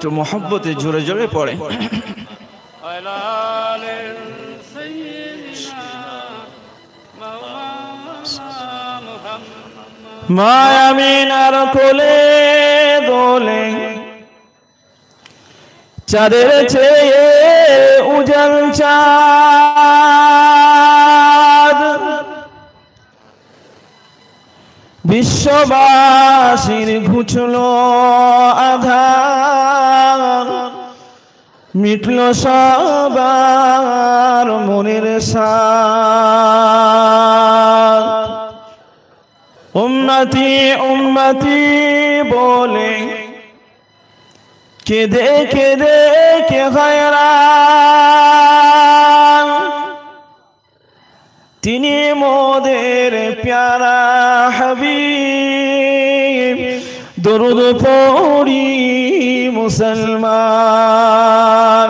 তো মোহাব্বতে জোরে জোরে পড়ে মায়ামিনার কোলে দোলে চাঁদের চেয়ে উজাল চাঁদ বিশ্ববাসীর ঘুচলো আধার মিটল সবার মনের সাথ উম্মতি উম্মতি বলে কেঁদে কেঁদে কে হয়রান তিনি মোদের প্যারা হাবিব দরুদ পড়ি মুসলমান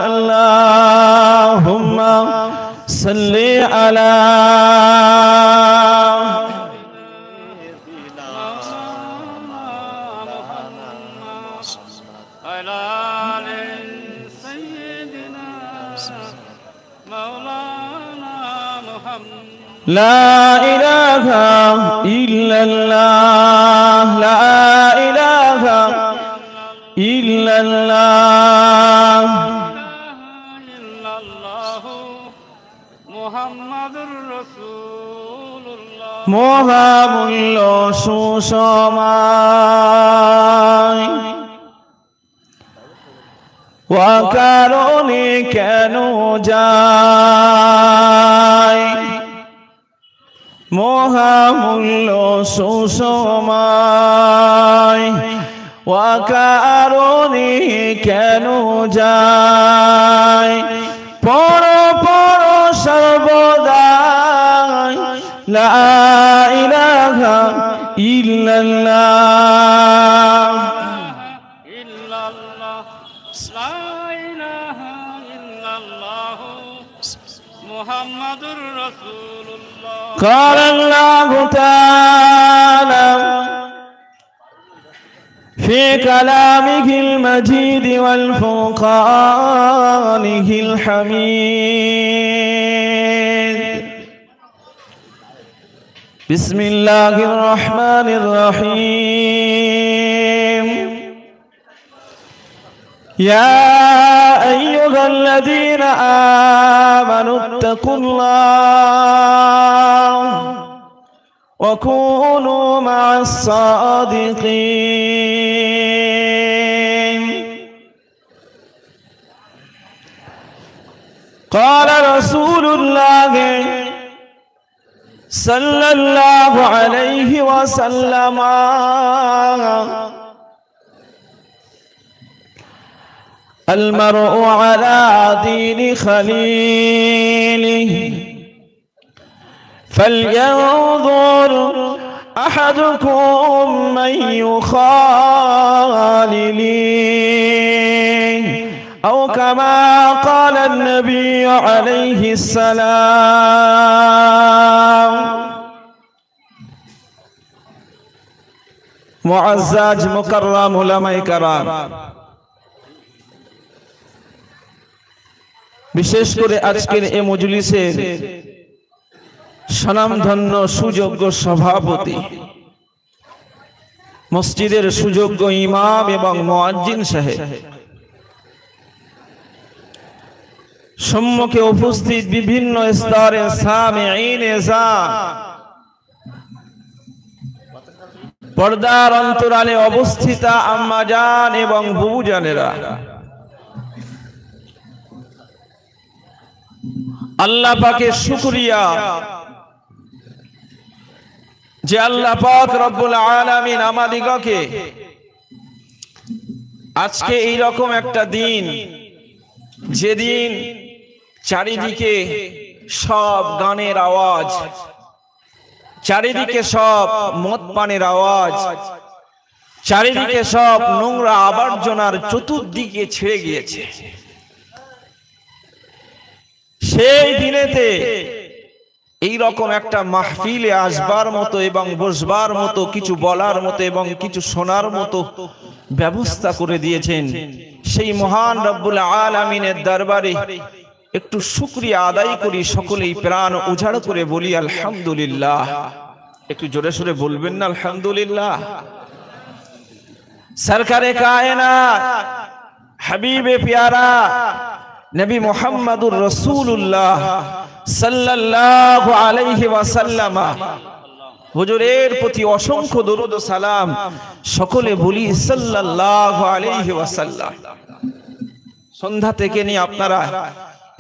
আল্লাহুম্মা সাল্লি আলা لا إله إلا الله لا إله إلا الله محمد رسول الله মহামূল্য সুসময় ওয়াকারণে কেন যায় মহামূল্য সুসময় ওয়াকারণে কেন যায় পড় পড় সর্বদা লা ইলাহা ইল্লাল্লাহ মুহাম্মাদুর রাসূলুল্লাহ قال الله تعالى في كلامه المجيد والفرقانه الحميد بسم الله الرحمن الرحيم يا أيها الذين آمنوا اتقوا الله وكونوا مع الصادقين قال رسول الله صلى الله عليه وسلم المرء على دين خليله فلينظر أحدكم من يخالل أو كما قال النبي عليه السلام معزز مكرم علماء کرام বিশেষ করে আজকের এই মজলিসের স্বনামধন্য সুযোগ্য সভাপতি মসজিদের সুযোগ্য ইমাম এবং মুয়াজ্জিন সাহেব সম্মুখে উপস্থিত বিভিন্ন স্তরের সামিঈন এজান পর্দার অন্তরালে অবস্থিতা আম্মা জান এবং বুবু জানেরা আল্লাহ পাকের শুকরিয়া যে আল্লাহ পাক রব্বুল আলামিন আমাদিগকে আজকে এই রকম একটা দিন যেদিন চারিদিকে সব গানের আওয়াজ চারিদিকে সব মদ পানের আওয়াজ চারিদিকে সব নোংরা আবর্জনার চতুর্দিকে ছেড়ে গিয়েছে সেই দিনেতে এই রকম একটা মাহফিলে আসবার মতো এবং বসবার মতো, কিছু বলার মতো এবং কিছু শোনার মতো ব্যবস্থা করে দিয়েছেন। সেই মহান রব্বুল আলামিনের দরবারে একটু শুকরিয়া আদায় করি, সকলেই প্রাণ উজাড় করে বলি আলহামদুলিল্লাহ। একটু জোরে সোরে বলবেন না আলহামদুলিল্লাহ। সরকারে কায়নাত হাবিবে প্যারা নবী মুহাম্মদুর রাসূলুল্লাহ সাল্লাল্লাহু আলাইহি ওয়াসাল্লাম হুজুরের প্রতি অসংখ্য দরুদ ও সালাম, সকলে বলি সাল্লাল্লাহু আলাইহি ওয়াসাল্লাম। সন্ধ্যা থেকে নিয়ে আপনারা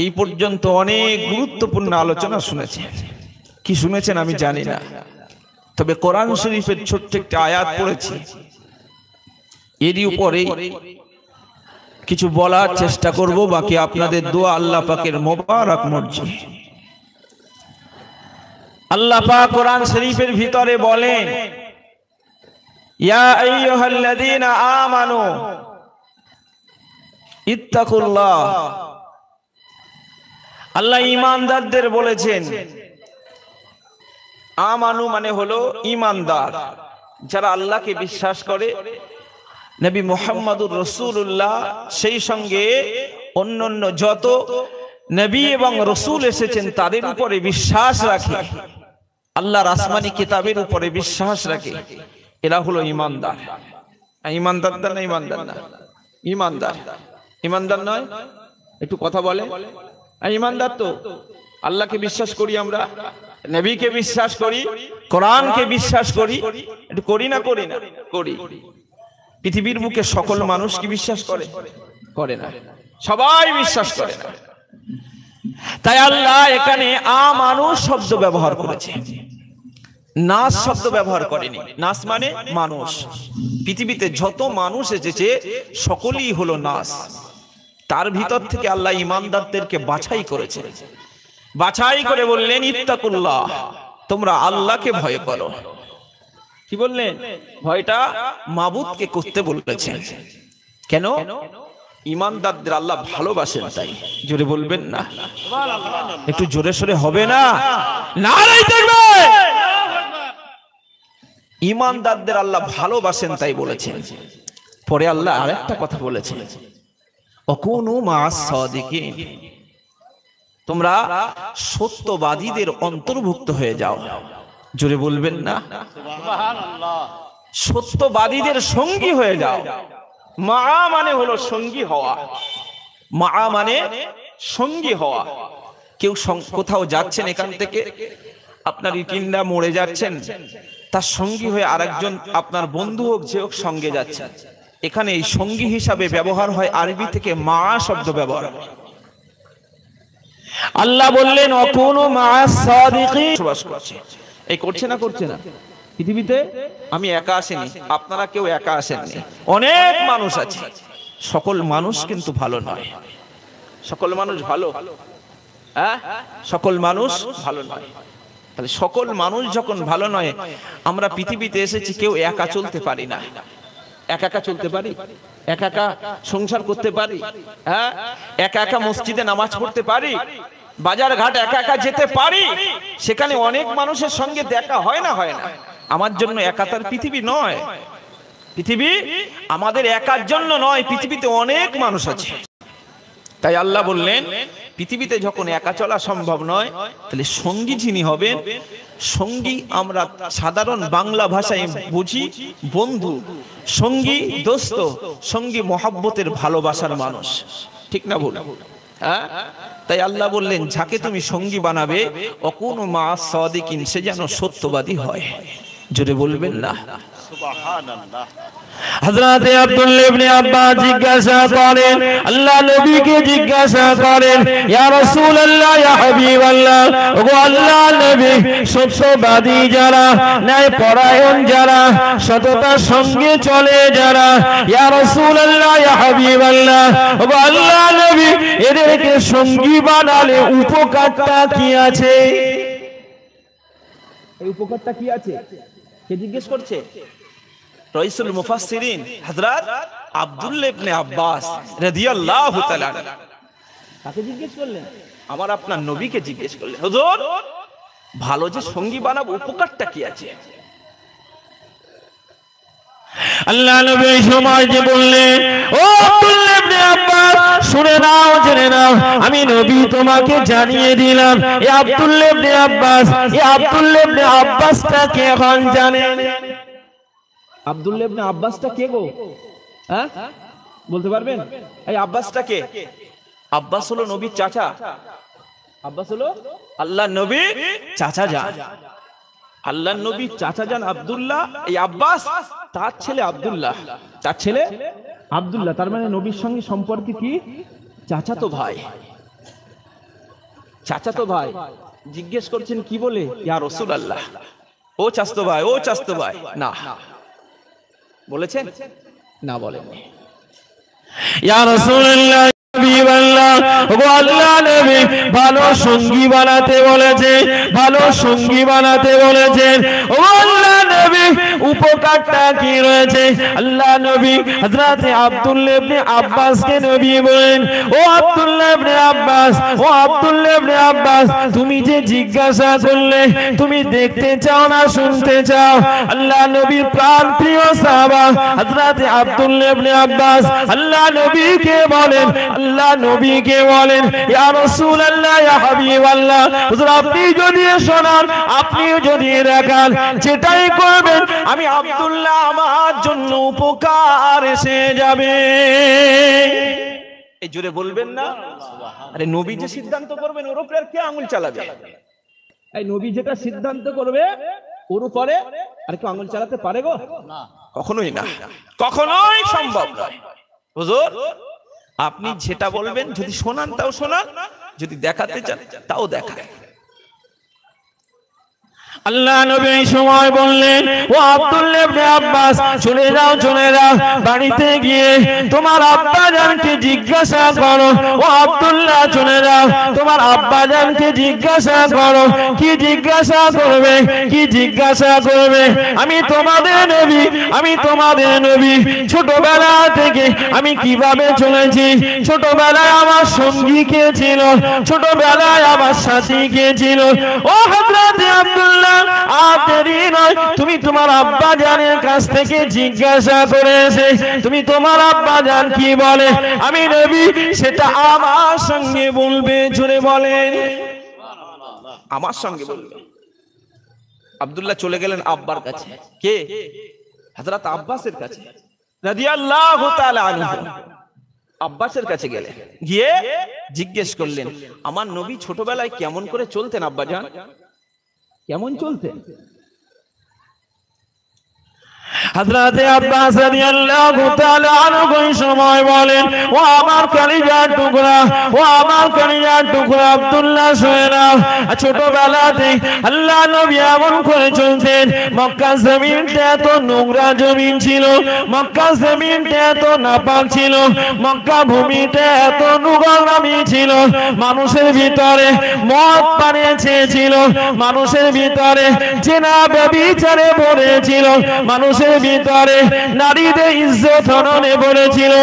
এই পর্যন্ত অনেক গুরুত্বপূর্ণ আলোচনা শুনেছেন। কি শুনেছেন আমি জানি না, তবে কোরআন শরীফের ছোট্ট একটা আয়াত পড়েছি, এরই উপরে কিছু বলার চেষ্টা করব, বাকি আপনাদের দোয়া আল্লাহ পাকের মোবারক মর্জি। আল্লাহ পাক কোরআন শরীফের ভিতরে বলেন, ইয়া আইয়ুহাল্লাযীনা আমানু ইত্তাকুল্লাহ। আল্লাহ ঈমানদারদের বলেছেন। আমানু মানে হলো ঈমানদার, যারা আল্লাহকে বিশ্বাস করে, নবী মুহাম্মদুর রাসূলুল্লাহ সেই সঙ্গে অন্যান্য যত নবী এবং রাসূল এসেছেন তাদের উপরে বিশ্বাস রাখে, আল্লাহর আসমানি কিতাবের উপরে বিশ্বাস রাখে, এরা হলো ঈমানদার। ঈমানদার না ঈমানদার না? ঈমানদার। ঈমানদার নয়? একটু কথা বলে। ঈমানদার তো আল্লাহকে বিশ্বাস করি, আমরা নবীকে বিশ্বাস করি, কোরআনকে বিশ্বাস করি, একটু করি না করি না? করি। পৃথিবীর বুকে সকল মানুষ কি বিশ্বাস করে? করে না, সবাই বিশ্বাস করে না। তাই আল্লাহ এখানে আমানু শব্দ ব্যবহার করেছে, নাস শব্দ ব্যবহার করেনি। নাস মানে মানুষ। পৃথিবীতে যত মানুষ এসেছে সকলেই হলো নাস। তার ভিতর থেকে আল্লাহ ঈমানদারদেরকে বাছাই করেছে, বাছাই করে বললেন ইত্তাকুল্লাহ, তোমরা আল্লাহকে ভয় করো। কি বললেন? ভয়টা মাবুদকে করতে বলেছেন। কেন? ঈমানদারদের আল্লাহ ভালোবাসেন, তাই। জোরে বলবেন না? একটু জোরে সোরে হবে না? নারায়ে তাকবীর। ঈমানদারদের আল্লাহ ভালোবাসেন তাই বলেছেন। পরে আল্লাহ আরেকটা কথা বলেছেন, ওয়াকুনু মা'আস সাদিকিন, তোমরা সত্যবাদীদের অন্তর্ভুক্ত হয়ে যাও। জোরে বলবেন না? সুবহানাল্লাহ। সত্যবাদীদের সঙ্গী হয়ে যাও। মা মানে হলো সঙ্গী হওয়া, মা মানে সঙ্গী হওয়া। কেউ কোথাও যাচ্ছেন, এখান থেকে আপনার ইটিন্ডা মরে যাচ্ছেন, তার সঙ্গী হয়ে আরেকজন আপনার বন্ধু হোক যে হোক সঙ্গে যাচ্ছেন, এখানে এই সঙ্গী হিসাবে ব্যবহার হয় আরবি থেকে মা শব্দ ব্যবহার হয়। আল্লাহ বললেন ওয়াকুনু মা'আস সাদিকিন, বসবাস করছে। এই করছে না? করছে না? পৃথিবীতে আমি একা আসিনি, আপনারা কেউ একা আসেননি, অনেক মানুষ আছে। সকল মানুষ কিন্তু ভালো নয়। সকল মানুষ ভালো? হ্যাঁ, সকল মানুষ ভালো নয়। তাহলে সকল মানুষ যখন ভালো নয়, আমরা পৃথিবীতে এসেছি, কেউ একা চলতে পারি না। একা একা চলতে পারি? একা একা সংসার করতে পারি? হ্যাঁ, একা একা মসজিদে নামাজ পড়তে পারি? বাজার ঘাট একা একা যেতে পারি? সেখানে অনেক মানুষের সঙ্গে দেখা হয় না? হয় না? আমার জন্য একা তার পৃথিবী নয়। পৃথিবী আমাদের একার জন্য নয়, পৃথিবীতে অনেক মানুষ আছে। তাই আল্লাহ বললেন, পৃথিবীতে যখন একা চলা সম্ভব নয়, তাহলে সঙ্গী যিনি হবেন, সঙ্গী আমরা সাধারণ বাংলা ভাষায় বুঝি বন্ধু, সঙ্গী দোস্ত, সঙ্গী মহব্বতের ভালোবাসার মানুষ, ঠিক না ভুল? হ্যাঁ, তাই আল্লাহ বললেন যাকে তুমি সঙ্গী বানাবে ওয়াকুনু মা'আস সাদিকিন, সে যেন সত্যবাদী হয়। জোরে বলবেন না? সুবহানাল্লাহ। হযরত আব্দুল্লাহ ইবনে আব্বাস জিজ্ঞাসা করেন, আল্লাহ নবীকে জিজ্ঞাসা করেন, ইয়া রাসূলুল্লাহ, ইয়া হাবিবাল্লাহ, ওগো আল্লাহর নবী, সত্যবাদী যারা, ন্যায় পরায়ণ যারা, সততার সঙ্গে চলে যারা, ইয়া রাসূলুল্লাহ, ইয়া হাবিবাল্লাহ, ওগো আল্লাহর নবী, এদেরকে সঙ্গী বানালে উপকারটা কি আছে? এই উপকারটা কি আছে? কে জিজ্ঞেস করছে? রাইসুল মুফাসসিরিন হযরত আব্দুল্লাহ ইবনে আব্বাস রাদিয়াল্লাহু তাআলা। কাকে জিজ্ঞেস করলেন? আমার আপনার নবীকে জিজ্ঞেস করলেন। হুজুর, ভালো যে সঙ্গী বানাবো উপকারটা কি আছে? আল্লাহ নবী সময় যে বললেন, ও আব্দুল্লাহ ইবনে আব্বাস, শুনে নাও, জেনে নাও, আমি নবী তোমাকে জানিয়ে দিলাম। এই আব্দুল্লাহ ইবনে আব্বাস, এই আব্দুল্লাহ ইবনে আব্বাসটা কে এখন জানেন? আব্দুল্লাহ ইবনে আব্বাসটা কে গো? হ্যাঁ, বলতে পারবেন? এই আব্বাসটা কে? আব্বাস হলো নবীর চাচা। আব্বাস হলো আল্লাহ নবীর চাচা যান। আল্লাহ নবীর চাচা যান আব্দুল্লাহ, এই আব্বাস তার ছেলে আব্দুল্লাহ, তার ছেলে আব্দুল্লাহ। তার মানে নবীর সঙ্গে সম্পর্কে কি? চাচাতো ভাই, চাচাতো ভাই। জিজ্ঞেস করছেন কি বলে? ইয়া রাসূলুল্লাহ, ও চাচতো ভাই, ও চাচতো ভাই। না বলেছেন? না বলেননি। ইয়া রাসূলুল্লাহ, আল্লাহ নবী ভালো সঙ্গী বানাতে বলেছে, ভালো সঙ্গী বানাতে বলেছেন। ও আল্লাহ নবী, উপকারটা কি রয়েছে? আল্লাহ নবী হযরতে আব্দুল্লাহ ইবনে আব্বাসকে নবী বলেন, ও আব্দুল্লাহ ইবনে আব্বাস, ও আব্দুল্লাহ ইবনে আব্বাস, তুমি যে জিজ্ঞাসা করলে, তুমি দেখতে চাও না শুনতে চাও? আল্লাহ নবীর প্রাণ প্রিয় সাহাবা হযরতে আব্দুল্লাহ ইবনে আব্বাস আল্লাহ নবীকে বলেন, আল্লাহ নবীকে বলেন, ইয়া রাসূলুল্লাহ, ইয়া হাবিবাল্লাহ, হুজুর আপনি যদি শোনান, আপনি যদি দেখান, যেটাই করবেন আমি আব্দুল্লাহ আমার জন্য উপকার এসে যাবে। এই জোরে বলবেন না? আরে নবী যে সিদ্ধান্ত করবেন ওর উপরে আর কে আঙুল চালাবে? এই নবী যেটা সিদ্ধান্ত করবে ওর উপরে আর কেউ আঙুল চালাতে পারে গো? না, কখনোই না, কখনোই সম্ভব নয়। হুজুর আপনি যেটা বলবেন, যদি শোনান তাও শোনান, যদি দেখাতে চান তাও দেখান। আল্লাহ নবী এই সময় বললেন, ও আব্দুল্লাহ ইবনে আব্বাস, চলে যাও, চলে যাও, বাড়িতে গিয়ে তোমার আব্বাজানকে জিজ্ঞাসা করো। ও আব্দুল্লাহ, চলে যাও, তোমার আব্বাজানকে জিজ্ঞাসা করো। কি জিজ্ঞাসা করবে? কি জিজ্ঞাসা করবে? আমি তোমাদের নবী, আমি তোমাদের নবী, ছোটবেলা থেকে আমি কিভাবে চলেছি, ছোটবেলায় আমার সঙ্গী কে ছিল, ছোটবেলায় আমার সাথী কে ছিল। ও হযরতে আব্দুল্লাহ, আপনি নয়, তুমি তোমার আব্বা জানের কাছ থেকে জিজ্ঞাসা করেছে, তুমি তোমার আব্বা জান কি বলে আমি নবী সেটা আমার সঙ্গে বলবে। জোরে বলেন, আমার সঙ্গে বলবে। আব্দুল্লাহ চলে গেলেন আব্বার কাছে। কে? হযরত আব্বাসের কাছে রাদিয়াল্লাহু তাআলা আনহু। আব্বাসের কাছে গেলেন, গিয়ে জিজ্ঞেস করলেন, আমার নবী ছোটবেলায় কেমন করে চলতেন আব্বাজান? কেমন চলতেন? হযরতে আব্বাস রাদিয়াল্লাহু তাআলা আনহু ওই সময় বলেন, ও আমার কলিজার টুকরা, ও আমার কলিজার টুকরা আব্দুল্লাহ, শুনে নাও, ছোটবেলাতে আল্লাহ নবী এমন করে চলতেন। মক্কা জমিনটা এত নোংরা জমিন ছিল, মক্কা জমিনটা এত নাপাক ছিল, মক্কা ভূমিটা এত নোংরামি ছিল, মানুষের ভিতরে মদ পানে ছিল, মানুষের ভিতরে জেনা ব্যভিচারে পড়েছিল, মানুষের ভিতরে নারীদের ইজ্জত হননে পড়েছিল।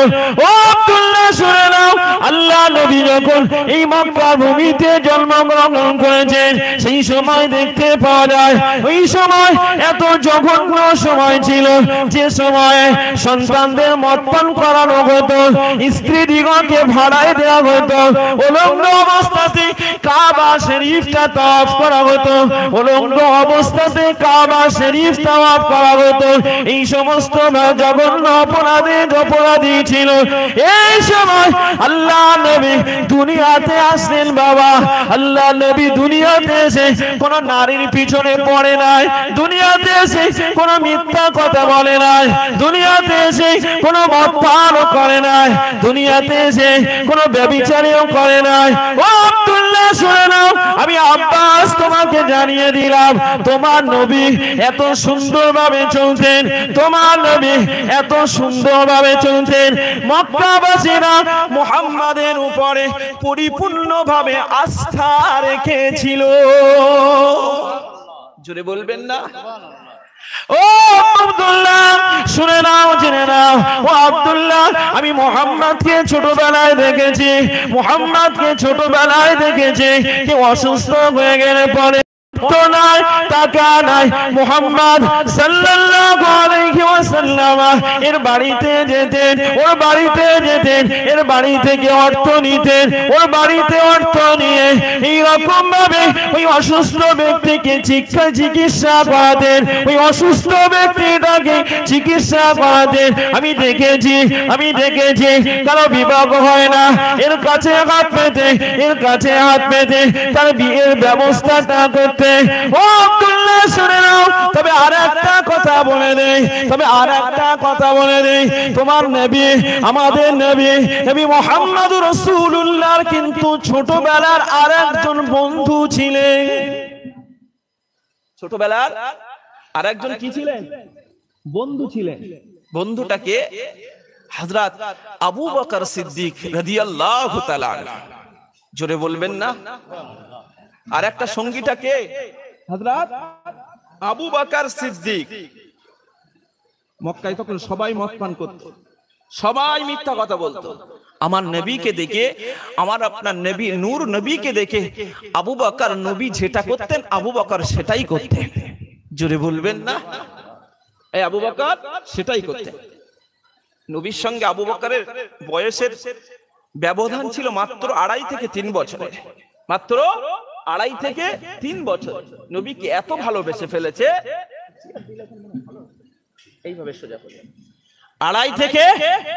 ও আব্দুল্লাহ, শুনে নাও, আল্লাহ নবী যখন এই মক্কা ভূমিতে জন্মগ্রহণ করেছেন, সেই সময় দেখতে পাওয়া যায় ওই সময় এত জঘন্য সময় ছিল, যে সময়ে সন্তানদের মদপান করানো হতো, স্ত্রী দিগকে ভাড়ায় দেওয়া হতো, উলঙ্গ অবস্থাতে কাবা শরীফটা তাওয়াফ করা হতো, উলঙ্গ অবস্থাতে কাবা শরীফ তাওয়াফ করা হতো। এই সমস্ত জঘন্য অপরাধী ছিল। এই সময় আল্লাহ নবী দুনিয়াতে আসলেন। বাবা, আল্লাহ নবী দুনিয়াতে এসে কোন নারীর পিছনে পড়ে নাই, দুনিয়াতে এসে কোন মিথ্যা কথা বলে নাই, দুনিয়াতে এসে কোন মদ পান করে নাই, দুনিয়াতে এসে কোন ব্যভিচারও করে নাই। ও আব্দুল্লাহ, শুনে নাও, আমি আব্বাস তোমাকে জানিয়ে দিলাম, তোমার নবী এত সুন্দরভাবে চলতেন, তোমার নবী এত সুন্দরভাবে চলতেন, মক্কাবাসীরা মুহাম্মাদের উপরে পরিপূর্ণভাবে আস্থা রেখেছিল। জোরে বলবেন না? ও আব্দুল্লাহ, শুনে নাও, জেনে নাও, ও আব্দুল্লাহ, আমি মুহাম্মাদকে ছোটবেলায় দেখেছি, মুহাম্মাদকে ছোটবেলায় দেখেছি, কেউ অসুস্থ হয়ে গেলে পরে অর্থ নাই, টাকা নাই, মুহাম্মদ সাল্লাল্লাহু আলাইহি ওয়াসাল্লাম এর বাড়িতে যেতেন, ওর বাড়িতে যেতেন, এর বাড়ি থেকে অর্থ নিতেন, ওর বাড়িতে অর্থ নিয়ে এইরকম ভাবে ওই অসুস্থ ব্যক্তিকে চিকিৎসা করাতেন, ওই অসুস্থ ব্যক্তিটাকে চিকিৎসা করাতেন। আমি দেখেছি কারো বিবাহ হয় না, এর কাছে হাত পেতে, এর কাছে হাত পেতে তার বিয়ের ব্যবস্থাটা করতে। ও আব্দুল্লাহ শুনে নাও, তবে আর একটা কথা বলে দেই, তোমার নবী, আমাদের নবী মুহাম্মদুর রাসূলুল্লাহর কিন্তু ছোটবেলার আরেকজন বন্ধু ছিলেন। ছোটবেলার আরেকজন কি ছিলেন? বন্ধু ছিলেন। বন্ধুটাকে হযরত আবু বকর সিদ্দিক রাদিয়াল্লাহু তাআলা। জোরে বলবেন না? আর একটা সঙ্গীটাকে হযরত আবু বকর সিদ্দিক। মক্কায় তখন সবাই মদ পান করত, সবাই মিথ্যা কথা বলতো। আমার নবীকে দেখে, আমার আপনার নবী নূর নবীকে দেখে আবু বকর নবী যেটা করতেন আবু বকর সেটাই করতেন। জোরে বলবেন না? এই আবু বকর সেটাই করতেন। নবীর সঙ্গে আবু বকরের বয়সের ব্যবধান ছিল মাত্র 2.5 থেকে 3 বছরের। মাত্র 2.5 থেকে 3 বছর। নবীকে এত ভালোবেসে ফেলেছে, এইভাবে সোজা করে 2.5 থেকে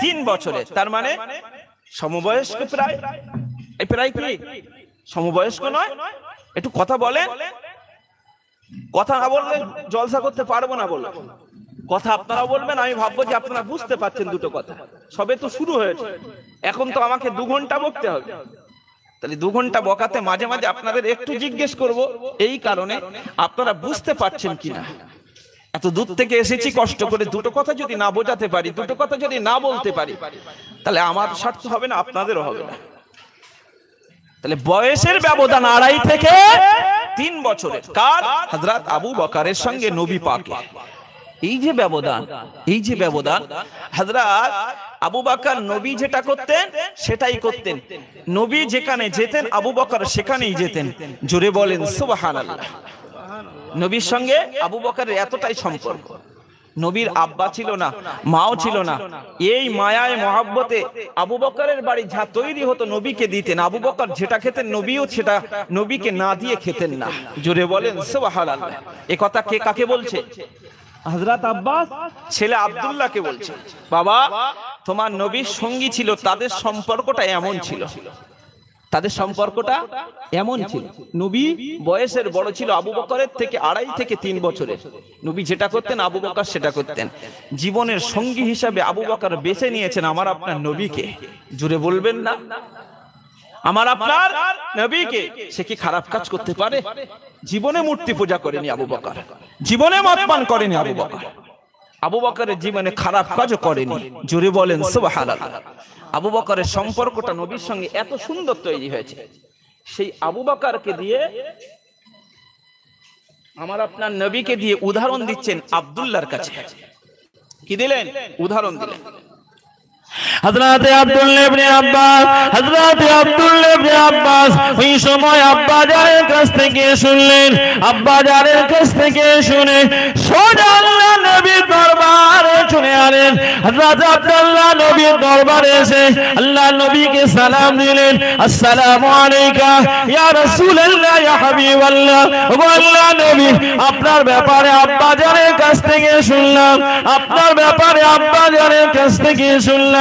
3 বছরে, তার মানে সমবয়স্ক প্রায়। এই প্রায় কি সমবয়স্ক নয়? একটু কথা বলেন, কথা না বললে জলসা করতে পারবো না। বলে কথা আপনারা বলবেন, আমি ভাববো যে আপনারা বুঝতে পারছেন দুটো কথা। সবে তো শুরু হয়েছে, এখন তো আমাকে 2 ঘন্টা বকতে হবে। তাহলে 2 ঘন্টা বকাতে মাঝে মাঝে আপনাদের একটু জিজ্ঞেস করব, এই কারণে আপনারা বুঝতে পারছেন কিনা। এত দূর থেকে এসেছি কষ্ট করে, দুটো কথা যদি না বোঝাতে পারি, দুটো কথা যদি না বলতে পারি, তাহলে আমার স্বার্থ হবে না, আপনাদেরও হবে না। তাহলে বয়সের ব্যবধান 2.5 থেকে 3 বছরের। কার? হযরত আবু বকরের সঙ্গে নবী পাকের। এই যে ব্যবধান, হযরত আবু বকর নবী যেটা করতেন সেটাই করতেন। নবী যেখানে যেতেন আবু বকর সেখানেই যেতেন। জোরে বলেন সুবহানাল্লাহ। নবীর সঙ্গে আবু বকরের এতটাই সম্পর্ক। নবীর আব্বা ছিল না, মাও ছিল না। এই মায়ায় মহাব্বতে আবু বকরের বাড়ি যা তৈরি হতো নবীকে দিতেন। আবু বকর যেটা খেতেন নবীও সেটা নবীকে না দিয়ে খেতেন না। জোরে বলেন সুবহানাল্লাহ। এই কথা কে কাকে বলছে? হযরত আব্বাস ছেলে আব্দুল্লাহকে বলছে। বাবা, তোমার নবীর সঙ্গী ছিল, তাদের সম্পর্কটা এমন ছিল, নবী বয়সের বড় ছিল আবু বকরের থেকে 2.5 থেকে 3 বছরের। নবী যেটা করতেন আবু বকর সেটা করতেন। জীবনের সঙ্গী হিসাবে আবু বকর বেছে নিয়েছেন আমার আপনার নবীকে। জুড়ে বলবেন না? আমার আপনার নবীকে। সে কি খারাপ কাজ করতে পারে? জীবনে মূর্তি পূজা করেনি আবু বকর, জীবনে মদ পান করেনি আবু বকর, আবু বকরের জীবনে খারাপ কাজও করেনি। জোরে বলেন সুবহানাল্লাহ। আবু বকরের সম্পর্কটা নবীর সঙ্গে এত সুন্দর তৈরি হয়েছে। সেই আবু বকরকে দিয়ে আমার আপনার নবীকে দিয়ে উদাহরণ দিচ্ছেন আব্দুল্লাহর কাছে। কি দিলেন? উদাহরণ দিলেন। হযরত আব্দুল্লাহ ইবনে আব্বাস ওই সময় আব্বাজানের কাছ থেকে শুনলেন, আব্বাজানের কাছ থেকে শুনে সোজা আল্লাহ নবীর দরবারে চলে এলেন। হযরত আব্দুল্লাহ নবীর দরবারে এসে আল্লাহ নবীকে সালাম দিলেন, আসসালামু আলাইকা ইয়া রাসূলুল্লাহ ইয়া হাবিবাল্লাহ। ওগো আল্লাহ নবী, আপনার ব্যাপারে আব্বাজানের কাছ থেকে শুনলাম, আপনার ব্যাপারে আব্বাজানের কাছ থেকে শুনলাম।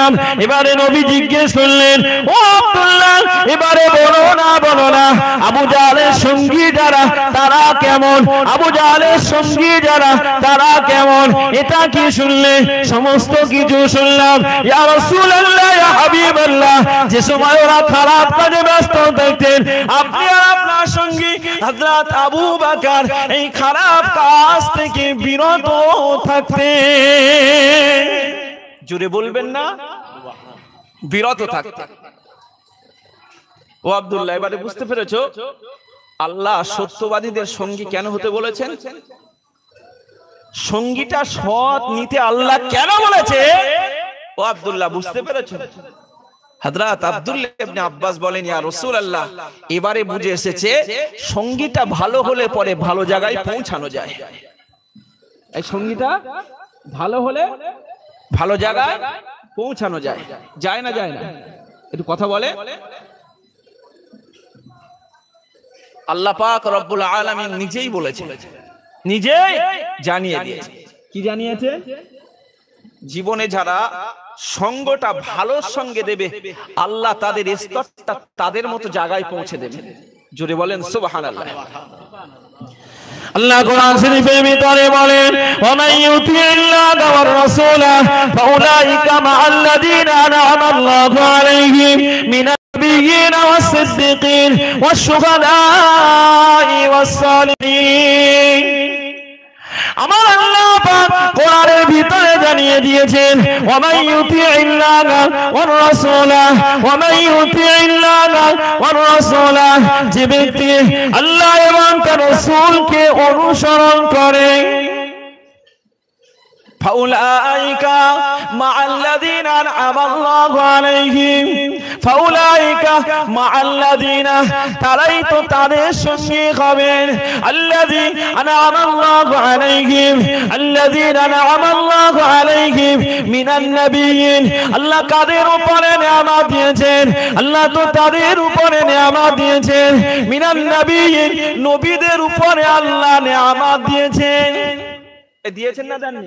এবারে নবী জিজ্ঞেস করলেন, ও আব্দুল্লাহ, এবারে বলো না আবু জাহলের সঙ্গী যারা তারা কেমন? আবু জাহলের সঙ্গী যারা তারা কেমন? এটা কি শুনলে? সমস্ত কিছু শুনলাম ইয়া রাসূলুল্লাহ ইয়া হাবিবাল্লাহ। যে সময় ওরা খারাপ কাজে ব্যস্ত থাকতেন, আপনি আর আপনার সঙ্গী হযরত আবু বকর এই খারাপ কাজ থেকে বিরত থাকতেন। জুড়ে বলবেন না? বিরত থাকতেন। ও আব্দুল্লাহ, এবারে বুঝতে পেরেছো আল্লাহ সত্যবাদীদের সঙ্গী কেন হতে বলেছেন? সঙ্গীটা সৎ নিতে আল্লাহ কেন বলেছে? ও আব্দুল্লাহ, বুঝতে পেরেছো? হযরত আব্দুল্লাহ ইবনে আব্বাস বলেন, ইয়া রাসূলুল্লাহ, এবারে বুঝে এসেছে সঙ্গীটা ভালো হলে পরে ভালো জায়গায় পৌঁছানো যায়। এই সঙ্গীটা ভালো হলে ভালো জায়গায় পৌঁছানো যায়, যায় না যায় না? একটু কথা বলে। আল্লাহ পাক রব্বুল আলামিন নিজেই বলেছেন, নিজেই জানিয়ে দিয়েছে। কি জানিয়েছে? জীবনে যারা সঙ্গটা ভালো সঙ্গে দেবে, আল্লাহ তাদের স্তরটা তাদের মতো জায়গায় পৌঁছে দেবে। জোরে বলেন সুবহানাল্লাহ। আল্লাহ কোরআন শরীফের ভিতরে বলেন, ওয়া মান ইউতিইল্লাহা ওয়ার রাসূলা ফাউলাইকা মা'আল্লাযীনা আন'আমা আল্লাহু আলাইহিম মিনান নাবিয়্যিনা ওয়াস-সিদ্দীকিন ওয়াশ-শুহাদা'i ওয়াস-সালিহিন। আমার আল্লাহ পাক কোরআনের ভিতরে জানিয়ে দিয়েছেন, ওয়া মান ইউতিইল্লাহা ওয়ার রাসূলা, ওয়া মান ইউতিইল্লাহা ওয়ার রাসূলা, যে ব্যক্তি আল্লাহ এবং তার রাসূলকে অনুসরণ করে, ফাউলাইকা মা'আল্লাযীনা আন'আমা আল্লাহু আলাইহিম, ফাউলাইকা মা'আল্লাযীনা, তারাই তো তাদের সঙ্গে হবেন, আল্লাযী আন'আমা আল্লাহু আলাইহিম, আল্লাযীনা আন'আমা আল্লাহু আলাইহিম মিনান নাবিয়্যিন। আল্লাহ কাদের উপরে নিয়ামত দিয়েছেন? আল্লাহ তো তাদের উপরে নিয়ামত দিয়েছেন, মিনান নাবিয়্যিন, নবীদের উপরে আল্লাহ নিয়ামত দিয়েছেন। দিয়েছেন না জানেন?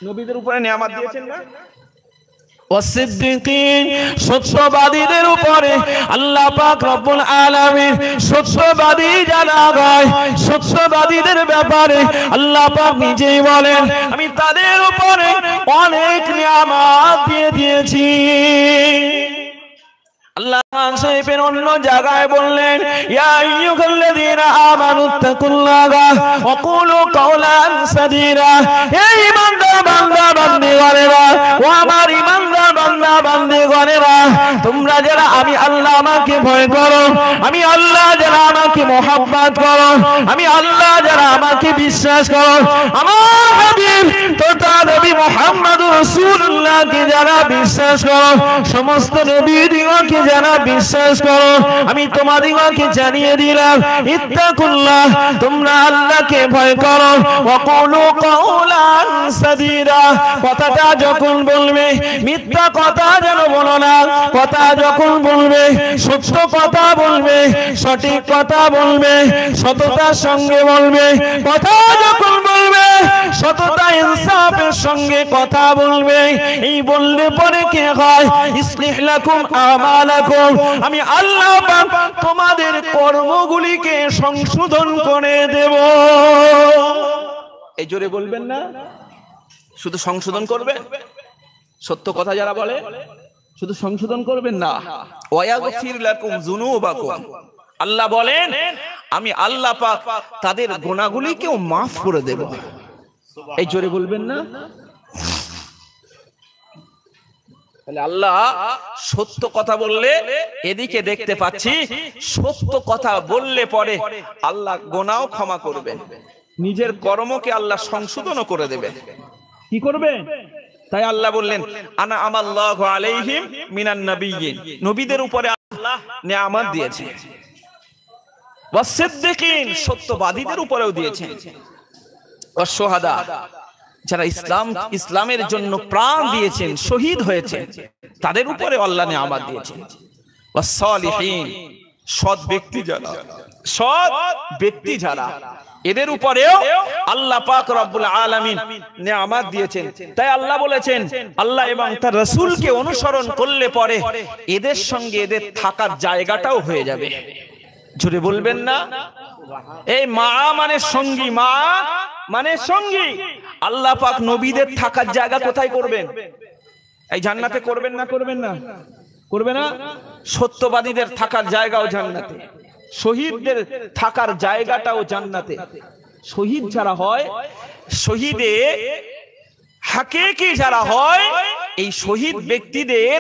নবীদের উপরে নিয়ামত দিয়েছেন না? ওয়াস-সিদ্দীকিন, সত্যবাদীদের উপরে আল্লাহ পাক রব্বুল আলামিন সত্যবাদী যারা হয়, সত্যবাদীদের ব্যাপারে আল্লাহ পাক নিজেই বলেন, আমি তাদের উপরে অনেক নিয়ামত দিয়ে দিয়েছি। আল্লাহ শরীফের অন্য জায়গায় বললেন, ইয়া আইয়ুহাল্লাযীনা আমানুত্তাকুল্লাহা ওয়া কুলু কাওলান সাদীরা। হে ঈমানদার বান্দা বান্দীগণেরা, ও আমার ঈমানদার বান্দা বান্দীগণেরা, তোমরা যারা আমি আল্লাহ আমাকে ভয় করো, আমি আল্লাহ যারা আমাকে মহব্বত করো, আমি আল্লাহ যারা আমাকে বিশ্বাস করো, আমার হাবিব তথা নবী মুহাম্মদুর রাসূলুল্লাহকে যারা বিশ্বাস করো, সমস্ত নবীদিগকে যারা বিশ্বাস করো, আমি তোমাদিগকে জানিয়ে দিলাম, ইত্তাকুল্লাহ, তোমরা আল্লাহকে ভয় করো, ওয়া কুলু কাওলান সাদীরা। কথাটা যখন বলবে মিথ্যা কথা যেন বলো না, কথা যখন বলবে সত্য কথা বলবে, সঠিক কথা বলবে, সততার সঙ্গে বলবে। কথা যখন বলবে সততা ইনসাফের সঙ্গে কথা বলবে। এই বললে পরে কি হয়? ইসলিহ লাকুম আমালাকুম, আমি আল্লাহ পাক তোমাদের কর্মগুলিকে সংশোধন করে দেব। এই জোরে বলবেন না? শুধু সংশোধন করবেন? সত্য কথা যারা বলে শুধু সংশোধন করবেন না, ওয়ায়াগফির লাকুম যুনুবাকুম, আল্লাহ বলেন আমি আল্লাহ পাক তাদের গুনাহগুলিকেও মাফ করে দেব। এই জোরে বলবেন না? তাহলে আল্লাহ সত্য কথা বললে, এদিকে দেখতে পাচ্ছি সত্য কথা বললে পরে আল্লাহ গুনাহও ক্ষমা করবেন, নিজের কর্মকে আল্লাহ সংশোধনও করে দেবেন। কি করবে? তাই আল্লাহ বললেন, আনা আমাল্লাহু আলাইহিম মিনান নাবিয়্যিন, নবীদের উপরে আল্লাহ নিয়ামত দিয়েছে, ওয়াস-সিদ্দীকিন, সত্যবাদীদের উপরেও দিয়েছেন, ওয়াশ-শুহাদা, যারা ইসলামের জন্য প্রাণ দিয়েছেন, শহীদ হয়েছে, তাদের উপরে আল্লাহ নিয়ামত দিয়েছেন, ওয়াস-সালিহিন, সৎ ব্যক্তি যারা, সৎ ব্যক্তি যারা, এদের উপরেও আল্লাহ পাক রব্বুল আলামিন নিয়ামত দিয়েছেন। তাই আল্লাহ বলেছেন, আল্লাহ এবং তার রাসূলকে অনুসরণ করলে পরে এদের সঙ্গে এদের থাকার জায়গাটাও হয়ে যাবে। জোরে বলবেন না? এই মা মানে সঙ্গী, মা মানে সঙ্গী। আল্লাহ পাক নবীদের থাকার জায়গা কোথায় করবেন? এই জান্নাতে করবেন না? করবেন না? করবে না? সত্যবাদীদের থাকার জায়গাও জান্নাতে, শহীদদের থাকার জায়গাটাও জান্নাতে। শহীদ যারা হয়, শহীদে হাকিকি যারা হয়, এই শহীদ ব্যক্তিদের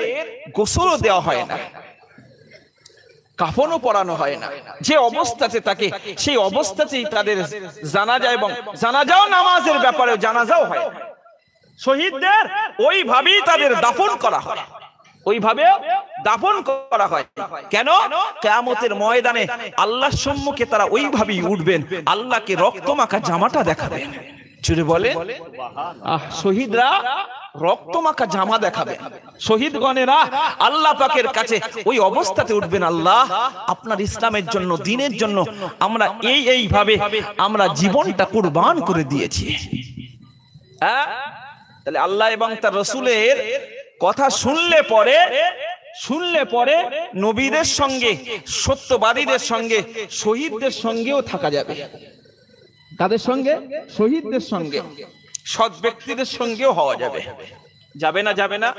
গোসলও দেওয়া হয় না, কাফনও পরানো হয় না, যে অবস্থাতে থাকে সেই অবস্থাতেই তাদের জানাজা এবং জানাজাও নামাজের ব্যাপারে জানাজাও হয়। শহীদদের ওইভাবেই তাদের দাফন করা হয়, ওইভাবে দাফন করা হয়। কেন? কিয়ামতের ময়দানে আল্লাহর সম্মুখে তারা ওইভাবেই উঠবেন, আল্লাহকে রক্তমাখা জামাটা দেখাবেন। জুড়ে বলে শহীদরা রক্তমাখা জামা দেখাবে, শহীদগণেরা আল্লাহ পাকের কাছে ওই অবস্থাতে উঠবেন, আল্লাহ আপনার ইসলামের জন্য, দ্বীনের জন্য আমরা এইভাবে আমরা জীবনটা কুরবান করে দিয়েছি। তাহলে আল্লাহ এবং তার রাসূলের কথা শুনলে পরে নবীদের সঙ্গে, সত্যবাদীদের সঙ্গে, শহীদদের সঙ্গেও থাকা যাবে। কাদের সঙ্গে? শহীদদের সঙ্গে, সৎ ব্যক্তিদের সঙ্গেও হওয়া যাবে। যাবে না? যাবে না?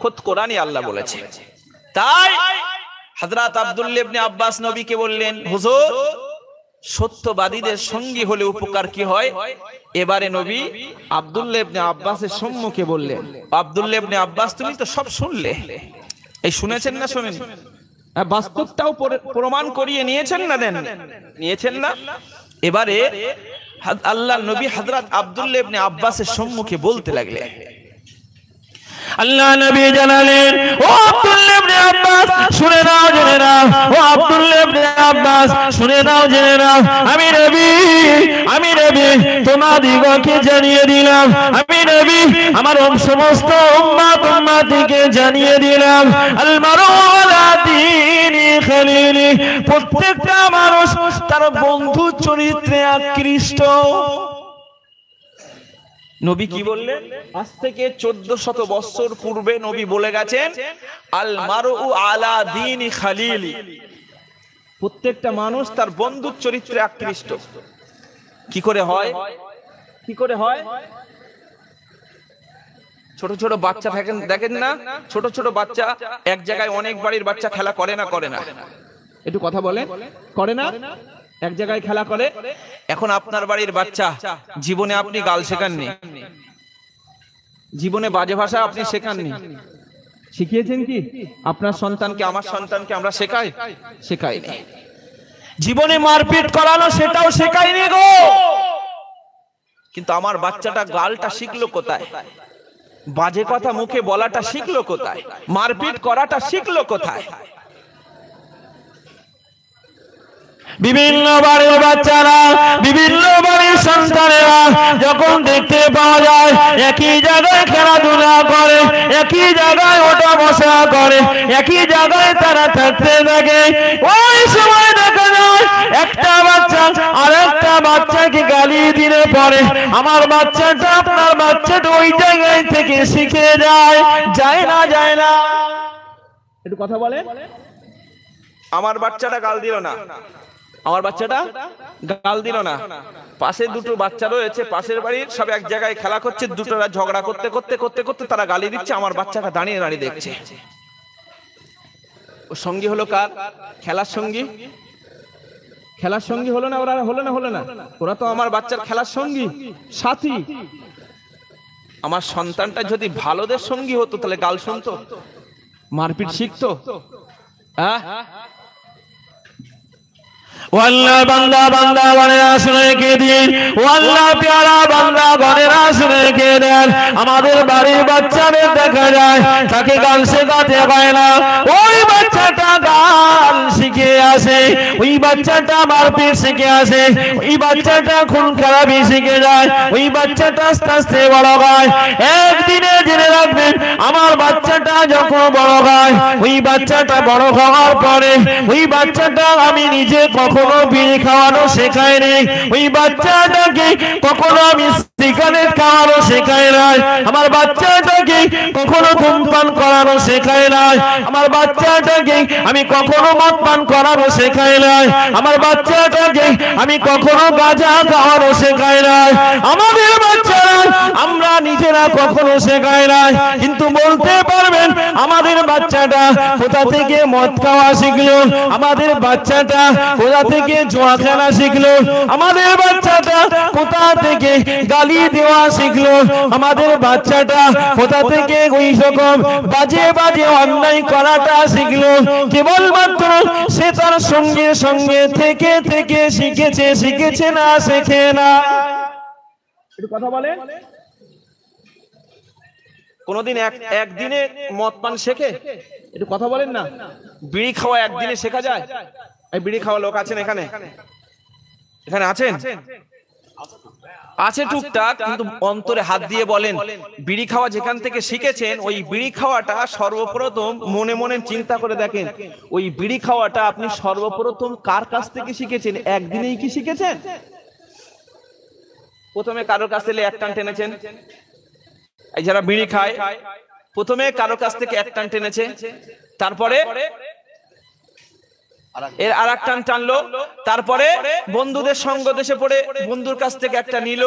খুদ কোরআনই আল্লাহ বলেছে। তাই হযরত আব্দুল্লাহ ইবনে আব্বাস নবীকে বললেন, হুজুর সত্যবাদীদের সঙ্গী হলে উপকার কি হয়? এবারে নবী আব্দুল্লাহ ইবনে আব্বাসের সম্মুখে বললেন, আব্দুল্লাহ ইবনে আব্বাস তুমি তো সব শুনলে, এই শুনেছেন না শোনেন? বাস্তবটাও প্রমাণ করিয়ে নিয়েছেন না? দেন নিয়েছেন না? এবারে আল্লাহ নবী হযরত আব্দুল্লাহ ইবনে আব্বাসের সম্মুখে বলতে লাগলেন। আল্লাহ নবী জানালেন, ও আব্দুল্লাহ ইবনে আব্বাস শুনে নাও, জেনে নাও। ও আব্দুল্লাহ ইবনে আব্বাস শুনে নাও, জেনে নাও। আমি নবী তোমাদিগকে জানিয়ে দিলাম, আমি নবী আমার সমস্ত উম্মতকে জানিয়ে দিলাম, আল মারউ আলা দীনি খালিলি, প্রত্যেকটা মানুষ তার বন্ধু চরিত্রে আকৃষ্ট। নবী কি বললেন? আজ থেকে 1400 বছর পূর্বে নবী বলে গেছেন, আল মারউ আলা দীনি খালিলি, প্রত্যেকটা মানুষ তার বন্ধুর চরিত্রে আকৃষ্ট। কি করে হয়? কি করে হয়? ছোট ছোট বাচ্চা থাকেন, দেখেন না, ছোট ছোট বাচ্চা এক জায়গায়, অনেক বাড়ির বাচ্চা খেলা করে না? করে না? একটু কথা বলে, করে না? এক জায়গায় খেলা করে। এখন আপনার বাড়ির বাচ্চা, জীবনে আপনি গাল শেখাননি, জীবনে বাজে ভাষা আপনি শেখাননি, শিখিয়েছেন কি আপনার সন্তানকে? আমার সন্তানকে আমরা শেখাইনি। জীবনে মারপিট করানো সেটাও শেখাইনি গো। কিন্তু আমার বাচ্চাটা গালটা শিখলো কোথায়? বাজে কথা মুখে বলাটা শিখলো কোথায়? মারপিট করাটা শিখলো কোথায়? বিভিন্ন বাড়ির বাচ্চারা, বিভিন্ন বাড়ির সন্তানেরা যখন দেখতে পাওয়া যায় একই জায়গায় খেলাধুলা করে, একই জায়গায় ওঠা বসা করে, একই জায়গায় তারা থাকতে থাকে, ওই সময় দেখা যায় একটা বাচ্চা আরেকটা বাচ্চাকে গালি দিলে পরে আমার বাচ্চাটা, আপনার বাচ্চাটা ওই জায়গায় থেকে শিখে যায়। যায় না? যায় না? একটু কথা বলে। আমার বাচ্চাটা গাল দিল না, আমার বাচ্চাটা গাল দিল না। পাশে দুটো বাচ্চা রয়েছে, পাশের বাড়ির, সব এক জায়গায় খেলা করছে, দুটোরা ঝগড়া করতে করতে করতে করতে তারা গালি দিচ্ছে, আমার বাচ্চাটা দাঁড়িয়ে দাঁড়িয়ে দেখছে। ও সঙ্গী হলো কার? খেলার সঙ্গী। খেলার সঙ্গী হলো না ওরা? হলো না? ওরা তো আমার বাচ্চার খেলার সঙ্গী, সাথী। আমার সন্তানটা যদি ভালোদের সঙ্গী হতো তাহলে গাল শুনতো, মারপিট শিখতো। ও আল্লাহ বান্দা বান্দাগণেরা শুনে কে দিন, ও আল্লাহ প্যারা বান্দাগণেরা শুনে কে দেন। আমাদের বাড়ির বাচ্চাদের দেখা যায় তাকে গান শেখাতে হয় না, ওই বাচ্চাটা গান শিখে আসে, ওই বাচ্চাটা মারপিট শিখে আসে, ওই বাচ্চাটা খুন খারাপি শিখে যায়, ওই বাচ্চাটা আস্তে আস্তে বড় হয়। একদিনে জেনে রাখবেন, আমার বাচ্চাটা যখন বড় হয়, ওই বাচ্চাটা বড় হওয়ার পরে ওই বাচ্চাটা আমি নিজে কখনো বিড়ি খাওয়ানো শেখাইনি, ওই বাচ্চাটাকে কখনো আমি সিগারেট খাওয়ানো শেখাই নাই, আমার বাচ্চাটাকে কখনো ধূমপান করানো শেখাই নাই, আমার বাচ্চাটাকে আমি কখনো মদ পান করানো শেখাই নাই, আমার বাচ্চাটাকে আমি কখনো গাঁজা খাওয়ানো শেখাই নাই। আমাদের বাচ্চারা আমরা নিজেরা কখনো শেখাই নাই। কিন্তু বলতে পারবেন আমাদের বাচ্চাটা কোথা থেকে মদ খাওয়া শিখলো, আমাদের বাচ্চাটা কোথা থেকে জুয়া খেলা শিখলো, আমাদের বাচ্চাটা কোথা থেকে গালি দেওয়া শিখলো, আমাদের বাচ্চাটা কোথা থেকে ওই রকম বাজে বাজে অন্যায় করাটা শিখলো। কেবলমাত্র সে তার সঙ্গে সঙ্গে থেকে থেকে শিখেছে না শেখে না। একটু কথা বলে। কোনদিন একদিনে মদ পান শেখে? একটু কথা বলেন না। বিড়ি খাওয়া একদিনে শেখা যায়? এই বিড়ি খাওয়া লোক আছেন এখানে? এখানে আছেন? আছে টুকটাক, কিন্তু অন্তরে হাত দিয়ে বলেন, বিড়ি খাওয়া যেখান থেকে শিখেছেন, ওই বিড়ি খাওয়াটা সর্বপ্রথম মনে মনে চিন্তা করে দেখেন, ওই বিড়ি খাওয়াটা আপনি সর্বপ্রথম কার কাছ থেকে শিখেছেন? একদিনেই কি শিখেছেন? প্রথমে কারোর কাছ থেকে এক টান টেনেছেন? এই যারা বিড়ি খায় প্রথমে কারোর কাছ থেকে এক টান টেনেছে, তারপরে এর আর এক টান টানলো, তারপরে বন্ধুদের সঙ্গ দেশে পড়ে বন্ধুর কাছ থেকে একটা নিল,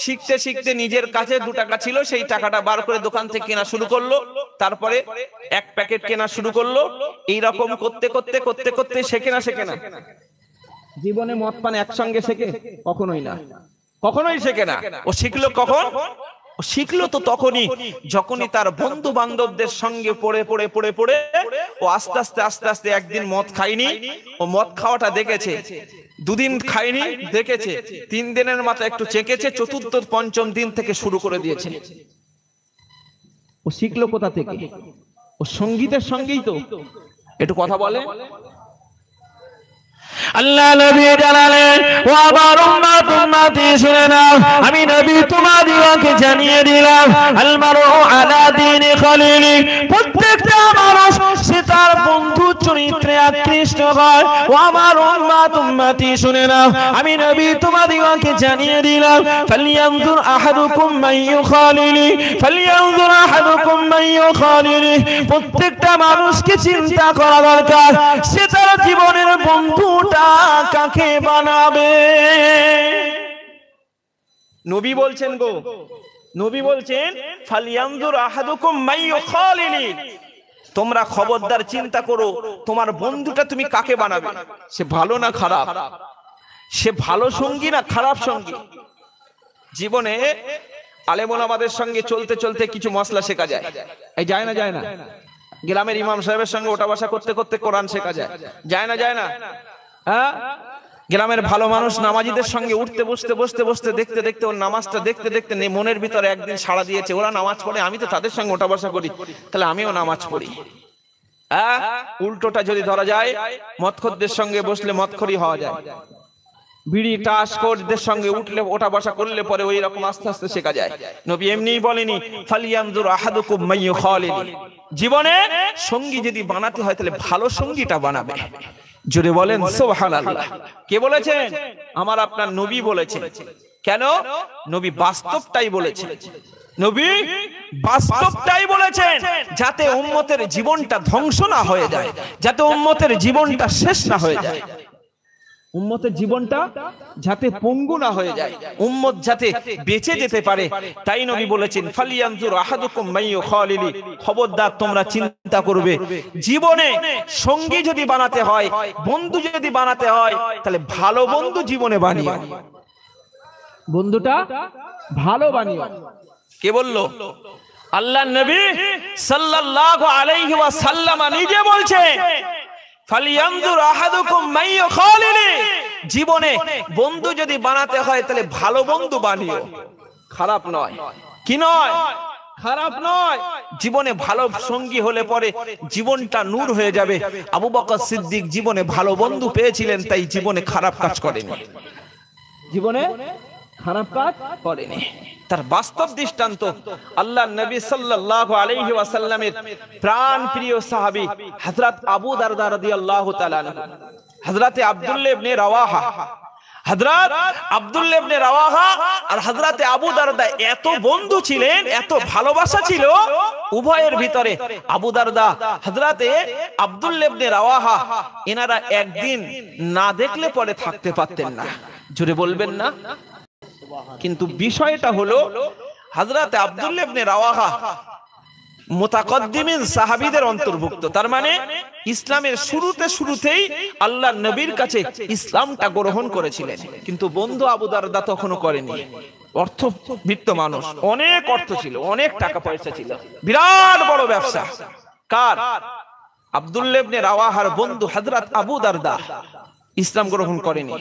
শিখতে শিখতে নিজের কাছে 2 টাকা ছিল, সেই টাকাটা বার করে দোকান থেকে কেনা শুরু করলো, তারপরে 1 প্যাকেট কেনা শুরু করলো। এইরকম করতে করতে করতে করতে শেখে না? শেখে না? জীবনে মদ পান একসঙ্গে শেখে? কখনোই না, কখনোই শেখে না। ও শিখলো কখন? শিখলো তো তখনই যখনই তার বন্ধু বান্ধবদের সঙ্গে পড়ে পড়ে পড়ে পড়ে ও আস্তে আস্তে আস্তে আস্তে একদিন মদ খায়নি, ও মদ খাওয়াটা দেখেছে, 2 দিন খায়নি দেখেছে, 3 দিনের মাথায় একটু চেকেছে, 4র্থ 5ম দিন থেকে শুরু করে দিয়েছে। ও শিখলো কোথা থেকে? ও সঙ্গীতের সঙ্গেই তো। একটু কথা বলে। আল্লাহ নবী জানালেন, ও আমার উম্মত উম্মতি শুনে নাও, আমি নবী তোমাদিগকে জানিয়ে দিলাম, আল মারউ আলা দীনি খলিলি, প্রত্যেকটা মানুষ সে তার বন্ধু চরিত্রে আকৃষ্ট হয়। ও আমার উম্মত উম্মতি শুনে নাও, আমি নবী তোমাদিগকে জানিয়ে দিলাম, ফালইয়ানজুর আহাদুকুম মান ইউখালিলি, ফালইয়ানজুর আহাদুকুম মান ইউখালিলি, প্রত্যেকটা মানুষকে চিন্তা করা দরকার সে তার জীবনের বন্ধু কাকে বানাবে। নবী বলছেন গো, নবী বলছেন ফালিয়ানজুর আহাদুকুম মাইয়ু খালিলি, তোমরা খবরদার চিন্তা করো তোমার বন্ধুটা তুমি কাকে বানাবে, সে ভালো না খারাপ, সে ভালো সঙ্গী না খারাপ সঙ্গী। জীবনে আলেম ওলামাদের সঙ্গে চলতে চলতে কিছু মসলা শেখা যায়। এই যায় না? যায় না? গ্রামের ইমাম সাহেবের সঙ্গে ওঠা বসা করতে করতে কোরআন শেখা যায়। যায় না? যায় না? হ্যাঁ, গ্রামের ভালো মানুষ নামাজিদের সঙ্গে উঠতে বসতে বসতে বসতে দেখতে দেখতে ওর নামাজটা দেখতে দেখতে মনের ভিতরে একদিন সাড়া দিয়েছে, ওরা নামাজ পড়ে, আমি তো তাদের সঙ্গে ওঠা বসা করি, তাহলে আমিও নামাজ পড়ি। হ্যাঁ, উল্টোটা যদি ধরা যায়, মদখোরদের সঙ্গে বসলে মদখোরি হওয়া যায়, বিড়ি টাসখোরদের সঙ্গে উঠলে ওঠা বসা করলে পরে ওই রকম আস্তে আস্তে শেখা যায়। নবী এমনিই বলেনি ফালিয়ানজুর আহাদুকুম মাইয়ু খালিলি, জীবনে সঙ্গী যদি বানাতে হয় তাহলে ভালো সঙ্গীটা বানাবে। জোরে বলেন সুবহানাল্লাহ। কে বলেছেন? আমার আপনার নবী বলেছেন। কেন? নবী বাস্তবটাই বলেছেন, নবী বাস্তবটাই বলেছেন, যাতে উম্মতের জীবনটা ধ্বংস না হয়ে যায়, যাতে উম্মতের জীবনটা শেষ না হয়ে যায়, উম্মতের জীবনটা যাতে পঙ্গু না হয়ে যায়, উম্মত যাতে বেঁচে যেতে পারে। তাই নবী বলেছেন ফালিয়ানজুর আহাদুকুম মাইয়ু খালিলি, খবরদার তোমরা চিন্তা করবে জীবনে সঙ্গী যদি বানাতে হয়, বন্ধু যদি বানাতে হয়, তাহলে ভালো বন্ধু জীবনে বানিও, বন্ধুটা ভালো বানিও। কে বলল? আল্লাহর নবী সাল্লাল্লাহু আলাইহি ওয়াসাল্লাম নিজে বলছেন ফালিয়ানজুর আহাদুকুম মাইয়ু খালিলি, জীবনে বন্ধু যদি বানাতে হয় তাহলে ভালো বন্ধু বানিও, খারাপ নয়। কি নয়? খারাপ নয়। জীবনে ভালো সঙ্গী হলে পরে জীবনটা নূর হয়ে যাবে। আবু বকর সিদ্দিক জীবনে ভালো বন্ধু পেয়েছিলেন, তাই জীবনে খারাপ কাজ করেনি, জীবনে খারাপ কাজ করেনি। তার বাস্তব দৃষ্টান্ত আল্লাহর নবী সাল্লাল্লাহু আলাইহি ওয়াসাল্লামের প্রাণ প্রিয় সাহাবী হযরত আবু দারদা রাদিয়াল্লাহু তাআলা আনহু, হযরত আব্দুল্লাহ ইবনে রাওয়াহা, হযরত আব্দুল্লাহ ইবনে রাওয়াহা আর হযরত আবু দারদা এত বন্ধু ছিলেন, এত ভালোবাসা ছিল উভয়ের ভিতরে। আবু দারদা হযরত আব্দুল্লাহ ইবনে রাওয়াহা এনারা একদিন না দেখলে পরে থাকতে পারতেন না। জোরে বলবেন না? কিন্তু বিষয়টা হলো হযরত আব্দুল্লাহ ইবনে রাওয়াহা মুতাকদ্দিমিন সাহাবীদের অন্তর্ভুক্ত, তার মানে ইসলামের শুরুতেই আল্লাহর নবীর কাছে ইসলামটা গ্রহণ করেছিলেন, কিন্তু বন্ধু আবু দারদা তখনও করেনি। অর্থবিত্ত মানুষ, অনেক অর্থ ছিল, অনেক টাকা পয়সা ছিল, বিরাট বড় ব্যবসা। কার? আব্দুল্লাহ ইবনে রাওয়াহার বন্ধু হযরত আবু দারদা ইসলাম গ্রহণ করেনি।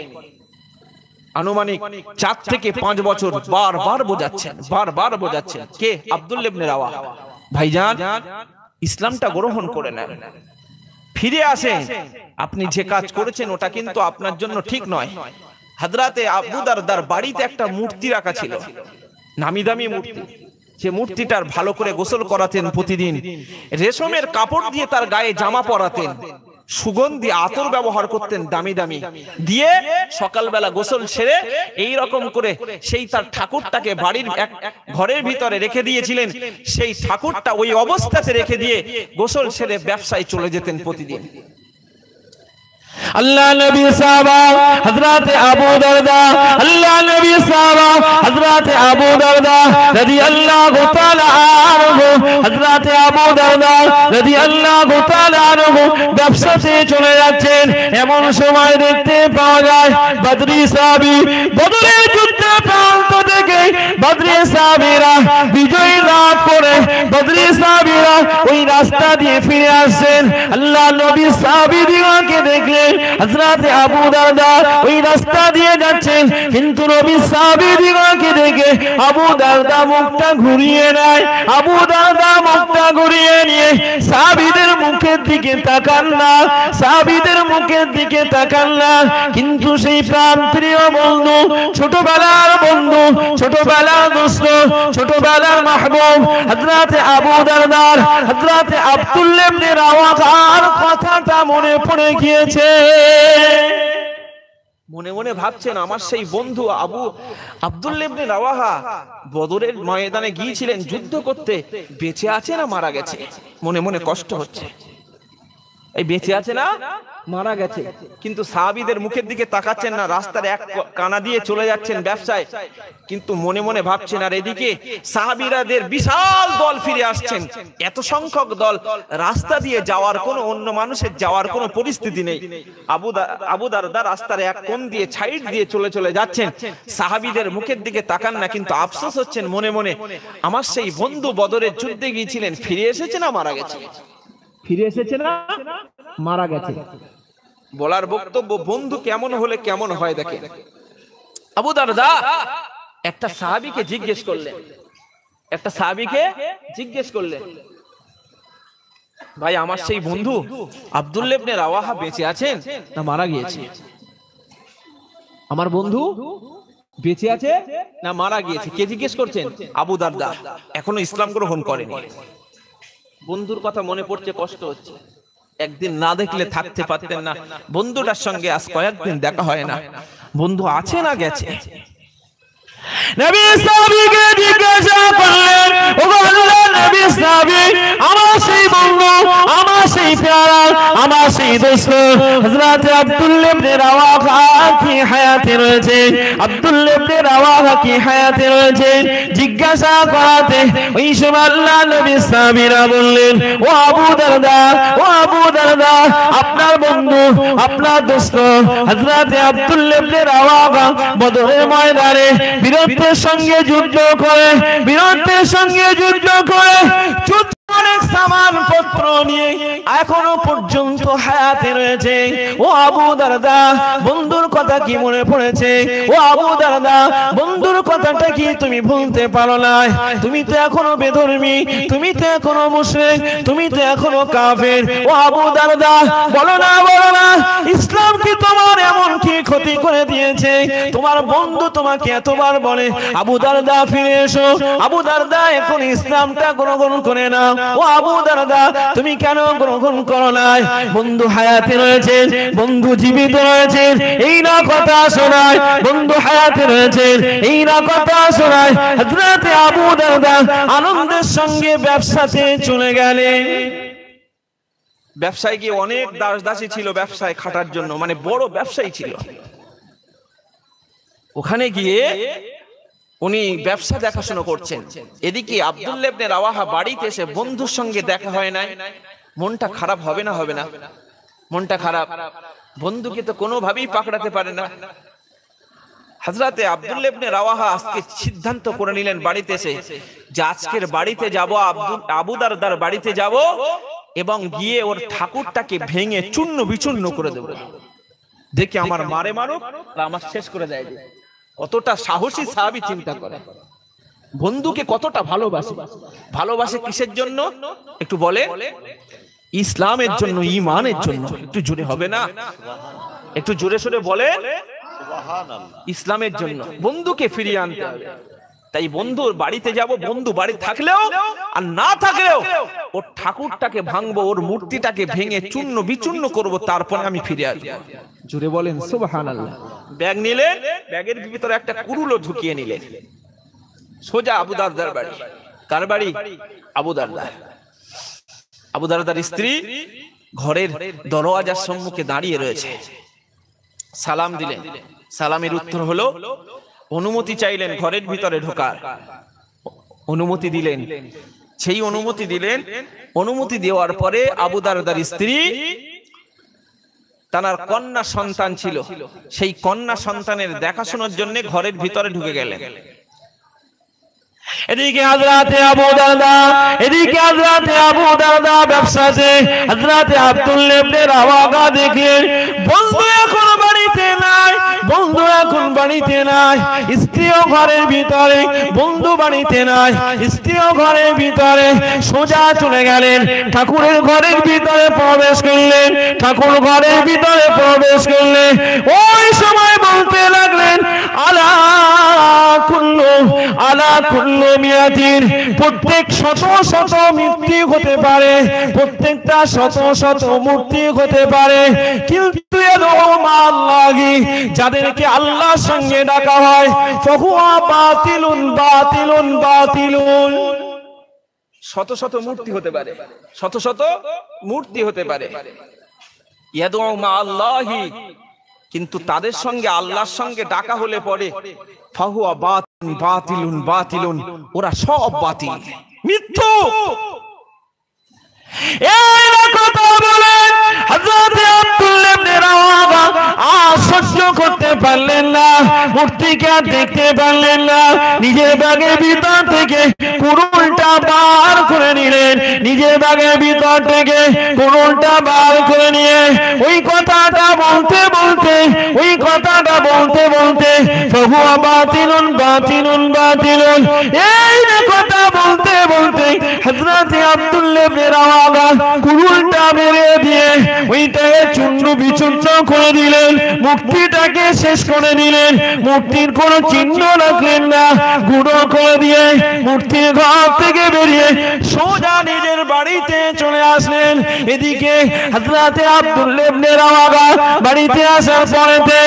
আনুমানিক 4 থেকে 5 বছর বারবার বোঝাচ্ছেন। কে? আব্দুল্লাহ ইবনে রাওয়াহা। ভাইজান ইসলামটা গ্রহণ করে নেন, ফিরে আসেন। আপনি যে কাজ করেছেন ওটা কিন্তু আপনার জন্য ঠিক নয়। হযরতে আবু দারদার বাড়িতে একটা মূর্তি রাখা ছিল, নামি দামি মূর্তি। সে মূর্তিটার ভালো করে গোসল করাতেন প্রতিদিন, রেশমের কাপড় দিয়ে তার গায়ে জামা পরাতেন, সুগন্ধি আতর ব্যবহার করতেন দামি দামি দিয়ে, সকালবেলা গোসল সেরে এই রকম করে সেই তার ঠাকুরটাকে বাড়ির এক ঘরের ভিতরে রেখে দিয়েছিলেন। সেই ঠাকুরটা ওই অবস্থাতে রেখে দিয়ে গোসল সেরে ব্যবসায় চলে যেতেন প্রতিদিন। अल्लाह नबी साहबा हजरत अबू दरदा, अल्लाह नबी साहबा हजरत अबू दरदा रदियल्लाहु ताला अन्हु, हजरत अबू दरदा रदियल्लाहु ताला अन्हु ব্যবসাতে চলে যাচ্ছেন। এমন সময় দেখতে পাওয়া যায় বদরি সাহাবী, বদরের যুদ্ধে প্রান্ত থেকে বদরি সাহাবীরা বিজয় লাভ করে বদরি সাহাবীরা ওই রাস্তা দিয়ে ফিরে আসছেন। আল্লাহ নবী সাহাবীদেরকে দেখলেন হযরত আবু দারদা ওই রাস্তা দিয়ে যাচ্ছেন, কিন্তু নবী সাহাবীদেরকে দেখে আবু দারদা মুখটা ঘুরিয়ে নেয়। আবু দারদা মুখটা ঘুরিয়ে নিয়ে সাহাবীদের মুখের দিকে তাকান না, সাহাবীদের মুখের দিকে তাকান না। কিন্তু সেই প্রাণপ্রিয় বন্ধু, ছোটবেলার বন্ধু, ছোটবেলার দোস্ত, ছোটবেলার মাহবুব হযরত আবু দারদার হযরত আব্দুল্লাহ ইবনে রাওয়াহার কথাটা মনে পড়ে গিয়েছে। মনে মনে ভাবছেন আমার সেই বন্ধু আব্দুল্লাহ ইবনে রাওয়াহা বদরের ময়দানে গিয়েছিলেন যুদ্ধ করতে, বেঁচে আছে না মারা গেছে? মনে মনে কষ্ট হচ্ছে, এই বেঁচে আছে না মারা গেছে। কিন্তু সাহাবীদের মুখের দিকে তাকাচ্ছেন না, রাস্তার এক কানা দিয়ে চলে যাচ্ছেন ব্যবসায়, কিন্তু মনে মনে ভাবছেন। আর এদিকে সাহাবীরাদের বিশাল দল ফিরে আসছেন, এত সংখ্যক দল, রাস্তা দিয়ে যাওয়ার কোনো অন্য মানুষের যাওয়ার কোনো পরিস্থিতি নেই। আবু দারদা রাস্তার এক কোণ দিয়ে সাইড দিয়ে চলে যাচ্ছেন, সাহাবীদের মুখের দিকে তাকান না, কিন্তু আফসোস হচ্ছেন মনে মনে, আমার সেই বন্ধু বদরের যুদ্ধে গিয়েছিলেন, ফিরে এসেছে না মারা গেছে? ফিরে এসেছে না মারা গেছে? বলার বক্তব্য বন্ধু কেমন হলে কেমন হয় দেখেন। আবু দারদা একটা সাহাবীকে জিজ্ঞেস করলেন, একটা সাহাবীকে জিজ্ঞেস করলেন, ভাই আমার সেই বন্ধু আব্দুল্লাহ ইবনে রাওয়াহা বেঁচে আছেন না মারা গিয়েছে? আমার বন্ধু বেঁচে আছে না মারা গিয়েছে? কে জিজ্ঞেস করছেন? আবু দারদা, এখনো ইসলাম গ্রহণ করেনি। বন্ধুর কথা মনে পড়ছে, কষ্ট হচ্ছে। একদিন না দেখলে থাকতে পারতেন না, বন্ধুটার সঙ্গে আজ কয়েকদিন দেখা হয় না, বন্ধু আছে না গেছে? নবী সাহাবীকে জিজ্ঞাসা করলেন, ওগো আল্লাহর নবী সাহাবী, আমার সেই বন্ধু, আমার সেই প্যারা, আমার সেই দোস্ত হযরত আব্দুল্লাহ ইবনে রাওয়াহা কি হায়াতে রয়েছে? আব্দুল্লাহ ইবনে রাওয়াহা কি হায়াতে রয়েছে? জিজ্ঞাসা করাতে ওই সময় আল্লাহর নবী সাহাবীরা বললেন, ও আবু দারদা, ও আবু দারদা, আপনার বন্ধু, আপনার দোস্ত হযরত আব্দুল্লাহ ইবনে রাওয়াহা বদরের ময়দানে বীরত্বের সঙ্গে যুদ্ধ করে, বীরত্বের সঙ্গে যুদ্ধ করে অনেক সামান পত্র নিয়ে এখনো পর্যন্ত হায়াতে রয়েছে। ও আবু দারদা, বন্ধুর কথা কি মনে পড়েছে? ও আবু দারদা, বন্ধুর কথাটা কি তুমি ভুলতে পারো না? তুমি তো এখনো বেধর্মী, তুমি তো এখনো মুশরিক, তুমি তো এখনো কাফের। ও আবু দারদা, বলো না, বলো না, ইসলাম কি তোমার এমন কি ক্ষতি করে দিয়েছে? তোমার বন্ধু তোমাকে এতবার বলে আবু দারদা ফিরে এসো, আবু দারদা এখন ইসলামটা গ্রহণ করে না। ও আবু দারদা, তুমি কেন গ্রহণ করো না? বন্ধু হায়াতে রয়েছে, বন্ধু জীবিত রয়েছে, এই না কথা শোনায়। বন্ধু হায়াতে রয়েছে, এই না কথা শোনায়। হযরত আবু দারদা আনন্দের সঙ্গে ব্যবসাতে চলে গেলেন। ব্যবসায় গিয়ে অনেক দাস দাসী ছিল ব্যবসায় খাটার জন্য, মানে বড় ব্যবসায়ী ছিল। ওখানে গিয়ে উনি ব্যবসা দেখাশোনা করছেন, এদিকে আব্দুল্লাহ ইবনে রাওয়াহা বাড়িতে এসে বন্ধুর সঙ্গে দেখা হয় না। মনটা খারাপ হবে না? হবে না? মনটা খারাপ। বন্ধুকে তো কোনোভাবেই পাকড়াতে পারে না। হযরতে আব্দুল্লাহ ইবনে রাওয়াহা আজকে সিদ্ধান্ত করে নিলেন বাড়িতে এসে যে আজকের বাড়িতে যাব, আবু দারদার বাড়িতে যাব এবং গিয়ে ওর ঠাকুরটাকে ভেঙে চূর্ণ বিচূর্ণ করে দেব, দেখি আমার মারে মারুক আর আমার শেষ করে দেয়। কতটা সাহসী সাহাবী চিন্তা করে। বন্ধুকে কতটা ভালোবাসে, ভালোবাসে কিসের জন্য একটু বলে? ইসলামের জন্য, ঈমানের জন্য। একটু জোরে হবে না? একটু জোরে সোরে বলে, ইসলামের জন্য বন্ধুকে ফিরিয়ে আনতে হবে। তাই বন্ধুর বাড়িতে যাব, বন্ধু বাড়ি থাকলেও আর না থাকলেও ওর ঠাকুরটাকে ভাঙবো, ওর মূর্তিটাকে ভেঙে চূর্ণ বিচূর্ণ করব, তারপরে আমি ফিরে আসবো। জোরে বলেন সুবহানাল্লাহ। ব্যাগ নিলেন, ব্যাগের ভিতরে একটা কুরুলও ঢুকিয়ে নিলেন, সোজা আবু দারদার বাড়ি। কার বাড়ি? আবু দারদা। আবু দারদার স্ত্রী ঘরের দরওয়াজার সম্মুখে দাঁড়িয়ে রয়েছে। সালাম দিলেন, সালামের উত্তর হলো অনুমতি চাইলেন ঘরের ভিতরে ঢোকার, অনুমতি দিলেন। সেই অনুমতি দিলেন, অনুমতি দেওয়ার পরে আবু দারদার স্ত্রী, তার কন্যা সন্তান ছিল, সেই কন্যা সন্তানের দেখাশোনার জন্য ঘরের ভিতরে ঢুকে গেলেন। এদিকে হযরতে আবু দারদা, এদিকে হযরতে আবু দারদা ব্যবসাতে হযরতে আব্দুল্লাহ ইবনে রাওয়াহা দেখলেন বন্ধু এখন বাড়িতে নাই, বন্ধু এখন বাড়িতে নাই, স্ত্রীও ঘরের ভিতরে, বন্ধু বাড়িতে নাই, স্ত্রীও ঘরের ভিতরে। সোজা চলে গেলেন ঠাকুরের ঘরের ভিতরে প্রবেশ করলেন, ঠাকুর ঘরের ভিতরে প্রবেশ করলেন। ওই সময় বলতে লাগলেন আলা কুল্লু মিয়াতিন, প্রত্যেক শত শত মূর্তি হতে পারে, প্রত্যেকটা শত শত মূর্তি হতে পারে, কিন্তু আল্লাহি, যাদেরকে আল্লাহর সঙ্গে ডাকা হয়, ফাহুয়া বাতিলুন বাতিলুন বাতিলুন। শত শত মূর্তি হতে পারে, শত শত মূর্তি হতে পারে, ইয়াদউ মা আল্লাহি, কিন্তু তাদের সঙ্গে আল্লাহর সঙ্গে ডাকা হলে পরে ফাহুয়া বাতিলুন বাতিলুন, ওরা সব বাতিল, মিথ্যু। এই কথা বলেন হযরতে আব্দুল্লাহ ইবনে রাওয়াহা আর সহ্য করতে পারলেন না, মূর্তিকে আর দেখতে পারলেন না। নিজের ব্যাগের ভিতর থেকে কুড়ুলটা বার করে নিলেন, নিজের ব্যাগের ভিতর থেকে কুড়ুলটা বার করে নিয়ে ওই কথাটা বলতে বলতে, ওই কথাটা বলতে বলতে ফাহুয়া বাতিলুন বাতিলুন বাতিলুন, এই কথা বলতে বলতে হযরতে আব্দুল্লাহ ইবনে রাওয়াহা কুড়ুলটা মেরে দিয়ে ওইটাকে চূর্ণ বিচূর্ণ করে দিলেন, মূর্তিটাকে শেষ করে দিলেন, মূর্তির কোনো চিহ্ন রাখলেন না, গুঁড়ো করে দিয়ে মূর্তির ঘর থেকে বেরিয়ে সোজা নিজের বাড়িতে চলে আসলেন। এদিকে হযরতে আব্দুল্লাহ ইবনে রাওয়াহা বাড়িতে আসার পরেতে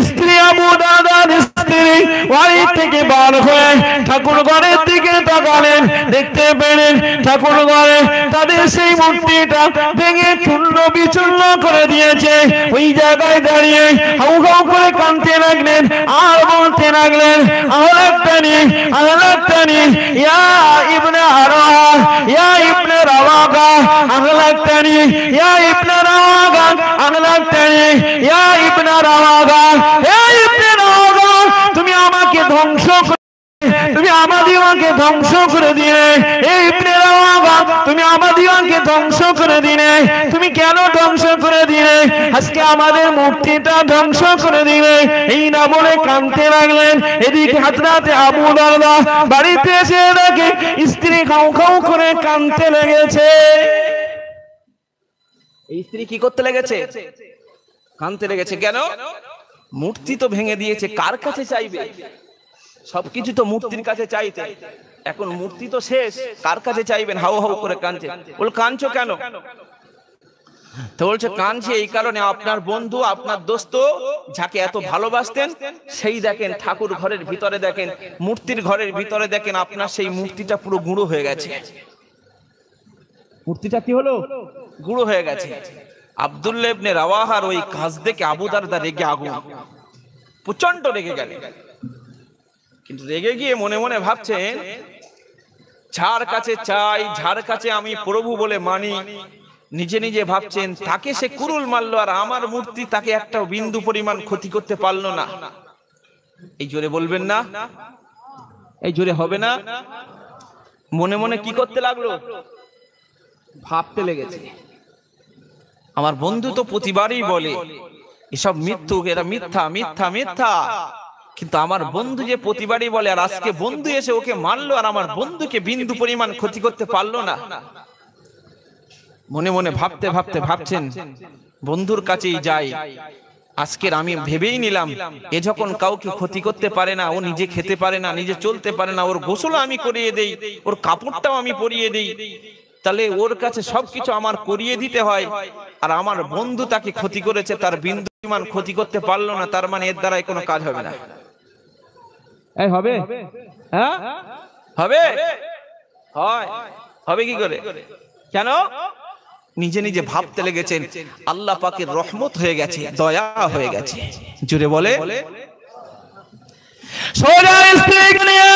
স্ত্রী আবু দারদার স্ত্রী বাড়ি থেকে বার হয়ে ঠাকুর ঘরের দিকে তাকালেন, দেখতে পেলেন ঠাকুর ঘরে তাদের সেই মূর্তিটা ভেঙে চূর্ণ বিচূর্ণ করে দিয়েছে। ওই জায়গায় দাঁড়িয়ে হাউ হাউ করে কাঁদতে লাগলেন আর বলতে লাগলেন আহলাক্তানি আহলাক্তানি ইয়া ইবনে রাওয়াহা, ইয়া ইবনে রাওয়াহা আহলাক্তানি, ইয়া ইবনে রাওয়াহা আহলাক্তানি, ইয়া ইবনে রাওয়াহা, হে ইবনে রাওয়াহা, তুমি আমাকে ধ্বংস, তুমি আমাদিগকে ধ্বংস করে দিলে। এই ইবনে রাওয়াহা, তুমি আমাদিগকে ধ্বংস করে দিলে। তুমি কেন ধ্বংস করে দিলে? আজকে আমাদের মূর্তিটা ধ্বংস করে দিলে। এই না বলে কাঁদতে লাগলেন। এদিকে হযরতে আবু দারদা বাড়িতে এসে দেখে স্ত্রী খাও খাও করে কাঁদতে লেগেছে। এই স্ত্রী কি করতে লেগেছে? কাঁদতে লেগেছে। কেন? মূর্তি তো ভেঙে দিয়েছে, কার কাছে চাইবে? সবকিছু তো মূর্তির কাছে চাইতে, এখন মূর্তি তো শেষ, কার কাছে চাইবেন? হাউ হাউ করে কাঁদছে। বল কাঁদছো কেন? তো বলছে কাঁদছে এই কারণে, আপনার বন্ধু, আপনার দোস্ত যাকে এত ভালোবাসতেন, সেই দেখেন ঠাকুর ঘরের ভিতরে দেখেন, মূর্তির ঘরের ভিতরে দেখেন, আপনার সেই মূর্তিটা পুরো গুঁড়ো হয়ে গেছে। মূর্তিটা কি হলো? গুঁড়ো হয়ে গেছে। আব্দুল্লাহ ইবনে রাওয়াহার ওই কাজ দেখে আবু দারদা রেগে আগুন, প্রচন্ড রেগে গেলেন। কিন্তু রেগে গিয়ে মনে মনে ভাবছেন, যার কাছে চাই, যার কাছে আমি প্রভু বলে মানি, নিজে নিজে ভাবছেন তাকে সে কুরুল মারলো, আর আমার মূর্তি তাকে একটা বিন্দু পরিমাণ ক্ষতি করতে পারলো না। এই জোরে বলবেন না? এই জোরে হবে না? মনে মনে কি করতে লাগলো? ভাবতে লেগেছে, আমার বন্ধু তো প্রতিবারই বলে এসব মিথ্যুক, এরা মিথ্যা মিথ্যা মিথ্যা, কিন্তু আমার বন্ধু যে প্রতিবারই বলে, আর আজকে বন্ধু এসে ওকে মারলো, আর আমার বন্ধুকে বিন্দু পরিমাণ ক্ষতি করতে পারলো না। মনে মনে ভাবতে ভাবতে ভাবছেন বন্ধুর কাছেই যাই। আজকের আমি ভেবেই নিলাম, এ যখন কাউকে ক্ষতি করতে পারে না, ও নিজে খেতে পারে না, নিজে চলতে পারে না, ওর গোসলও আমি করিয়ে দেই, ওর কাপড়টাও আমি পরিয়ে দেই, তাহলে ওর কাছে সবকিছু আমার করিয়ে দিতে হয়, আর আমার বন্ধু তাকে ক্ষতি করেছে, তার বিন্দু পরিমাণ ক্ষতি করতে পারলো না, তার মানে এর দ্বারাই কোনো কাজ হবে না। এই হবে? হ্যাঁ হবে? হয়? হবে কি করে? কেন? নিজে নিজে ভাবতে লেগেছেন, আল্লাহ পাকের রহমত হয়ে গেছে, দয়া হয়ে গেছে। জুড়ে বলে সোজা স্ত্রীকে নিয়ে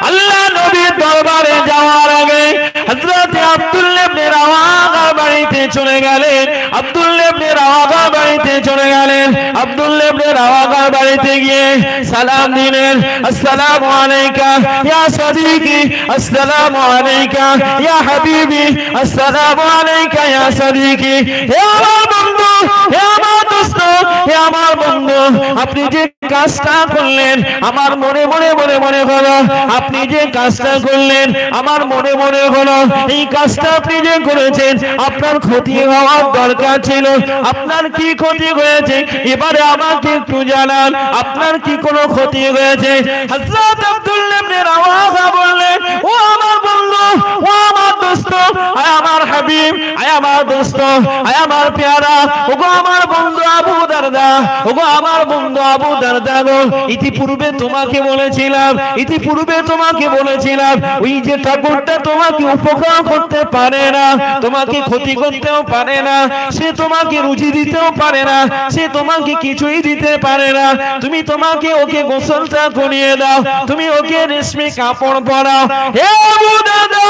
আল্লাহ নবীর দরবারে যাওয়ার আগে হযরত আব্দুল্লাহ ইবনে রাওয়াহা বাড়িতে চলে গেলেন। আব্দুল্লাহ ইবনে রাওয়াহা বাড়িতে চলে গেলেন। আব্দুল্লাহ ইবনে রাওয়াহা বাড়িতে গিয়ে সালাম দিলেন, আসসালামু আলাইকা ইয়া সাদিকি, আসসালামু আলাইকা ইয়া হাবিবি, আসসালামু আলাইকা ইয়া সাদিকি। হে আমার বন্ধু, হে আমার দোস্ত, হে আমার বন্ধু, আপনি যে কাজটা করলেন আমার মনে মনে মনে মনে হলো, আপনি যে কাজটা করলেন আমার মনে মনে হলো, এই কাজটা আপনি যে করেছেন আপনার ক্ষতি হওয়ার দরকার ছিল। আপনার কি ক্ষতি হয়েছে এবারে আমাকে একটু জানান, আপনার কি কোনো ক্ষতি হয়েছে? হযরত আব্দুল্লাহ ইবনে রাওয়াহা বললেন, ও আমার বন্ধু, ও আমার দোস্ত, আয় আমার হাবিব, আয় আমার দোস্ত, আয় আমার পেয়ারা, ওগো আমার বন্ধু আবু দারদা, ওগো আমার বন্ধু আবু দারদা গো, ইতিপূর্বে তোমাকে বলেছিলাম, ইতিপূর্বে তোমাকে বলেছিলাম, ওই যে ঠাকুরটা তোমাকে উপকার করতে পারে না, তোমাকে ক্ষতি করতেও পারে না, সে তোমাকে রুজি দিতেও পারে না, সে তোমাকে কিছুই দিতে পারে না, তুমি তোমাকে ওকে গোসলটা করিয়ে দাও, তুমি ওকে রেশমি কাপড় পরাও। হে আবু দারদা,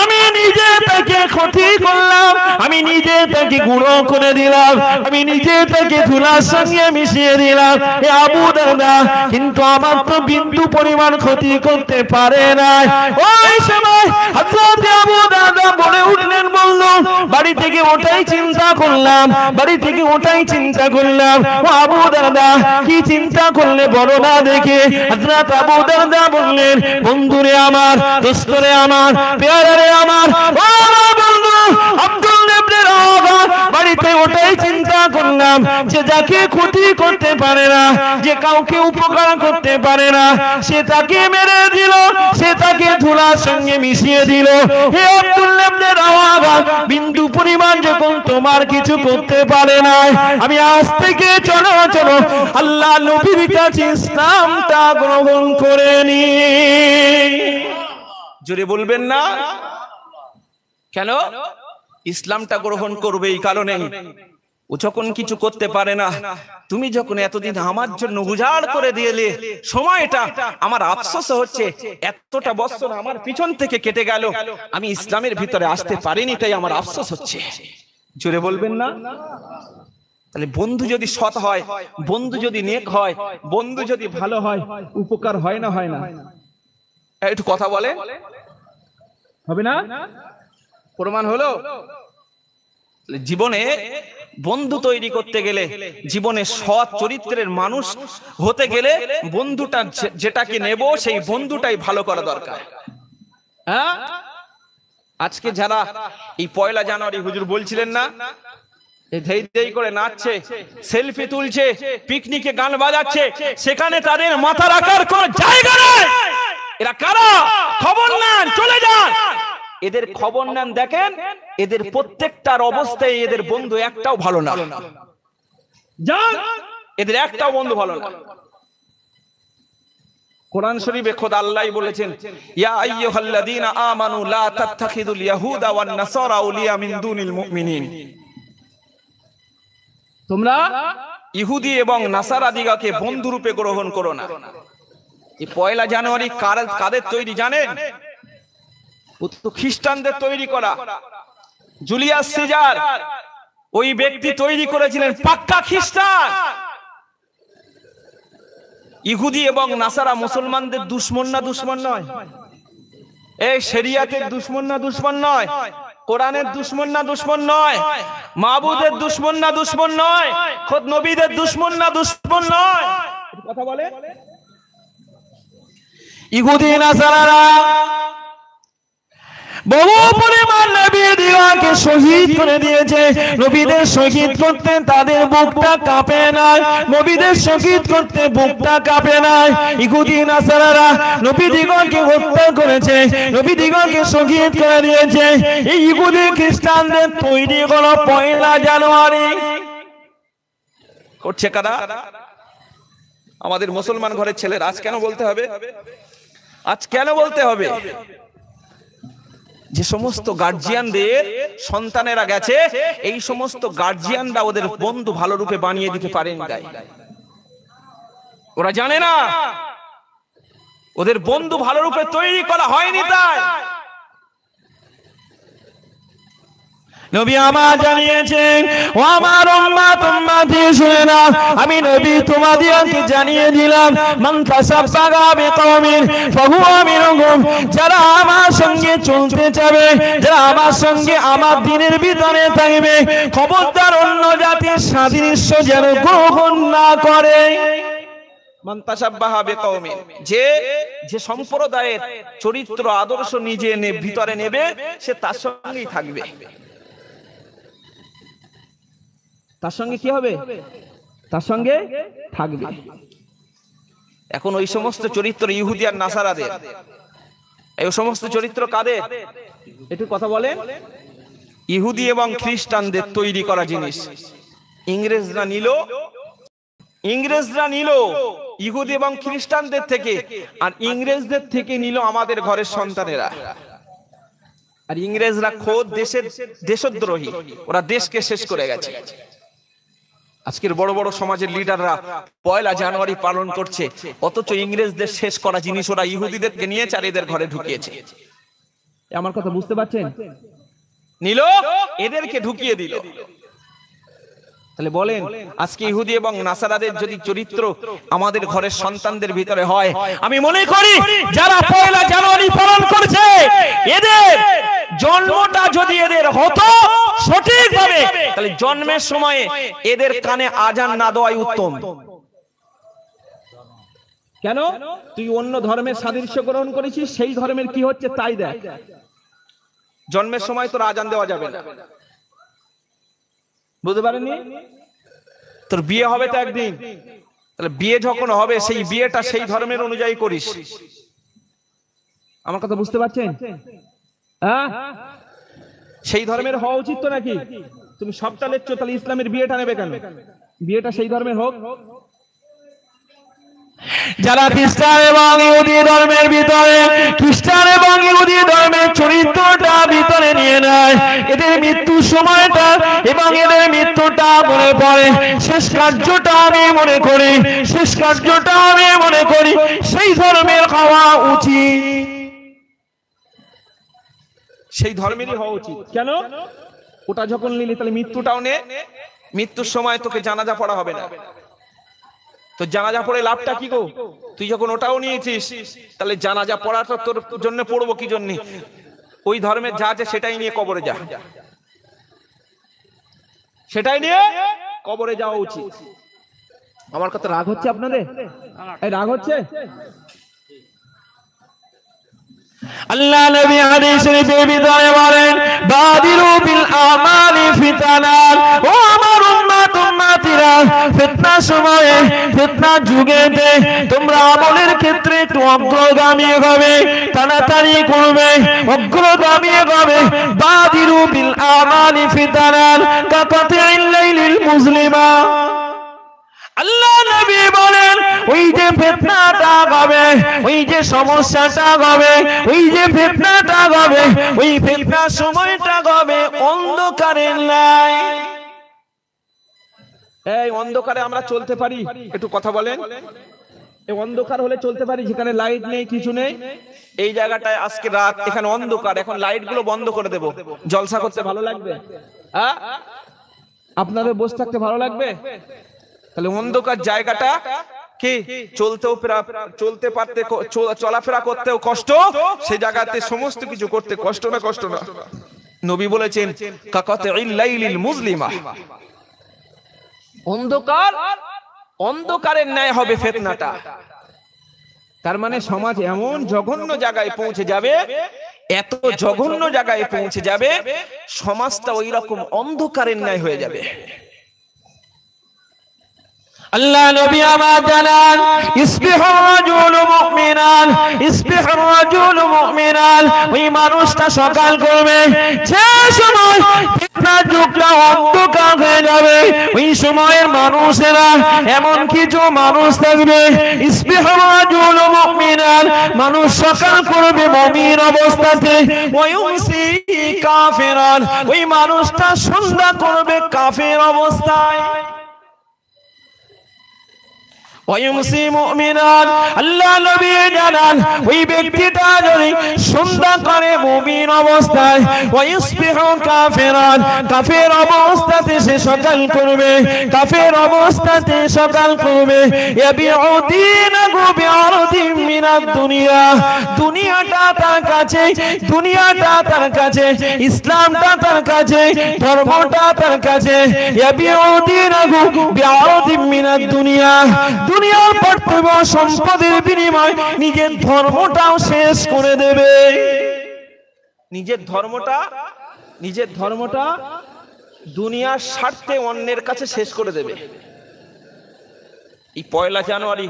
আমি নিজে তাকে ক্ষতি করলাম, আমি নিজে তাকে গুঁড়ো করে দিলাম, আমি নিজে তাকে ধুলার সঙ্গে মিশিয়ে দিলাম, হে আবু দারদা, কিন্তু আমার তো বিন্দু পরিমাণ ক্ষতি করতে পারে না। ওই সময় হযরত আবু দারদা বলে উঠলেন, বলল, বাড়ি থেকে ওটাই চিন্তা করলাম, বাড়ি থেকে ওটাই চিন্তা করলাম। ও আবু দারদা, কি চিন্তা করলে বড় না দেখে? হযরত আবু দারদা বললেন, বন্ধুরে আমার, দোস্তরে আমার, পেয়ারে আমার, ও আমার বন্ধু আব্দুল্লাহ ইবনে রাওয়াহা, বাড়িতে ওটাই চিন্তা করলাম যে যাকে ক্ষতি করতে পারে না, যে কাউকে উপকার করতে পারে না, সে তাকে মেরে দিল, সে তাকে ধুলার সঙ্গে মিশিয়ে দিল। হে আব্দুল্লাহ ইবনে রাওয়াহা, বিন্দু পরিমাণ যখন তোমার কিছু করতে পারে না, আমি আজ থেকে চলো চলো আল্লাহ নবীর কাছে ইসলামটা গ্রহণ করে নি। জোরে বলবেন না কেন? ইসলামটা গ্রহণ করবে এই কারণে, ও যখন কিছু করতে পারে না, তুমি যখন এতদিন আমার জন্য উজাড় করে দিলে, সময়টা আমার আফসোস হচ্ছে, এতটা বছর আমার পিছন থেকে কেটে গেল, আমি ইসলামের ভিতরে আসতে পারিনি, তাই আমার আফসোস হচ্ছে। জোরে বলবেন না? তাহলে বন্ধু যদি সৎ হয়, বন্ধু যদি নেক হয়, বন্ধু যদি ভালো হয়, উপকার হয় না হয় না? একটু কথা বলে হবে না? প্রমাণ হলো। জীবনে বন্ধু তৈরি করতে গেলে, জীবনে সৎ চরিত্রের মানুষ হতে গেলে, বন্ধুটা যেটাকে নেব সেই বন্ধুটাই ভালো করা দরকার। হ্যাঁ, আজকে যারা এই 1 জানুয়ারি হুজুর বলছিলেন না, ধেই ধেই করে নাচছে, সেলফি তুলছে, পিকনিকে গান বাজাচ্ছে, সেখানে তাদের মাথা রাখার কোন জায়গা নেই। এরা কারা? খবর নেন, চলে যান, এদের খবর নেন, দেখেন এদের প্রত্যেকটার অবস্থায় এদের বন্ধু একটাও ভালো না, যান, এদের একটাও বন্ধু ভালো না। কোরআন শরীফে খোদা আল্লাহই বলেছেন, ইয়া আইয়ুহাল্লাযীনা আমানু লা তাত্তাখিযুল ইয়াহুদা ওয়ান নাসারা আউলিয়া মিন দুনিল মুমিনিন, তোমরা ইহুদি এবং নাসারাদিগকে বন্ধু রূপে গ্রহণ করো না। এই 1 জানুয়ারি কাদের তৈরি জানেন? খ্রিস্টানদের তৈরি করা। জুলিয়াস সিজার ওই ব্যক্তি তৈরি করেছিলেন, পাক্কা খ্রিস্টান। ইহুদি এবং নাসারা মুসলমানদের দুশমন না দুশমন নয়? এই শরিয়াতের দুশমন না দুশমন নয়? কোরআনের দুশমন না দুশমন নয়? মাবুদের দুশমন না দুশমন নয়? খোদ নবীদের দুশমন না দুশমন নয়? কথা বলে ইহুদি নাসারারা বহু পরিমাণ নবীদিগকে শহীদ করে দিয়েছে। নবীদের শহীদ করতে তাদের বুকটা কাঁপে না, নবীদের শহীদ করতে বুকটা কাঁপে না। ইহুদি নাসারারা নবীদিগকে হত্যা করেছে, নবীদিগকে শহীদ করে দিয়েছে। এই ইহুদি খ্রিস্টানদের তৈরি হলো 1 জানুয়ারি। করছে কারা? আমাদের মুসলমান ঘরের ছেলেরা। আজ কেন বলতে হবে? আজ কেন বলতে হবে? যে সমস্ত গার্জিয়ানদের সন্তানেরা গেছে, এই সমস্ত গার্জিয়ানরা ওদের বন্ধু ভালো রূপে বানিয়ে দিতে পারেন তাই ওরা জানে না, ওদের বন্ধু ভালো রূপে তৈরি করা হয়নি তাই। নবী আমার জানিয়েছেন, ও আমার উম্মত উম্মতি শুনে নাও, আমি নবী তোমাদেরকে জানিয়ে দিলাম, মান তাসাব্বাগা বিকওমিন ফাহুয়া মিনহুম। যারা আমার সঙ্গে চলতে চাবে, যারা আমার সঙ্গে আমার দ্বীনের ভিতরে থাকবে, খবরদার অন্য জাতির সাদৃশ্য যেন গ্রহণ না করে। মান তাসাব্বাহা বিকওমিন, যে যে সম্প্রদায়ের চরিত্র আদর্শ নিজে ভিতরে নেবে, সে তার সঙ্গেই থাকবে। তার সঙ্গে কি হবে? তার সঙ্গে থাকবে। এখন ওই সমস্ত চরিত্র ইহুদি আর নাসারাদের, এই সমস্ত চরিত্র কাদের? একটু কথা বলেন। ইহুদি এবং খ্রিস্টানদের তৈরি করা জিনিস ইংরেজরা নিল ইহুদি এবং খ্রিস্টানদের থেকে, আর ইংরেজদের থেকে নিল আমাদের ঘরের সন্তানেরা। আর ইংরেজরা খোদ দেশদ্রোহী, ওরা দেশকে শেষ করে গেছে। আজকের বড় বড় সমাজের লিডাররা 1 জানুয়ারি পালন করছে, অথচ ইংরেজদের শেষ করা জিনিস ওরা ইহুদিদেরকে নিয়ে চারিদের ঘরে ঢুকিয়েছে। আমার কথা বুঝতে পারছেন? নিল, এদেরকে ঢুকিয়ে দিল। তাহলে বলেন, আজকে ইহুদি এবং নাসারাদের যদি চরিত্র আমাদের ঘরের সন্তানদের ভিতরে হয়, আমি মনে করি যারা 1 জানুয়ারি পালন করছে, এদের জন্মটা যদি এদের হতো সঠিকভাবে, তাহলে জন্মের সময়ে এদের কানে আজান না দেওয়াই উত্তম। কেন? তুই অন্য ধর্মের সাদৃশ্য গ্রহণ করেছিস, সেই ধর্মের কি হচ্ছে তাই দেখ। জন্মের সময় তোর আজান দেওয়া যাবে না। বুঝতে পারেননি? তোর বিয়ে হবে তো একদিন, তাহলে বিয়ে যখন হবে সেই বিয়েটা সেই ধর্মের অনুযায়ী করিস। আমার কথা বুঝতে পারছেন? সেই ধর্মের হওয়া উচিত তো নাকি? তুমি সবটা লেখছো, তাহলে ইসলামের বিয়েটা নেবে কেন? বিয়েটা সেই ধর্মের হোক। যারা খ্রিস্টান এবং ইহুদি ধর্মের ভিতরে, খ্রিস্টান এবং ইহুদি ধর্মের চরিত্রটা ভিতরে নিয়ে নেয়, এদের মৃত্যুর সময়টা এবং এদের মৃত্যুটা মনে পড়ে, শেষ কার্যটা আমি মনে করি, শেষ কার্যটা আমি মনে করি সেই ধর্মের হওয়া উচিত, সেই ধর্মেরই হওয়া উচিত। কেন? ওটা যখন নিলি তাহলে মৃত্যুটাও নে, মৃত্যুর সময় তোকে জানাজা পড়া হবে না। তো জানাজা পড়ে লাভটা কি গো? তুই যখন ওটাও নিয়েছিস, তাহলে জানাজা পড়াটা তোর জন্য পড়বো কি জন্য? ওই ধর্মের যা আছে সেটাই নিয়ে কবরে যা, সেটাই নিয়ে কবরে যাওয়া উচিত। আমার কথা রাগ হচ্ছে আপনাদের? এই রাগ হচ্ছে? আল্লাহ নবী হাদিস শরীফের ভিতরে বলেন, বাদিরু বিল আমালি ফিতানান। ও আমার উম্মত উম্মতিরা, ফিতনার সময়ে, ফিতনার যুগেতে তোমরা আমলের ক্ষেত্রে একটু অগ্রগামী হবে, তাড়াতাড়ি করবে, অগ্রগামী হবে। বাদিরু বিল আমালি ফিতানান কাকাতিল লাইলিল মুসলিমা। আল্লাহ নবী বলেন, ওই যে ফিতনাটা হবে, ওই যে সমস্যাটা হবে, ওই যে ফিতনাটা হবে, ওই ফিতনার সময়টা হবে অন্ধকারের লাই। এই অন্ধকারে আমরা চলতে পারি? একটু কথা বলেন। এই অন্ধকার হলে চলতে পারি, যেখানে লাইট নেই, কিছু নেই। এই জায়গাটায় আজকে রাত, এখানে অন্ধকার, এখন লাইট গুলো বন্ধ করে দেব। জলসা করতে ভালো লাগবে? আপনাদের বসে থাকতে ভালো লাগবে? তাহলে অন্ধকার জায়গাটা কি চলতে পারতে, চলাফেরা করতেও কষ্ট, সেই জায়গাতে সমস্ত কিছু করতে কষ্ট না? কষ্ট না? নবী বলেছেন কাকাতিল লাইলিল মুসলিমা, অন্ধকার, অন্ধকারের ন্যায় হবে ফিতনাটা। তার মানে সমাজ এমন জঘন্য জায়গায় পৌঁছে যাবে, এত জঘন্য জায়গায় পৌঁছে যাবে, সমাজটা ওই রকম অন্ধকারের ন্যায় হয়ে যাবে। আল্লাহ নবী আমার জানান, ইসবিহুর রাজুলু মুমিনান, ইসবিহুর রাজুলু মুমিনান, ওই মানুষটা সকাল করবে যে সময় ফিতনার যুগটা অন্ধকার হয়ে যাবে, ওই সময়ের মানুষেরা এমন কিছু মানুষ থাকবে, ইসবিহুর রাজুলু মুমিনান, মানুষ সকাল করবে মুমিন অবস্থাতে, ওয়ায়ুমসি কাফিরান, ওই মানুষটা সন্ধ্যা করবে কাফের অবস্থায়। ওয়ায়ুমসি মুমিনান, আল্লাহ নবী জানান ওই ব্যক্তিটা যদি সন্ধ্যা করে মুমিন অবস্থায়, ওয়ায়ুসবিহু কাফিরান, কাফের অবস্থাতে সে সকাল করবে, কাফের অবস্থাতে সকাল করবে, ইয়াবিউ দীনাহু বিআরদিন মিনাদ দুনিয়া, দুনিয়াটা তার কাছে, দুনিয়াটা তার কাছে, ইসলামটা তার কাছে, ধর্মটা তার কাছে, ইয়াবিউ দীনাহু বিআরদিন মিনাদ দুনিয়া, দুনিয়ার পার্থিব সম্পদের বিনিময় নিজের ধর্মটাও শেষ করে দেবে। নিজের ধর্মটা দুনিয়ার স্বার্থে অন্যের কাছে শেষ করে দেবে। এই 1 জানুয়ারি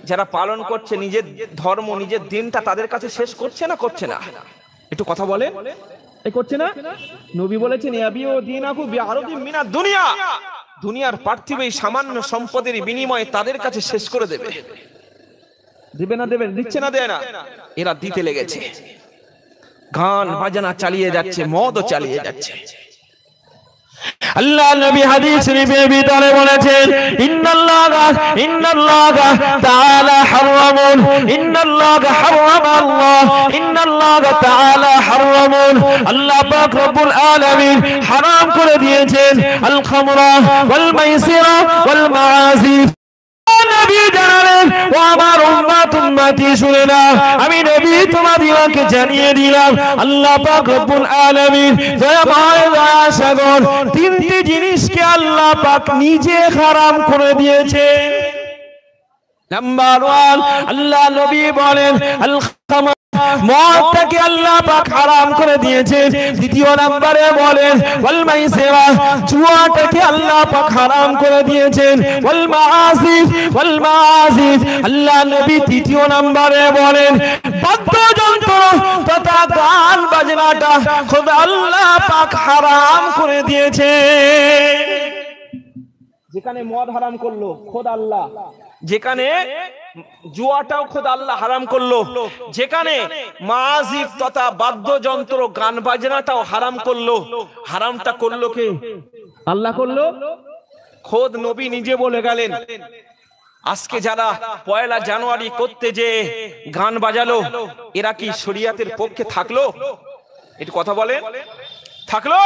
যারা পালন করছে নিজের ধর্ম, নিজের দিনটা তাদের কাছে শেষ করছে না করছে না? একটু কথা বলে, এই করছে না? নবী বলেছেন ইয়াবিউ দীনাহু বিআরদিন মিনাদ দুনিয়া, দুনিয়ার পার্থিব এই সামান্য সম্পদের বিনিময়ে তাদের কাছে শেষ করে দেবে। দিবে না দেবে? দিচ্ছে না দেয় না? এরা দিতে লেগেছে, গান বাজনা চালিয়ে যাচ্ছে, মদও চালিয়ে যাচ্ছে। আল্লাহ নবী হাদিস শরীফের ভিতরে বলেছেন, ইন্নাল্লাহা তাআলা হারামান, ইন্নাল্লাহা হারামা আল্লাহ, ইন্নাল্লাহা তাআলা হারামান, আল্লাহ পাক রব্বুল আলামিন হারাম করে দিয়েছেন আল খামরা ওয়াল মাইসিরা ওয়াল মাআজিফ। নবী জানালেন, ও আমার উম্মত উম্মতি শুনে নাও, আমি নবী তোমাদেরকে জানিয়ে দিলাম আল্লাহ পাক রব্বুল আলামিন দয়াময় দয়াসাগর তিনটি জিনিসকে আল্লাহ পাক নিজে হারাম করে দিয়েছে। নাম্বার 1, আল্লাহ নবী বলেন আল খামর, মদটাকে আল্লাহ পাক হারাম করে দিয়েছেন। দ্বিতীয় নম্বরে বলেন ওয়াল মাইসিরা, জুয়াটাকে আল্লাহ পাক হারাম করে দিয়েছেন। ওয়াল মাআসিফ, ওয়াল মাআসিফ, আল্লাহ নবী তৃতীয় নম্বরে বলেন বাদ্যযন্ত্র তথা গান বাজনাটা খোদ আল্লাহ পাক হারাম করে দিয়েছে। যেখানে মদ হারাম করলো খোদ আল্লাহ, যেখানে জুয়াটাও খোদ আল্লাহ হারাম করলো, যেখানে মাজিফ তথা বাদ্যযন্ত্র গান বাজনাটাও হারাম করলো, হারামটা করলো কে? আল্লাহ করলো। খোদ নবী নিজে বলে গেলেন। আজকে যারা 1 জানুয়ারি করতে যে গান বাজালো, এরা কি শরিয়াতের পক্ষে থাকলো? একটু কথা বলেন, থাকলো?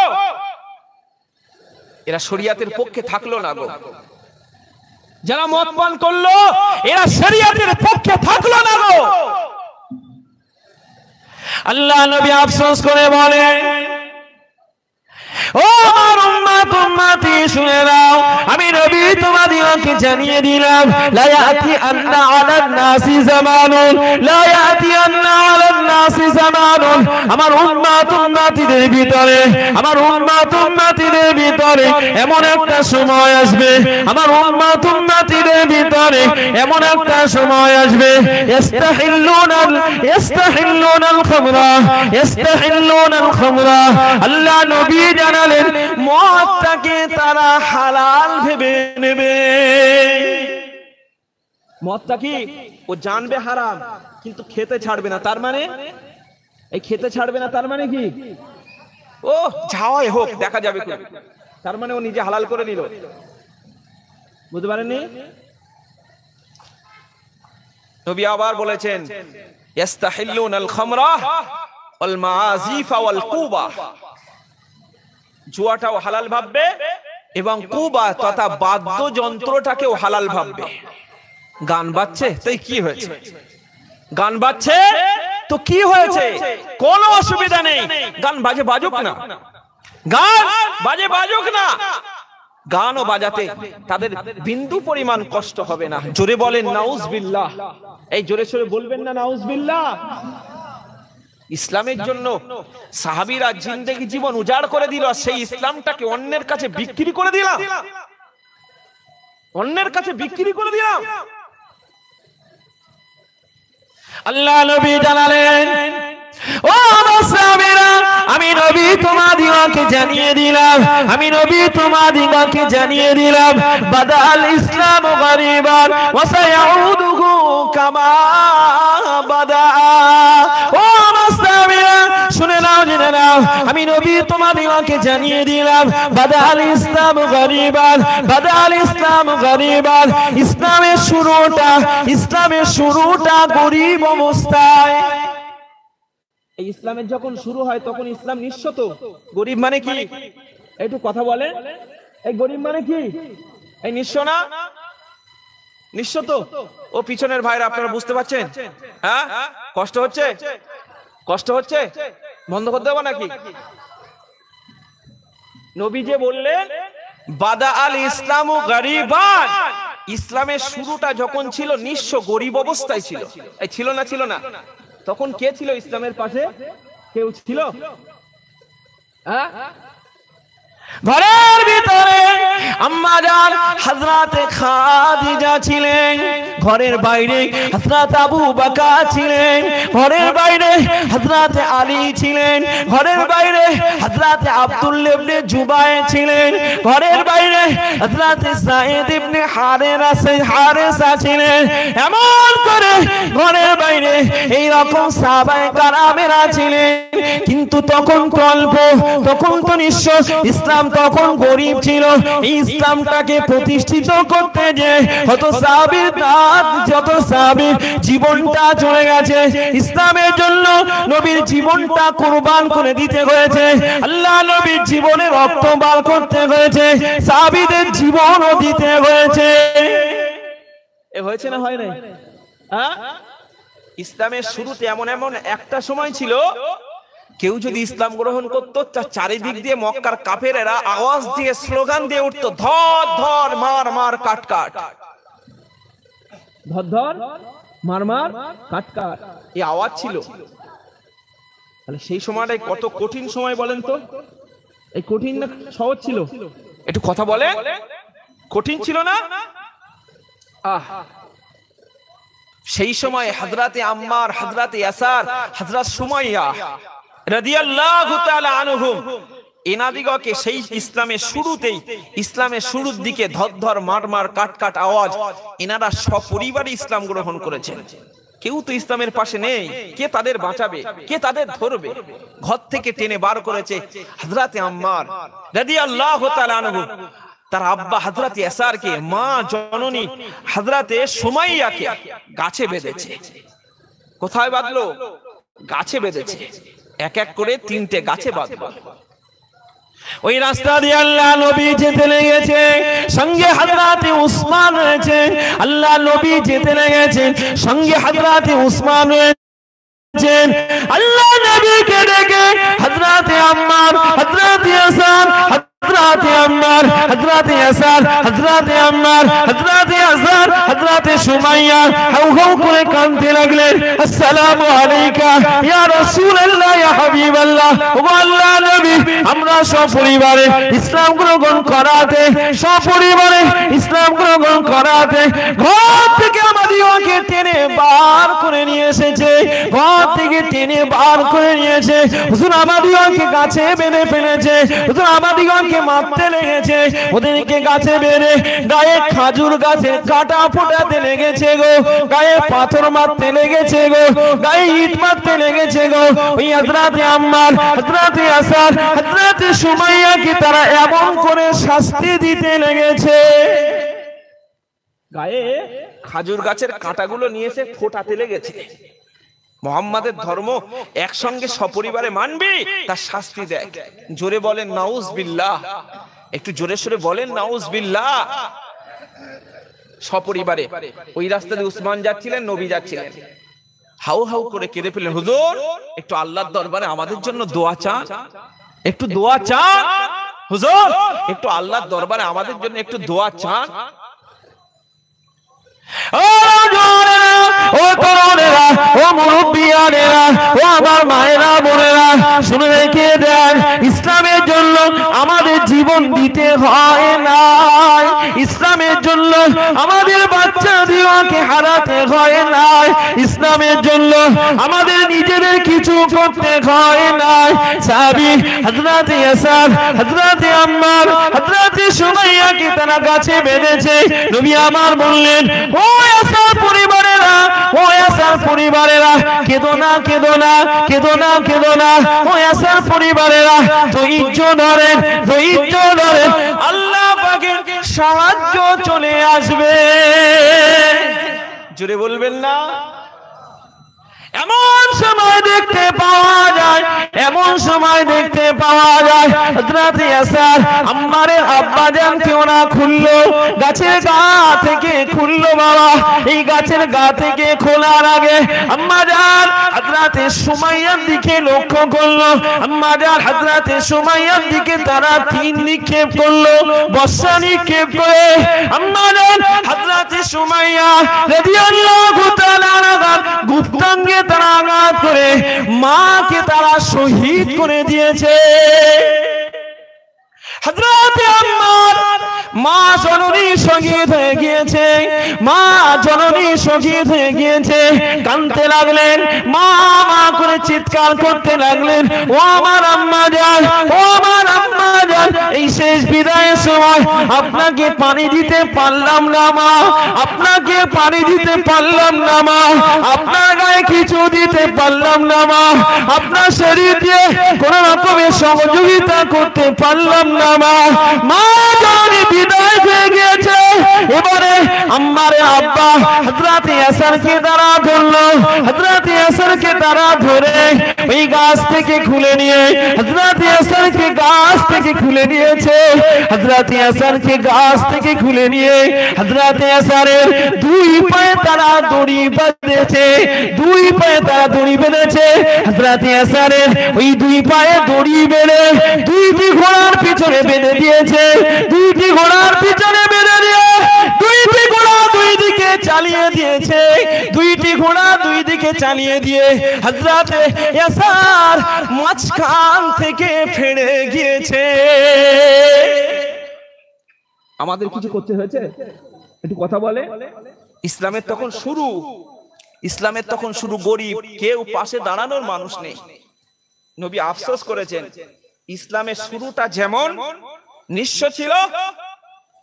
এরা শরিয়াতের পক্ষে থাকলো না গো। যারা মদ পান করলো এরা শরিয়াতের পক্ষে থাকলো না গো। আল্লাহ নবী আফসোস করে বলে, ও আমার উম্মত উম্মতি শুনে নাও, আমি নবী তোমাদেরকে জানিয়ে দিলাম লা ইয়াতি আন্না আলান নাসি জামানুন, লা ইয়াতি আন্না আলান নাসি জামানুন, আমার উম্মত উম্মতিদের ভিতরে, আমার উম্মত উম্মতিদের ভিতরে এমন একটা সময় আসবে, আমার উম্মত উম্মতিদের ভিতরে এমন একটা সময় আসবে ইস্তাহিল্লুনাল খামরা, ইস্তাহিল্লুনাল খামরা। আল্লাহ নবী জানালেন মদটাকে তারা হালাল ভেবে নেবে। মদটা কি ও জানবে হারাম, কিন্তু খেতে ছাড়বে না। তার মানে এই খেতে ছাড়বে না তার মানে কি? ও যাওয়াই হোক, দেখা যাবে। তার মানে ও নিজে হালাল করে নিল। বুঝতে পারেননি? নবী আবার বলেছেন ইস্তাহিল্লুনাল খামরা ওয়াল মাআজিফ ওয়াল কুবা, জুয়াটাও হালাল ভাববে এবং কুবা তথা বাদ্যযন্ত্রটাকেও হালাল ভাববে। গান বাজছে তাই কি হয়েছে? গান বাজছে তো কি হয়েছে? কোনো অসুবিধা নেই, গান বাজে বাজুক না, গান বাজে বাজুক না। গানও বাজাতে তাদের বিন্দু পরিমাণ কষ্ট হবে না। জোরে বলেন নাউজুবিল্লাহ। এই জোরে সোরে বলবেন না নাউজুবিল্লাহ। ইসলামের জন্য সাহাবীরা জিন্দেগি জীবন উজাড় করে দিল, সেই ইসলামটাকে অন্যের কাছে বিক্রি করে দিলাম, অন্যের কাছে বিক্রি করে দিলাম। আল্লাহ নবী জানালেন, ও আমার সাহাবীরা, আমি নবী তোমাদিগকে জানিয়ে দিলাম, আমি নবী তোমাদিগকে জানিয়ে দিলাম, বাদাল ইসলাম গরিবান ওয়া সায়াউদুহু কামা বাদা। ও আমার সাহাবীরা, শুনে নাও, জেনে নাও, আমি নবী তোমাদিগকে জানিয়ে দিলাম, বাদাল ইসলাম গরিবান, বাদাল ইসলাম গরিবান। ইসলামের শুরুটা গরিব অবস্থায়। এই ইসলামের যখন শুরু হয় তখন ইসলাম নিঃস্ব। তো গরিব মানে কি? একটু কথা বলেন, এই গরিব মানে কি? এই নিঃস্ব না? নিঃস্ব তো। ও পিছনের ভাইরা আপনারা বুঝতে পারছেন? হ্যাঁ, কষ্ট হচ্ছে, কষ্ট হচ্ছে, বন্ধ করে দেবো নাকি? নবী যে বললেন বাদা আল ইসলামু গরিবান, ইসলামের শুরুটা যখন ছিল নিঃস্ব গরিব অবস্থায় ছিল। এই ছিল না? ছিল না? তখন কে ছিল ইসলামের পাশে? কেউ ছিল? হ্যাঁ, ঘরের ভিতরে আম্মা জান হযরতে খাদিজা ছিলেন, ঘরের বাইরে হযরত আবু বকর ছিলেন, ঘরের বাইরে হযরতে আলী ছিলেন, ঘরের বাইরে হযরতে আব্দুল্লাহ ইবনে জুবায়ের ছিলেন, ঘরের বাইরে হযরতে সাঈদ ইবনে হারেসা ছিলেন। এমন করে ঘরের বাইরে এই রকম সাহাবায়ে কেরামেরা ছিলেন। কিন্তু তখন তো অল্প, তখন তো নিঃস্ব, ইসলাম তখন গরিব ছিল। এই ইসলামটাকে প্রতিষ্ঠিত করতে যে যত সাহাবীর জীবনটা চলে গেছে, ইসলামের জন্য নবীর জীবনটা কুরবান করে দিতে হয়েছে, আল্লাহ নবীর জীবনে রক্ত বার করতে হয়েছে, সাহাবীদের জীবনও দিতে হয়েছে। এ হয়েছে না হয় নাই? হ্যাঁ, ইসলামের শুরুতে এমন একটা সময় ছিল, কেউ যদি ইসলাম গ্রহণ করতো তার চারিদিক দিয়ে মক্কার কাফেরেরা আওয়াজ দিয়ে স্লোগান দিয়ে উঠতো, ধর ধর মার মার কাট কাট, ধর ধর মার মার কাট কাট, এই আওয়াজ ছিল। তাহলে সেই সময়টাই কত কঠিন সময় বলেন তো? এই কঠিন না সহজ ছিল? একটু কথা বলেন, কঠিন ছিল না? সেই সময় হযরতে আম্মার, হযরতে ইয়াসার, হযরত সুমাইয়া রাদিয়াল্লাহু তাআলা আনহুম, এনাদিগকে সেই ইসলামের শুরুতেই, ইসলামের শুরুর দিকে ধর ধর মার মার কাট কাট আওয়াজ, এনারা সপরিবারে ইসলাম গ্রহণ করেছেন। কেউ তো ইসলামের পাশে নেই, কে তাদের বাঁচাবে, কে তাদের ধরবে? ঘর থেকে টেনে বার করেছে হযরতে আম্মার রাদিয়াল্লাহু তাআলা আনহু, তার আব্বা হযরতে ইয়াসারকে, মা জননী হযরতে সুমাইয়াকে গাছে বেঁধেছে। কোথায় বাঁধলো? গাছে বেঁধেছে। এক এক করে 3টে গাছে বাঁধলো। ওই রাস্তা দিয়ে আল্লাহ নবী যেতে লেগেছে, সঙ্গে হযরতে উসমান রয়েছে, আল্লাহ নবী যেতে লেগেছেন, সঙ্গে হযরতে উসমান রয়েছেন। আল্লাহ নবীকে ডেকে হযরতে আম্মার, হযরতে ইয়াসার, হযরতে আম্মার, হযরতে ইয়াসার, হযরতে আম্মার, হযরতে ইয়াসার, হযরতে সুমাইয়া হাউ হাউ করে কাঁদতে লাগলেন, আসসালামু আলাইকা ইয়া রাসূলুল্লাহ, ইয়া হাবিবাল্লাহ। ও আল্লাহ নবী, আমরা সপরিবারে ইসলাম গ্রহণ করাতে, সপরিবারে ইসলাম গ্রহণ করাতে ঘর থেকে আমাদিগকে টেনে বার করে নিয়ে এসেছে, ঘর থেকে টেনে বার করে নিয়েছে। হুজুর আমাদিগকে গাছে বেঁধে ফেলেছে, হুজুর আমাদিগকে মারতে লেগেছে, ওদেরকে গাছে বেঁধে গায়ে খাজুর গাছে কাটা ফোটাতে লেগেছে গো, গায়ে পাথর মারতে লেগেছে গো, গায়ে ইট মারতে লেগেছে গো। ওই হযরতে আম্মার, হযরতে ইয়াসার, হযরতে সুমাইয়াকে তারা এমন করে শাস্তি দিতে লেগেছে, গায়ে খাজুর গাছের কাঁটাগুলো নিয়ে এসে ফোটাতে লেগেছে। মুহাম্মাদের ধর্ম একসঙ্গে সপরিবারে মানবি, তার শাস্তি দেখ। জোরে বলেন নাউজুবিল্লাহ, একটু জোরে সোরে বলেন নাউজুবিল্লাহ। সপরিবারে ওই রাস্তা দিয়ে উসমান যাচ্ছিলেন, নবী যাচ্ছিলেন, হাউ হাউ করে কেঁদে ফেললেন, হুজুর একটু আল্লাহর দরবারে আমাদের জন্য দোয়া চান, একটু দোয়া চান। হুজুর একটু আল্লাহর দরবারে আমাদের জন্য একটু দোয়া চান। ও জওয়ানেরা, ও তরুণেরা, ও মুরব্বিয়ানেরা, ও আমার মায়েরা বোনেরা, শুনে রেখে দেন, ইসলামের জন্য আমাদের জীবন দিতে হয় না, ইসলামের জন্য আমাদের বাচ্চা দিওয়াকে হারাতে হয় না, ইসলামের জন্য আমাদের নিজেদের কিছু করতে হয় না। সাহাবী হযরত ইয়াসার, হযরত আম্মার, হযরত সুমাইয়াকে তারা গাছে বেঁধেছে। নবী আমার বললেন, ও ইয়াসার পরিবারেরা, ও ইয়াসার পরিবারেরা, কেঁদো না, কেঁদো না, কেঁদো না, কেঁদো না, ও ইয়াসার পরিবারেরা, ধৈর্য ধরেন, ধৈর্য ধরেন, আল্লাহ পাকের সাহায্য চলে আসবে। জোরে বলবেন না? এমন সময় দেখতে পাওয়া যায়, এমন সময় দেখতে পাওয়া যায়, হযরত ইয়াসার আম্মারের আব্বাজান কেউ না খুললো, গাছের গা থেকে খুললো। বাবা, এই গাছের গা থেকে খোলার আগে আম্মাজান হযরত সুমাইয়ার দিকে লক্ষ্য করলো। আম্মাজান হযরত সুমাইয়ার দিকে তারা তীর নিক্ষেপ করলো, বর্ষা নিক্ষেপ করে আম্মাজান হযরত সুমাইয়া রাদিয়াল্লাহু তাআলা আনহা গুপ্তাঙ্গে তারা আঘাত করে মাকে তারা শহীদ করে দিয়েছে। হযরত আম্মার মা জননী শহীদ হয়ে গিয়েছে, মা জননী শহীদ হয়ে গিয়েছে। কাঁদতে লাগলেন, মা মা করে চিৎকার করতে লাগলেন, ও আমার আম্মা জান, ও আমার আম্মা জান, এই শেষ বিদায়ের সময় আপনাকে পানি দিতে পারলাম না মা, আপনাকে পানি দিতে পারলাম না মা, আপনার গায়ে কিছু দিতে পারলাম না মা, আপনার শরীর দিয়ে কোন রকমের সহযোগিতা করতে পারলাম না মা। মা জননী বিদায় হয়ে গিয়েছে। এবারে আম্মারে আব্বা হযরত ইয়াসারকে তারা ধরলো, হযরত ইয়াসারকে তারা ধরে ওই গাছ থেকে খুলে নিয়ে হযরত ইয়াসারকে গাছ থেকে খুলে নিয়েছে, হযরত ইয়াসারকে গাছ থেকে খুলে নিয়ে হযরত ইয়াসারের দুই পায়ে তারা দড়ি বেঁধেছে, দুই পায়ে তারা দড়ি বেঁধেছে। হযরত ইয়াসারের ওই দুই পায়ে দড়ি বেঁধে দুইটি ঘোড়ার পিছনে বেঁধে দিয়েছে, দুইটি ঘোড়ার পিছনে বেঁধে দিয়ে দুইটি ঘোড়া দুই দিকে চালিয়ে দিয়েছে, দুইটি ঘোড়া দুই দিকে চালিয়ে দিয়ে হযরত ইয়াসার মাঝখান থেকে ফেড়ে গিয়েছে। আমাদের কিছু করতে হয়েছে? একটু কথা বলে। ইসলামের তখন শুরু, ইসলামের তখন শুরু, গরিব, কেউ পাশে দাঁড়ানোর মানুষ নেই। নবী আফসোস করেছেন, ইসলামের শুরুটা যেমন নিঃস্ব ছিল,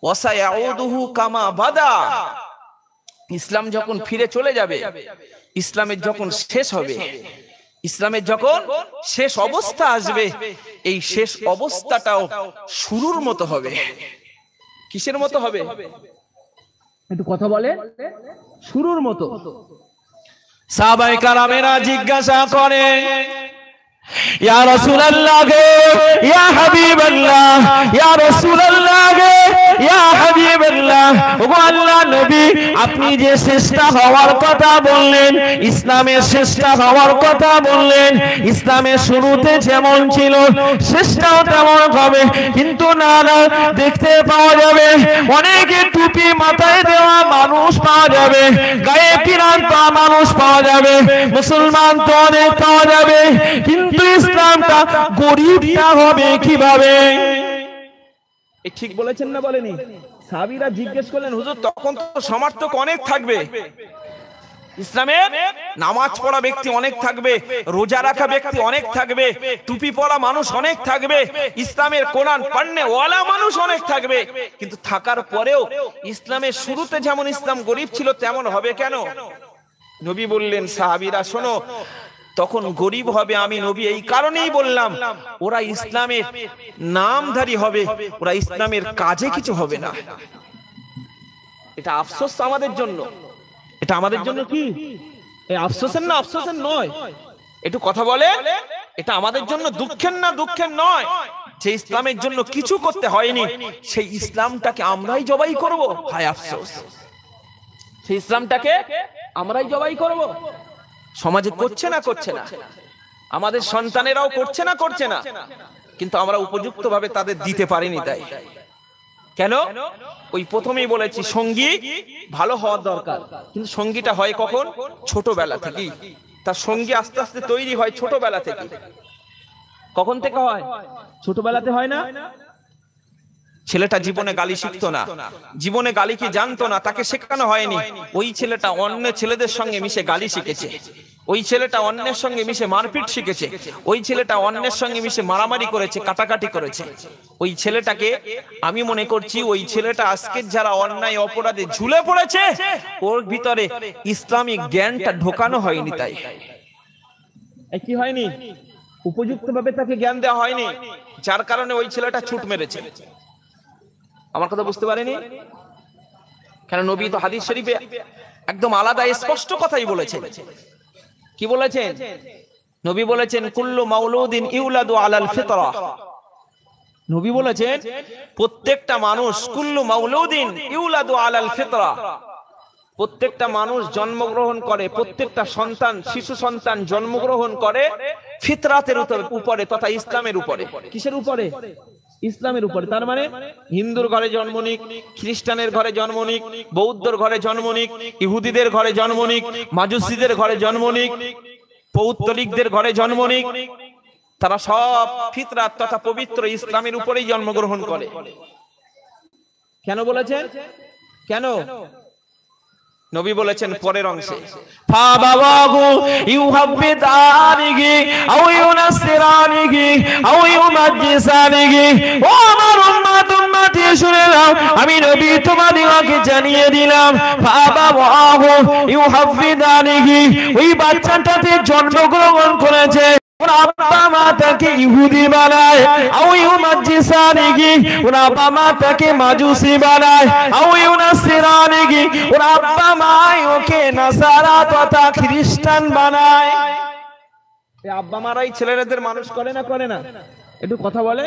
ওয়াসায়াউদুহু কামা বাদা, ইসলাম যখন ফিরে চলে যাবে, ইসলামের যখন শেষ হবে, ইসলামের যখন শেষ অবস্থা আসবে, এই শেষ অবস্থাটাও শুরুর মতো হবে। কিসের মতো হবে? একটু কথা বলে। শুরুর মতো। সাহাবায়ে কেরামেরা জিজ্ঞাসা করে, ইয়া রাসূলুল্লাহ গো, ইয়া হাবিবাল্লাহ, ইয়া রাসূলুল্লাহ গো, ইয়া হাবিবাল্লাহ, ওগো আল্লাহর নবী, আপনি যে শ্রেষ্ঠ হওয়ার কথা বললেন, ইসলামের শ্রেষ্ঠ হওয়ার কথা বললেন, ইসলামের শুরুতে যেমন ছিল শেষটাও তেমন হবে, কিন্তু না না, দেখতে পাওয়া যাবে অনেকে টুপি মাথায় দেওয়া মানুষ পাওয়া যাবে, গায়ে পিরান পাওয়া মানুষ পাওয়া যাবে, মুসলমান তো অনেক পাওয়া যাবে, কিন্তু ইসলামটা গরিবটা হবে কিভাবে? ঠিক বলেছেন না বলেনি? সাহাবীরা জিজ্ঞেস করলেন, হুজুর তখন তো সমর্থক অনেক থাকবে, ইসলামের নামাজ পড়া ব্যক্তি অনেক থাকবে, রোজা রাখা ব্যক্তি অনেক থাকবে, টুপি পরা মানুষ অনেক থাকবে, ইসলামের কোরআন পড়নে ওয়ালা মানুষ অনেক থাকবে, কিন্তু থাকার পরেও ইসলামের শুরুতে যেমন ইসলাম গরিব ছিল তেমন হবে কেন? নবী বললেন, সাহাবীরা শোনো, তখন গরিব হবে আমি নবী এই কারণেই বললাম, ওরা ইসলামের নামধারী হবে, ওরা ইসলামের কাজে কিছু হবে না। এটা আফসোস আমাদের জন্য, এটা আমাদের জন্য কি এই আফসোসের না? আফসোসের নয়, একটু কথা বলে। এটা আমাদের জন্য দুঃখের না? দুঃখের নয় যে ইসলামের জন্য কিছু করতে হয়নি, সেই ইসলামটাকে আমরাই জবাই করব। হায় আফসোস, সেই ইসলামটাকে আমরাই জবাই করব। সমাজে করছে না? করছে না। আমাদের সন্তানেরাও করছে না? করছে না। কিন্তু আমরা উপযুক্ত ভাবে তাদের দিতে পারিনি। তাই কেন? ওই প্রথমেই বলেছি সঙ্গী ভালো হওয়ার দরকার, কিন্তু সঙ্গীটা হয় কখন? ছোটবেলা থেকেই। তার সঙ্গী আস্তে আস্তে তৈরি হয় ছোটবেলা থেকে। কখন থেকে হয়? ছোটবেলাতে হয় না? ছেলেটা জীবনে গালি শিখতো না, জীবনে গালি কি জানতো না, তাকে শেখানো হয়নি। ওই ছেলেটা অন্য ছেলেদের সঙ্গে মিশে গালি শিখেছে, ওই ছেলেটা অন্যের সঙ্গে মিশে মারপিট শিখেছে, ওই ছেলেটা অন্যের সঙ্গে মিশে মারামারি করেছে, কাটাকাটি করেছে। ওই ছেলেটাকে আমি মনে করছি ওই ছেলেটা আজকের যারা অন্যায় অপরাধে ঝুলে পড়েছে ওর ভিতরে ইসলামিক জ্ঞানটা ঢোকানো হয়নি। তাই কি হয়নি? উপযুক্ত ভাবে তাকে জ্ঞান দেওয়া হয়নি, যার কারণে ওই ছেলেটা ছুট মেরেছে। আমার কথা বুঝতে পারেনি? কেন নবী তো হাদিস শরীফে একদম আলাদা স্পষ্ট কথাই বলেছেন। কি বলেছেন? নবী বলেছেন কুল্লু মাউলুদিন ইউলাদু আলাল ফিতরা। নবী বলেছেন প্রত্যেকটা মানুষ, কুল্লু মাউলুদিন ইউলাদু আলাল ফিতরা, প্রত্যেকটা মানুষ জন্মগ্রহণ করে, প্রত্যেকটা সন্তান, শিশু সন্তান জন্মগ্রহণ করে ফিতরাতের উপরে তথা ইসলামের উপরে। কিসের উপরে? ইসলামের উপরে। তার মানে হিন্দুর ঘরে জন্ম নিক, খ্রিস্টানের ঘরে জন্ম নিক, বৌদ্ধর ঘরে জন্ম নিক, ইহুদিদের ঘরে জন্ম নিক, মাজুসিদের ঘরে জন্ম নিক, পৌত্তলিকদের ঘরে জন্ম নিক, তারা সব ফিতরাত তথা পবিত্র ইসলামের উপরেই জন্মগ্রহণ করে। কেন বলেছেন? কেন? নবী বলেছেন পরের অংশে ফাবাওয়াহু ইউহাব্বিদানিহি আও ইউনাসসিরানিহি আও ইউমাজ্জিসানিহি। ও আমার উম্মতি শুনে নাও, আমি নবী তোমাদেরকে জানিয়ে দিলাম ফাবাওয়াহু ইউহাব্বিদানিহি, ওই বাচ্চাটাতে জন্মগ্রহণ করেছে ওর আব্বা মা তাকে ইহুদি বানায়, আও ইউমাজ্জিসানিহি, ওর আব্বা মা তাকে মাজুসি বানায়, আও ইউনাসসিরানিহি, ওর আব্বা মা ওকে নাসারা তথা খ্রিস্টান বানায়। এই আব্বা মারাই ছেলেদের মানুষ করে না, করে না? একটু কথা বলে।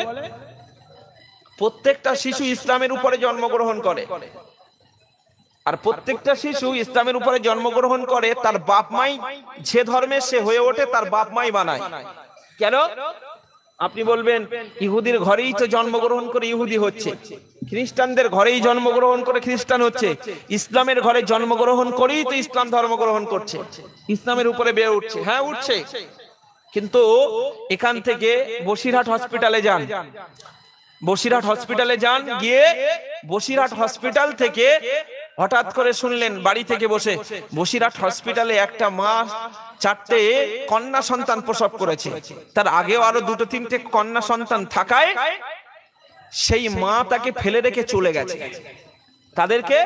প্রত্যেকটা শিশু ইসলামের উপরে জন্মগ্রহণ করে, আর প্রত্যেকটা শিশু ইসলামের উপরে জন্মগ্রহণ করে তার বাপ মাই যে ধর্মের সে হয়ে ওঠে তার বাপ মাই বানায়। কেন? আপনি বলবেন ইহুদির ঘরেই তো জন্মগ্রহণ করে ইহুদি হচ্ছে, খ্রিস্টানদের ঘরেই জন্মগ্রহণ করে খ্রিস্টান হচ্ছে, ইসলামের ঘরে জন্মগ্রহণ করেই তো ইসলাম ধর্ম গ্রহণ করছে, ইসলামের উপরে বেড়ে উঠছে। হ্যাঁ উঠছে, কিন্তু এখান থেকে বসিরহাট হসপিটালে যান, বসিরহাট হসপিটালে যান, গিয়ে বসিরহাট হসপিটাল থেকে হঠাৎ করে শুনলেন বাড়ি থেকে বসে বসিরহাট হসপিটালে একটা মা 4টে কন্যা সন্তান প্রসব করেছে, তার আগেও আরো 2-3টে কন্যা সন্তান থাকায় সেই মা তাকে ফেলে রেখে চলে গেছে, তাদেরকে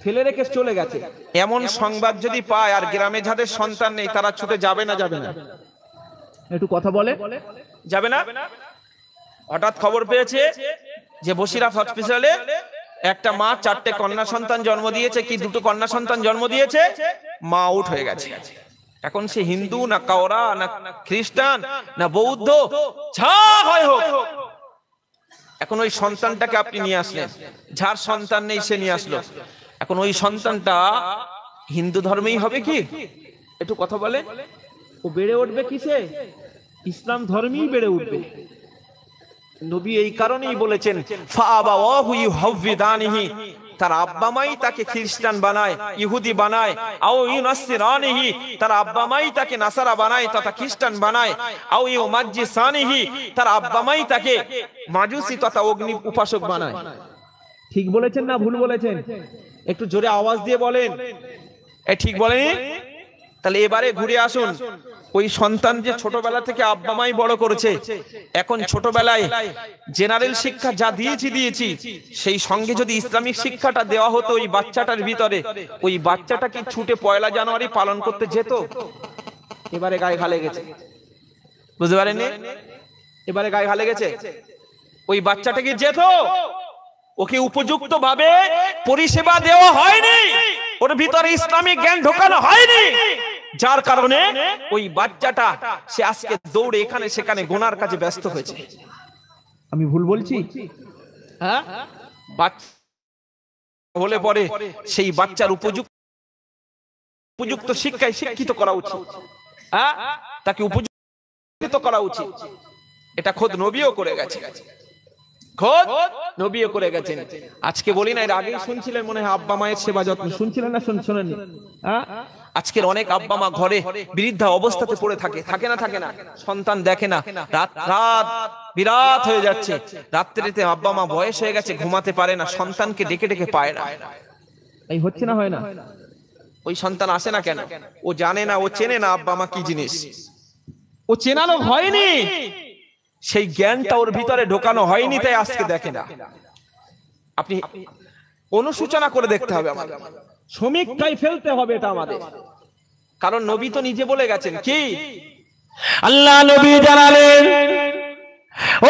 ফেলে রেখে চলে গেছে। এমন সংবাদ যদি পায় আর গ্রামে যাদের সন্তান নেই তারা ছুটে যাবে না? যাবে না? একটু কথা বলে। যাবে না? হঠাৎ খবর পেয়েছে যে বসিরহাট হসপিটালে একটা মা 4টে কন্যা সন্তান জন্ম দিয়েছে, কি 2টো কন্যা সন্তান জন্ম দিয়েছে, মা আউট হয়ে গেছে। এখন সে হিন্দু না কাওরা না খ্রিস্টান না বৌদ্ধ, যা হয় হোক, এখন ওই সন্তানটাকে আপনি নিয়ে আসলেন, যার সন্তান নেই সে নিয়ে আসলো, এখন ওই সন্তানটা হিন্দু ধর্মেই হবে কি? একটু কথা বলে। ও বেড়ে উঠবে কিসে? ইসলাম ধর্মেই বেড়ে উঠবে। নবী এই কারণেই বলেছেন ফাআবাওয়াহু ইউহাব্বিদানিহি, তার আব্বা মাই তাকে খ্রিস্টান বানায়, ইহুদি বানায়, আও ইউনাসসিরানিহি, তার আব্বা মাই তাকে নাসারা বানায় তথা খ্রিস্টান বানায়, আও ইউমাজ্জিসানিহি, তার আব্বা মাই তাকে মাজুসি তথা অগ্নি উপাসক বানায়। ঠিক বলেছেন না ভুল বলেছেন? একটু জোরে আওয়াজ দিয়ে বলেন। ঠিক বলেনি? তাহলে এবারে ঘুরে আসুন, ওই সন্তান যে ছোটবেলা থেকে আব্বা মাই বড় করেছে, এখন ছোটবেলায় জেনারেল শিক্ষা যা দিয়েছি সেই সঙ্গে যদি ইসলামিক শিক্ষাটা দেওয়া হতো ওই বাচ্চাটার ভিতরে, ওই বাচ্চাটা কি ছুটে 1 জানুয়ারি পালন করতে যেত? এবারে গায়ে ঘা লেগেছে, বুঝতে পারেননি? এবারে গায়ে ঘা লেগেছে। ওই বাচ্চাটা কি যেত? ওকে উপযুক্ত ভাবে পরিষেবা দেওয়া হয়নি, ওর ভিতরে ইসলামিক জ্ঞান ঢোকানো হয়নি, যার কারণে ওই বাচ্চাটা সে আজকে দৌড়ে এখানে সেখানে গুনার কাজে ব্যস্ত হয়েছে। আমি ভুল বলছি? হ্যাঁ, বাচ্চা হলে পরে সেই বাচ্চার উপযুক্ত শিক্ষায় শিক্ষিত করা উচিত, হ্যাঁ, তাকে উপযুক্ত করা উচিত। এটা খোদ নবীও করে গেছে, খোদ নবীও করে গেছেন। আজকে বলি না, এর আগেই শুনছিলেন মনে হয় আব্বা মায়ের সেবা যত্ন, শুনছিলেন না শোনেননি? আজকের অনেক আব্বা মা ঘরে বৃদ্ধা অবস্থাতে পড়ে থাকে, থাকে না থাকে না, সন্তান দেখে না, রাত রাত বিরাত হয়ে যাচ্ছে, রাত্রিতে আব্বা মা বয়স হয়ে গেছে, ঘুমাতে পারে না, সন্তানকে ডেকে ডেকে পায় না। এই হচ্ছে না, হয় না? ওই সন্তান আসে না কেন? ও জানে না, ও চেনে না আব্বা মা কি জিনিস, ও চেনানো হয়নি, সেই জ্ঞানটা ওর ভিতরে ঢোকানো হয়নি, তাই আজকে দেখে না। আপনি অনুসূচনা করে দেখতে হবে, আমাদের সমীক্ষায় ফেলতে হবে এটা আমাদের, কারণ নবী তো নিজে বলে গেছেন কি? আল্লাহ নবী জানালেন,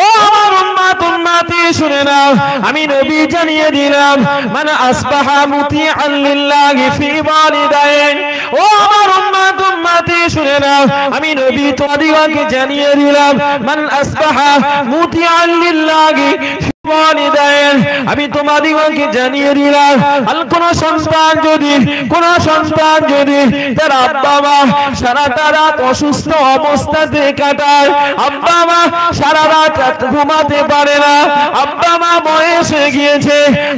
ও আমার উম্মত উম্মতি শুনে নাও, আমি নবী জানিয়ে দিলাম, মান আসবাহা মুতিআন লিল্লাহি ফি ওয়ালিদাইন। ও আমার উম্মত উম্মতি শুনে নাও, আমি নবী তোমাদিগকে জানিয়ে দিলাম, মান আসবাহা মুতিআন লিল্লাহি ফি ওয়ালিদাইন। আমি তোমাদিগকে জানিয়ে দিলাম, কোন সন্তান যদি তার আব্বা মা সারাটা রাত অসুস্থ অবস্থাতে কাটায়, আব্বা মা সারা রাত ঘুমাতে পারে না, আব্বা মা বয়স হয়ে গিয়েছে,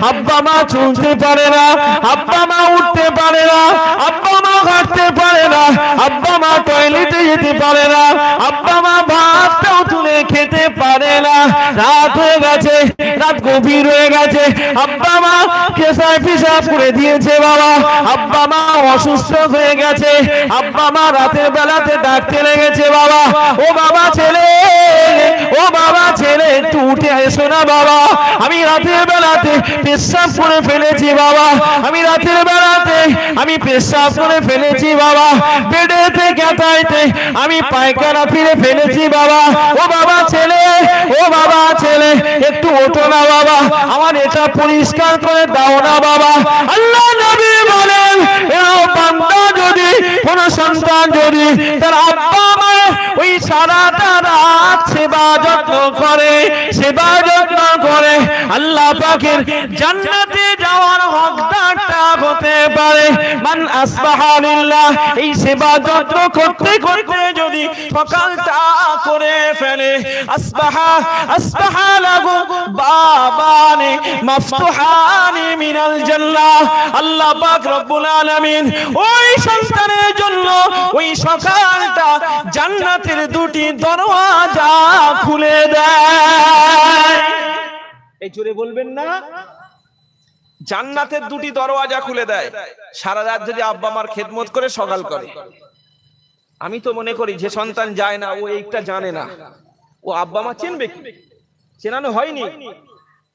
আব্বা মা চলতে পারে না, আব্বা মা উঠতে পারে না, আব্বা মা হাঁটতে পারে না, আব্বা মা টয়লেটে যেতে পারে না, আব্বা মা ভাতটাও তুলে খেতে পারে না, রাত হয়ে গেছে, রাত গভীর হয়ে গেছে, আব্বা মা কেশায় পেশাব করে দিয়েছে বাবা, আব্বা মা অসুস্থ হয়ে গেছে, আব্বা মা রাতের বেলাতে ডাকতে লেগেছে বাবা, ও বাবা ছেলে, ও বাবা ছেলে একটু উঠে এসো না বাবা, আমি রাতের বেলাতে পেশাব করে ফেলেছি বাবা, আমি রাতের বেলাতে আমি পেশাব করে ফেলেছি বাবা, বেডেতে কাটাইতে আমি পায়খানা ফিরে ফেলেছি বাবা, ও বাবা ছেলে, ও বাবা ছেলে একটু ওঠো না বাবা, আমার এটা পরিষ্কার করে দাও না বাবা। আল্লাহ নবী বলেন, বান্দা যদি, কোন সন্তান যদি তার আব্বা মা ওই সারাটা রাত সেবা যত্ন করে, সেবা যত্ন করে, আল্লাহ পাকের জান্নাতে যাওয়ার হকদারটা হতে পারে। মান আসবাহা লিল্লাহ, এই সেবা যত্ন করতে করতে যদি সকালটা করে ফেলে, আসবাহা লাগু বাবানি মাফতুহানি মিনাল জান্নাহ, আল্লাহ পাক রব্বুল আলামিন ওই সন্তানের জন্য ওই সকালটা জান্নাতের দুটি দরওয়াজা খুলে দেয়। এই জোরে বলবেন না, জান্নাতের দুটি দরওয়াজা খুলে দেয়। সারা রাত যদি আব্বা মার খেদমত করে সকাল করে, আমি তো মনে করি যে সন্তান যায় না ও এইটা জানে না, ও আব্বা মা চিনবে কি? চেনানো হয়নি,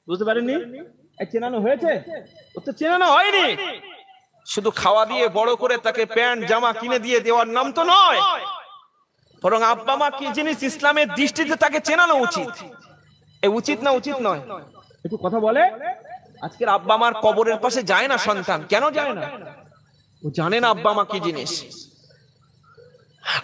বুঝতে পারেননি? চেনানো হয়েছে? ও তো চেনানো হয়নি। শুধু খাওয়া দিয়ে বড় করে তাকে প্যান্ট জামা কিনে দিয়ে দেওয়ার নাম তো নয়, বরং আব্বা মা কি জিনিস ইসলামের দৃষ্টিতে তাকে চেনানো উচিত। এ উচিত না উচিত নয়? একটু কথা বলে। আজকের আব্বা মার কবরের পাশে যায় না সন্তান, কেন যায় না? ও জানে না আব্বা মা কি জিনিস।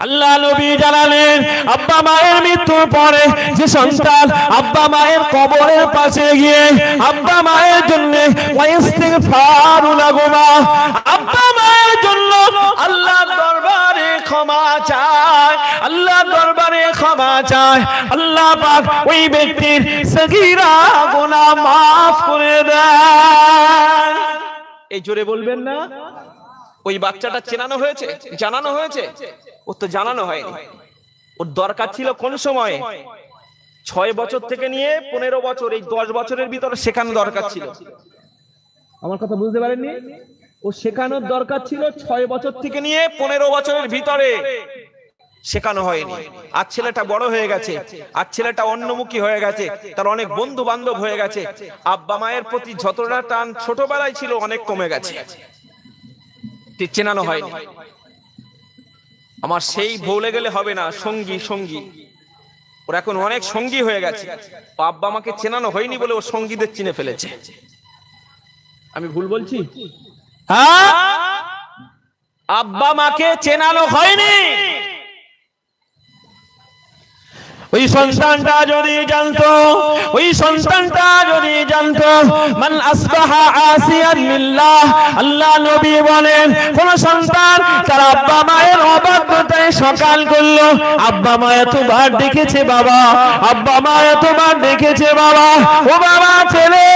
আল্লাহ নবী জানালেন, আব্বা মায়ের মৃত্যুর পরে যে সন্তান আব্বা মায়ের কবরের পাশে গিয়ে আব্বা মায়ের জন্য ইস্তিগফার লাগুমা, আব্বা মায়ের জন্য আল্লাহর দরবারে ক্ষমা চায়, আল্লাহর দরবারে ক্ষমা চায়, আল্লাহ পাক ওই ব্যক্তির সগীরা গুনাহ মাফ করে দেয়। এই জোরে বলবেন না। ওই বাচ্চাটা চেনানো হয়েছে, জানানো হয়েছে? ওর তো জানানো হয়নি। ওর দরকার ছিল কোন সময়ে? 6 বছর থেকে নিয়ে 15 বছর, এই 10 বছরের ভিতরে শেখানো দরকার ছিল। আমার কথা বুঝতে পারেননি? ও শেখানোর দরকার ছিল 6 বছর থেকে নিয়ে 15 বছরের ভিতরে, শেখানো হয়নি। আর ছেলেটা বড় হয়ে গেছে, আর ছেলেটা অন্যমুখী হয়ে গেছে, তার অনেক বন্ধু বান্ধব হয়ে গেছে, আব্বা মায়ের প্রতি যতটা টান ছোটবেলায় ছিল অনেক কমে গেছে, চেনানো হয়নি। আমার সেই বলে গেলে হবে না, সঙ্গী সঙ্গী, ওর এখন অনেক সঙ্গী হয়ে গেছে। আব্বা আমাকে চেনানো হয়নি বলে ও সঙ্গীদের চিনে ফেলেছে। আমি ভুল বলছি? হ্যাঁ, আব্বা মাকে চেনানো হয়নি। ওই সন্তানটা যদি জানতো, ওই সন্তানটা যদি জানতো মান আসবাহা আসিয়ান লিল্লাহ, আল্লাহ নবী বলেন কোন সন্তান তার আব্বা মায়ের অবাধ্যতায় সকাল করলো, আব্বা মা এতবার ডেকেছে বাবা, আব্বা মা এতবার ডেকেছে বাবা, ও বাবা ছেলে,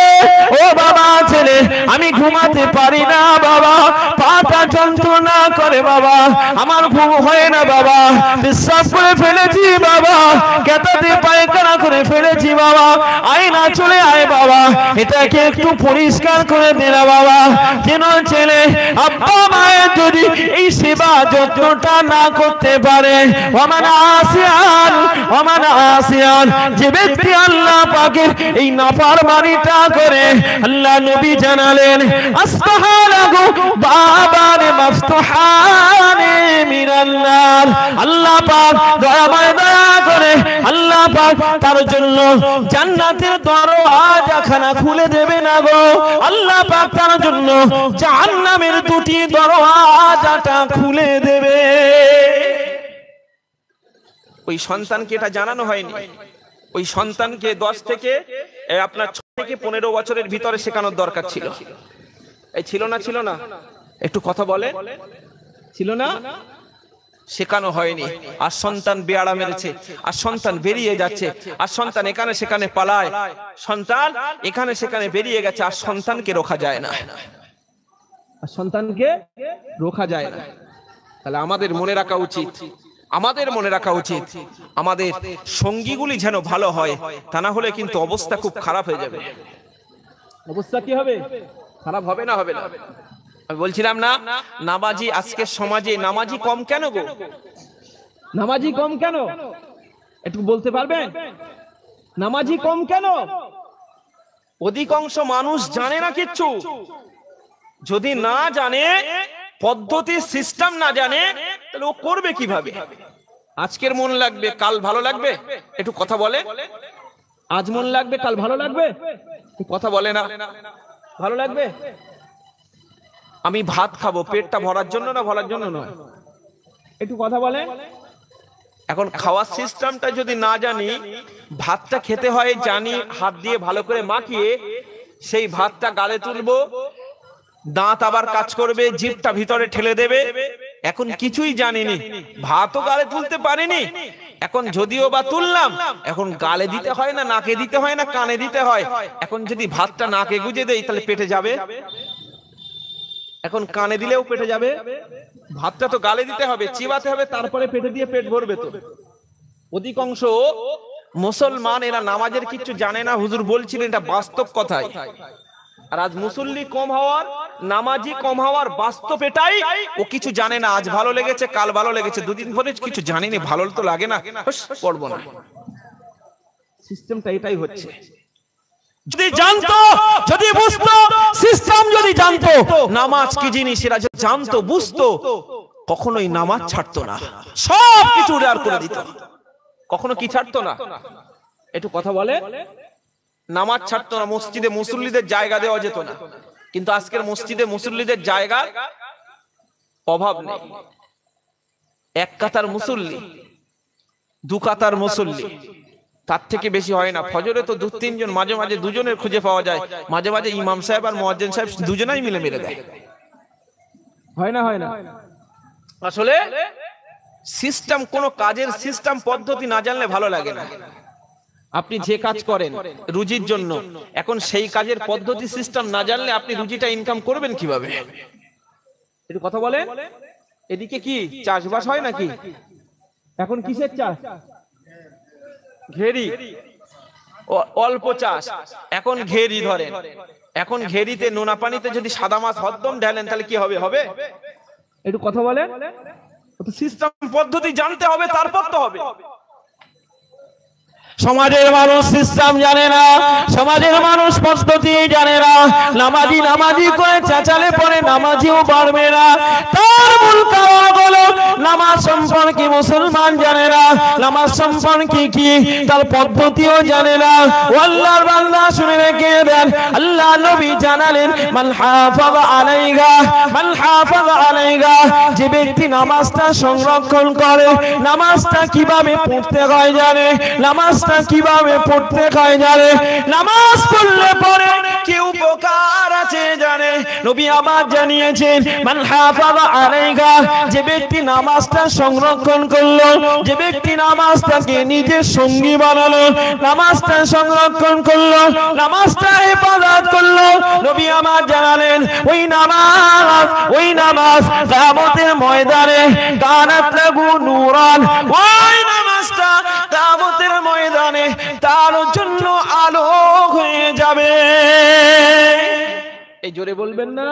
ও বাবা ছেলে আমি ঘুমাতে পারি না বাবা, পাটা যন্ত্রণা করে বাবা, আমার ঘুম হয় না বাবা, পেশাব করে ফেলেছি বাবা, কেতাতে পায়খানা করে ফেলেছি বাবা, আয়না চলে আয় বাবা, এটাকে একটু পরিষ্কার করে দে না বাবা। কেন ছেলে আব্বা মায়ের যদি এই সেবা যত্নটা না করতে পারে, ওমান আসিয়ান, ওমান আসিয়ান, যে ব্যক্তি আল্লাহ পাকের এই নাফরমানিটা করে, আল্লাহ নবী জানালেন আসবাহালাহু বাবান মাফতুহান মিনান নার, আল্লাহ পাক দয়াময় দয়া করে আল্লাহ পাক তার জন্য জান্নাতের দরওয়াজাখানা খুলে দেবে না গো, আল্লাহ পাক তার জন্য জাহান্নামের দুটি দরওয়াজাটা খুলে দেবে। ওই সন্তানকে এটা জানানো হয়নি, ওই সন্তানকে 10 থেকে আপনার 6 থেকে 15 বছরের ভিতরে শেখানোর দরকার ছিল। এই ছিল না, ছিল না, একটু কথা বলে, ছিল না, শেখানো হয়নি। আর সন্তান বেয়াড়া মেরেছে, আর সন্তান বেরিয়ে যাচ্ছে, আর সন্তান এখানে সেখানে পালায়, সন্তান এখানে সেখানে বেরিয়ে গেছে, আর সন্তানকে রোখা যায় না, আর সন্তানকে রোখা যায় না। তাহলে আমাদের মনে রাখা উচিত, আমাদের মনে রাখা উচিত আমাদের সঙ্গীগুলি যেন ভালো হয়, তা না হলে কিন্তু অবস্থা খুব খারাপ হয়ে যাবে। অবস্থা কি হবে? খারাপ হবে না? হবে না? আমি বলছিলাম না, নামাজি আজকের সমাজে নামাজি কম কেন গো? নামাজি কম কেন একটু বলতে পারবেন? নামাজি কম কেন? অধিকাংশ মানুষ জানে না কিচ্ছু। যদি না জানে, পদ্ধতি সিস্টেম না জানে, তাহলে ও করবে কিভাবে? আজকের মন লাগবে, কাল ভালো লাগবে? একটু কথা বলে। আজ মন লাগবে, কাল ভালো লাগবে? কথা বলে না, ভালো লাগবে? আমি ভাত খাবো পেটটা ভরার জন্য না ভরার জন্য নয়, একটু কথা বলে। এখন খাওয়ার সিস্টেমটা যদি না জানি, ভাতটা খেতে হয় জানি, হাত দিয়ে ভালো করে মাখিয়ে সেই ভাতটা গালে তুলবো, দাঁত আবার কাজ করবে, জিভটা ভিতরে ঠেলে দেবে। এখন কিছুই জানিনি, ভাতও গালে তুলতে পারিনি। এখন যদিও বা তুললাম, এখন গালে দিতে হয় না, নাকে দিতে হয় না, কানে দিতে হয়। এখন যদি ভাতটা নাকে গুজে দেই, তাহলে পেটে যাবে? এখন কানে দিলেও পেটে যাবে? ভাতটা তো গালে দিতে হবে, চিবাতে হবে, তারপরে পেটে দিয়ে পেট ভরবে। তো অধিকাংশ মুসলমান এরা নামাজের কিছু জানে না, হুজুর বলছিলেন, এটা বাস্তব কথাই। আর আজ মুসল্লি কম হওয়ার, নামাজি কম হওয়ার বাস্তব এটাই। ও কিছু জানে না, আজ ভালো লেগেছে, কাল ভালো লেগেছে, দুদিন পরে কিছু জানিনি, ভালো তো লাগে না, পড়বো না। সিস্টেমটা এটাই হচ্ছে। যদি জানতো, যদি বুঝতো, সিস্টেম যদি জানতো নামাজ কি জিনিস, এরা যদি জানতো, বুঝতো, কখনোই নামাজ ছাড়তো না, সব কিছু উড়ার করে দিত। কখনো কি ছাড়তো না? একটু কথা বলে। নামাজ ছাড়তো না, মসজিদে মুসল্লিদের জায়গা দেওয়া যেত না। কিন্তু আজকের মসজিদে মুসল্লিদের জায়গার অভাব নেই। এক কাতার মুসল্লি, দু কাতার মুসল্লি, তার থেকে বেশি হয় না। ফজরে তো 2-3 জন, মাঝে মাঝে 2 জনের খুঁজে পাওয়া যায়, মাঝে মাঝে ইমাম সাহেব আর মুয়াজ্জিন সাহেব দুজনেই মিলে মেরে দেয়। হয় না? হয় না? আসলে সিস্টেম, কোন কাজের সিস্টেম পদ্ধতি না জানলে ভালো লাগে না। আপনি যে কাজ করেন রুজির জন্য, এখন সেই কাজের পদ্ধতি সিস্টেম না জানলে আপনি রুজিটা ইনকাম করবেন কিভাবে? একটু কথা বলে। এদিকে কি চাষবাস হয় নাকি? এখন কিসের চাষ? ঘেরি, অল্প চাষ। এখন ঘেরি ধরেন, এখন ঘেরিতে নোনা পানিতে যদি সাদা মাছ হদ্দম ঢালেন, তাহলে কি হবে? হবে? একটু কথা বলে। সিস্টেম পদ্ধতি জানতে হবে, তারপর তো হবে। সমাজের মানুষ সিস্টেম জানে না, সমাজের মানুষ পদ্ধতি জানে না। নামাজি নামাজি করে চেঁচালে পরে নামাজিও পারবে না। তার মূল কারণ হলো নামাজ সম্পর্কে মুসলমান জানে না, নামাজ সম্পর্কে কি তার পদ্ধতিও জানে না। আল্লাহর বান্দা শুনে রেখে দেন, আল্লাহ নবী জানালেন মান হাফাযা আলাইহা, মান হাফাযা আলাইহা, যে ব্যক্তি নামাজটা সংরক্ষণ করে, নামাজটা কিভাবে পড়তে হয় জানে, নামাজটা কিভাবে পড়তে হয় জানে, নামাজ পড়লে পরে কি উপকার আছে জানে। নবী আমার জানিয়েছেন মান হাফাযা আলাইহা, যে ব্যক্তি নামাজটা সংরক্ষণ করলো, যে ব্যক্তি নামাজটাকে নিজের সঙ্গী বানালো, নামাজটা সংরক্ষণ করলো, নামাজটা হেফাজত করলো, নবী আমার জানালেন ওই নামাজ কিয়ামতের ময়দানে কানাত লাহু নূরান, ওই নামাজটা কিয়ামতের ময়দানে তার জন্য আলো হয়ে যাবে। এই জোরে বলবেন না,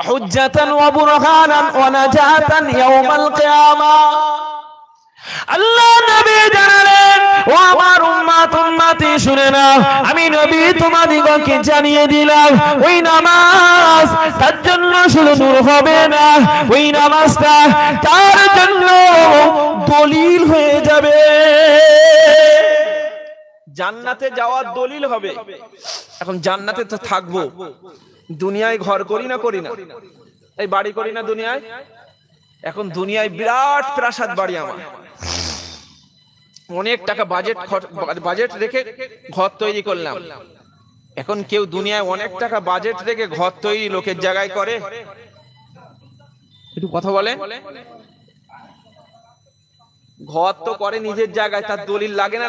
হুজ্জাতান ওয়া বুরহানান ওয়া নাজাতান ইয়াউমাল কিয়ামা। আল্লাহ নবী জানালেন ও আমার উম্মতি শুনে নাও, আমি নবী তোমাদিগকে জানিয়ে দিলাম ওই নামাজ তার জন্য শুধু নূর হবে না, ওই নামাজটা তার জন্য দলিল হয়ে যাবে, জান্নাতে যাওয়ার দলিল হবে। এখন জান্নাতে তো থাকবো, দুনিয়ায় ঘর করি না, এই বাড়ি করি না দুনিয়ায়। এখন দুনিয়ায় বিরাট প্রাসাদ বাড়ি, আমার অনেক টাকা বাজেট রেখে ঘর তৈরি করলাম। এখন কেউ দুনিয়ায় অনেক টাকা বাজেট রেখে ঘর তৈরি লোকের জায়গায় করে? একটু কথা বলেন। ঘর তো করে নিজের জায়গায়, তার দলিল লাগে না?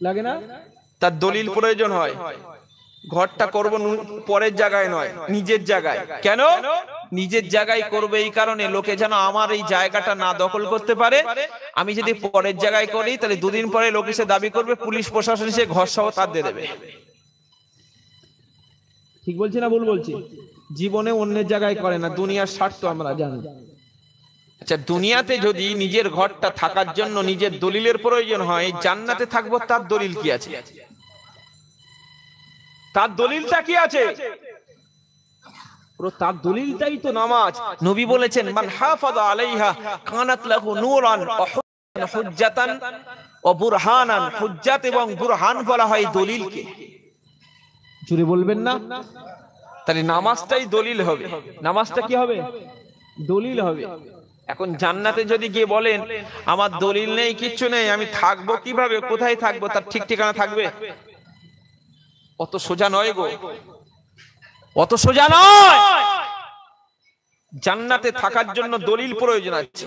লাগে না? তার দলিল প্রয়োজন হয়। ঘরটা করব পরের জায়গায় নয়, নিজের জায়গায়। কেন নিজের জায়গায় করবে? এই কারণে লোকে যেন আমার এই জায়গাটা না দখল করতে পারে। আমি যদি পরের জায়গায় করি তাহলে দুদিন পরে লোক এসে দাবি করবে, পুলিশ প্রশাসন এসে ঘর সহ তার দিয়ে দেবে। ঠিক বলছি না ভুল বলছি? জীবনে অন্যের জায়গায় করে না, দুনিয়ার স্বার্থ আমরা জানি। আচ্ছা, দুনিয়াতে যদি নিজের ঘরটা থাকার জন্য নিজের দলিলের প্রয়োজন হয়, জান্নাতে থাকবো তার দলিল কি আছে? তার দলিলটা কি আছে? তার দলিলটাই তো নামাজ। নবী বলেছেন মান হাফাযা আলাইহা কানাত লাহু নূরান ওয়া হুজ্জাতান ওয়া বুরহানান। হুজ্জাত এবং বুরহান বলা হয় দলিলকে। জোরে বলবেন না? তাহলে নামাজটাই দলিল হবে। নামাজটা কি হবে? দলিল হবে। এখন জান্নাতে যদি গিয়ে বলেন আমার দলিল নেই, কিচ্ছু নেই, আমি থাকবো কিভাবে, কোথায় থাকবো, তার ঠিক ঠিকানা থাকবে? অত সোজা নয় গো, অত সোজা নয়। জান্নাতে থাকার জন্য দলিল প্রয়োজন আছে।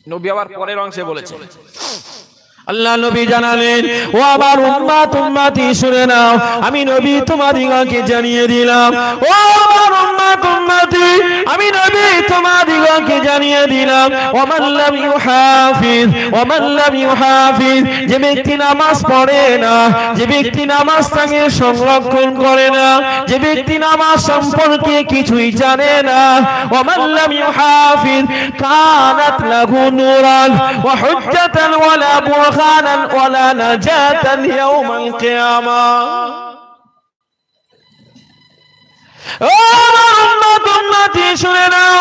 নবী আবার পরের অংশে বলেছেন, আল্লাহ নবী জানালেন ও আমার উম্মতি শুনে নাও, আমি নবী তোমাদিগকে জানিয়ে দিলাম, ও আমার উম্মতি, আমি নবী তোমাদিগকে জানিয়ে দিলাম, ওমান লাম ইউহাফিজ, যে ব্যক্তি নামাজ পড়ে না, যে ব্যক্তি নামাজটাকে সংরক্ষণ করে না, যে ব্যক্তি নামাজ সম্পর্কে কিছুই জানে না, ওমান লাম ইউহাফিজ কানাত লাহু নূরান ওয়া হুজ্জাতান ওয়ালা বুরহানান ওয়ালা নাজাতান ইয়াউমাল কিয়ামা। ও আমার উম্মতি শুনে নাও,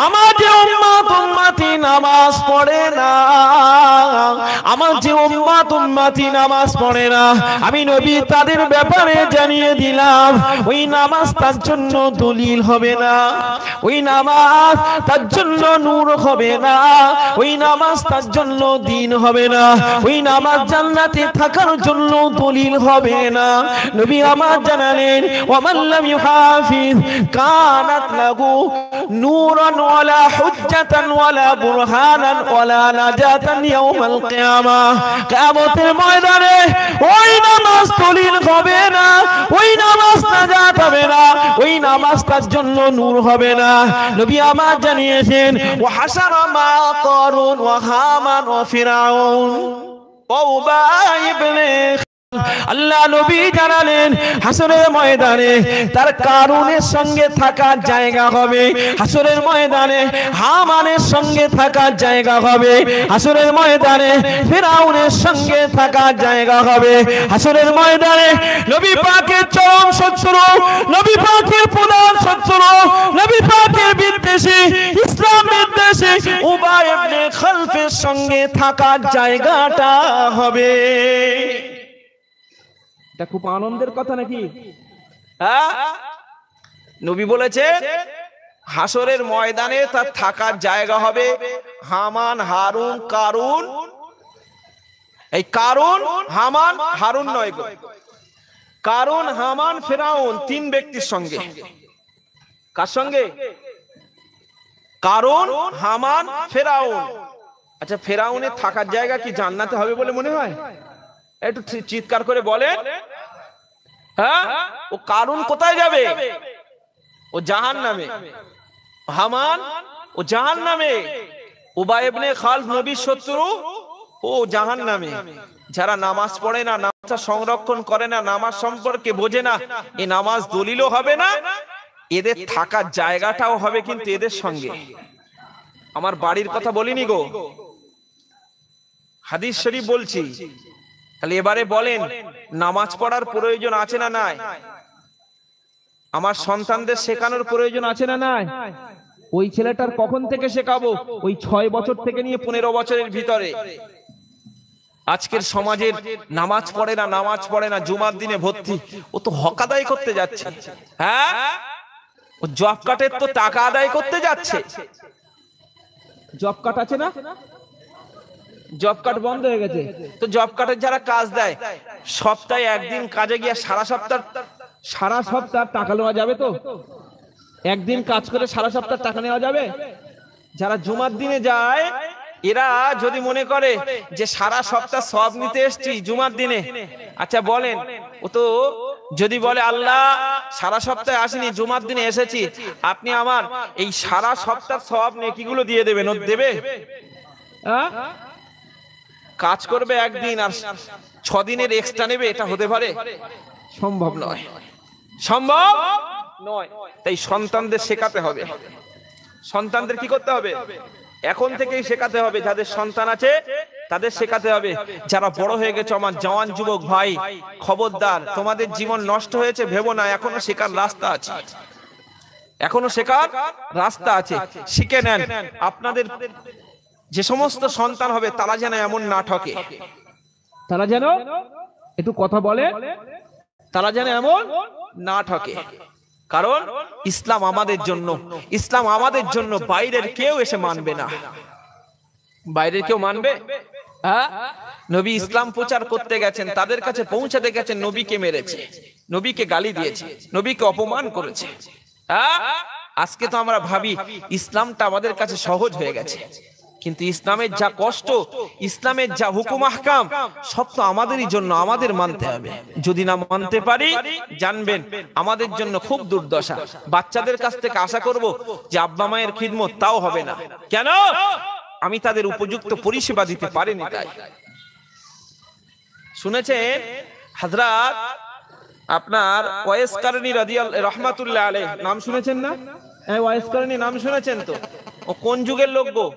আমার যে উম্মতি নামাজ পড়ে না, আমার যে উম্মতি নামাজ পড়ে না, আমি নবী তাদের ব্যাপারে জানিয়ে দিলাম ওই নামাজ তার জন্য দলিল হবে না, ওই নামাজ তার জন্য নূর হবে না, ওই নামাজ তার জন্য দ্বীন হবে না, ওই নামাজ জান্নাতে থাকার জন্য দলিল হবে না। নবী আমার জানালেন ওয়ামান লাম ইউহাফিজ কানাত লাহু নূরান ওয়ালা হুজ্জাতান ওয়ালা বুরহানান ওয়ালা নাজাতান ইয়াউমাল কিয়ামা। কিয়ামতের ময়দানে ওই নামাজ দলিল হবে না, ওই নামাজ নাজাত হবে না, ওই নামাজ তার জন্য নূর হবে না। নবী আমার জানিয়েছেন ওয়া হাসারা মা কারুন ওয়া হামান ওয়া ফিরাউন ওয়া উবাই ইবনে আল্লাহ নবী জানালেন হাসরের ময়দানে তার কারুনের সঙ্গে থাকার জায়গা হবে, হাসরের ময়দানে হামানের সঙ্গে থাকার জায়গা হবে, হাসরের ময়দানে ফিরাউনের সঙ্গে থাকার জায়গা হবে, হাসরের ময়দানে নবী পাকের চরম শত্রু, নবী পাকের প্রধান শত্রু, নবী পাকের বিদ্বেষী, ইসলাম বিদ্বেষী উবাই ইবনে খালফের সঙ্গে থাকার জায়গাটা হবে। এটা খুব আনন্দের কথা নাকি? হ্যাঁ, নবী বলেছে হাসরের ময়দানে তার থাকার জায়গা হবে হামান, হারুন, কারুন। এই কারুন, হামান, হারুন নয় গো, কারুন, হামান, ফেরাউন, তিন ব্যক্তির সঙ্গে। কার সঙ্গে? কারুন, হামান, ফেরাউন। আচ্ছা, ফেরাউনের থাকার জায়গা কি জান্নাতে হবে বলে মনে হয়? একটু চিৎকার করে বলেন। হ্যাঁ, ও কারুন কোথায় যাবে? ও জাহান্নামে। হামান ও জাহান্নামে। উবাই ইবনে খালফ নবীর শত্রু, ও জাহান্নামে। যারা নামাজ পড়ে না, নামাজটা সংরক্ষণ করে না, নামাজ সম্পর্কে বোঝে না, এই নামাজ দলিলও হবে না, এদের থাকার জায়গাটাও হবে কিন্তু এদের সঙ্গে। আমার বাড়ির কথা বলিনি গো, হাদিস শরীফ বলছি। তাহলে এবারে বলেন, নামাজ পড়ার প্রয়োজন আছে না নাই? আমার সন্তানদের শেখানোর প্রয়োজন আছে না নাই? ওই ছেলেটার কখন থেকে শেখাবো? ওই 6 বছর থেকে নিয়ে 15 বছরের ভিতরে। আজকের সমাজের নামাজ পড়ে না, নামাজ পড়ে না, জুমার দিনে ভর্তি, ও তো হক আদায় করতে যাচ্ছে। হ্যাঁ, ও জব কার্ডের তো টাকা আদায় করতে যাচ্ছে। জব কার্ড আছে না? জব কার্ড বন্ধ হয়ে গেছে তো জব কার্ডের যারা কাজ দেয়, সপ্তাহে একদিন কাজে গিয়ে সারা সপ্তাহ টাকা নেওয়া যাবে তো? একদিন কাজ করে সারা সপ্তাহ টাকা নেওয়া যাবে? যারা জুমার দিনে যায়, এরা যদি মনে করে যে সারা সপ্তাহ সব নিতে এসছি জুমার দিনে, আচ্ছা বলেন, ও তো যদি বলে আল্লাহ সারা সপ্তাহে আসেনি, জুমার দিনে এসেছি, আপনি আমার এই সারা সপ্তাহ সব নেকিগুলো দিয়ে দেবেন, ও দেবে? কাজ করবে একদিন আর 6 দিনের এক্সট্রা নেবে, এটা হতে পারে? সম্ভব নয়, সম্ভব নয়। তাই সন্তানদের শেখাতে হবে। সন্তানদের কি করতে হবে? এখন থেকেই শেখাতে হবে। যাদের সন্তান আছে তাদের শেখাতে হবে। যারা বড় হয়ে গেছে আমার জওয়ান যুবক ভাই, খবরদার, তোমাদের জীবন নষ্ট হয়েছে ভেবো না, এখনো শেখার রাস্তা আছে, এখনো শেখার রাস্তা আছে। শিখে নেন। আপনাদের যে সমস্ত সন্তান হবে তারা যেন এমন না ঠকে, তারা যেন একটু কথা বলে, তারা যেন এমন না ঠকে। কারণ ইসলাম আমাদের জন্য, ইসলাম আমাদের জন্য, বাইরের কেউ এসে মানবে না। বাইরের কেউ মানবে? হ্যাঁ, নবী ইসলাম প্রচার করতে গেছেন, তাদের কাছে পৌঁছাতে গেছেন, নবীকে মেরেছে, নবীকে গালি দিয়েছে, নবীকে অপমান করেছে। হ্যাঁ, আজকে তো আমরা ভাবি ইসলামটা আমাদের কাছে সহজ হয়ে গেছে, কিন্তু ইসলামের যা কষ্ট, ইসলামের যা হুকুম আহকাম, সব তো আমাদেরই জন্য, আমাদের মানতে হবে। যদি না মানতে পারি, জানবেন আমাদের জন্য খুব দুর্দশা। বাচ্চাদের কাছ থেকে আশা করব যে আব্বা মায়ের খিদমত, তাও হবে না। কেন? আমি তাদের উপযুক্ত পরিষেবা দিতে পারিনি। তাই শুনেছেন হযরত আপনার ওয়াইস কারনী রাদিয়াল্লাহু রাহমাতুল্লাহ আলাইহি, নাম শুনেছেন না? এই ওয়াইস কারনী নাম শুনেছেন তো? ও কোন যুগের লোক গো?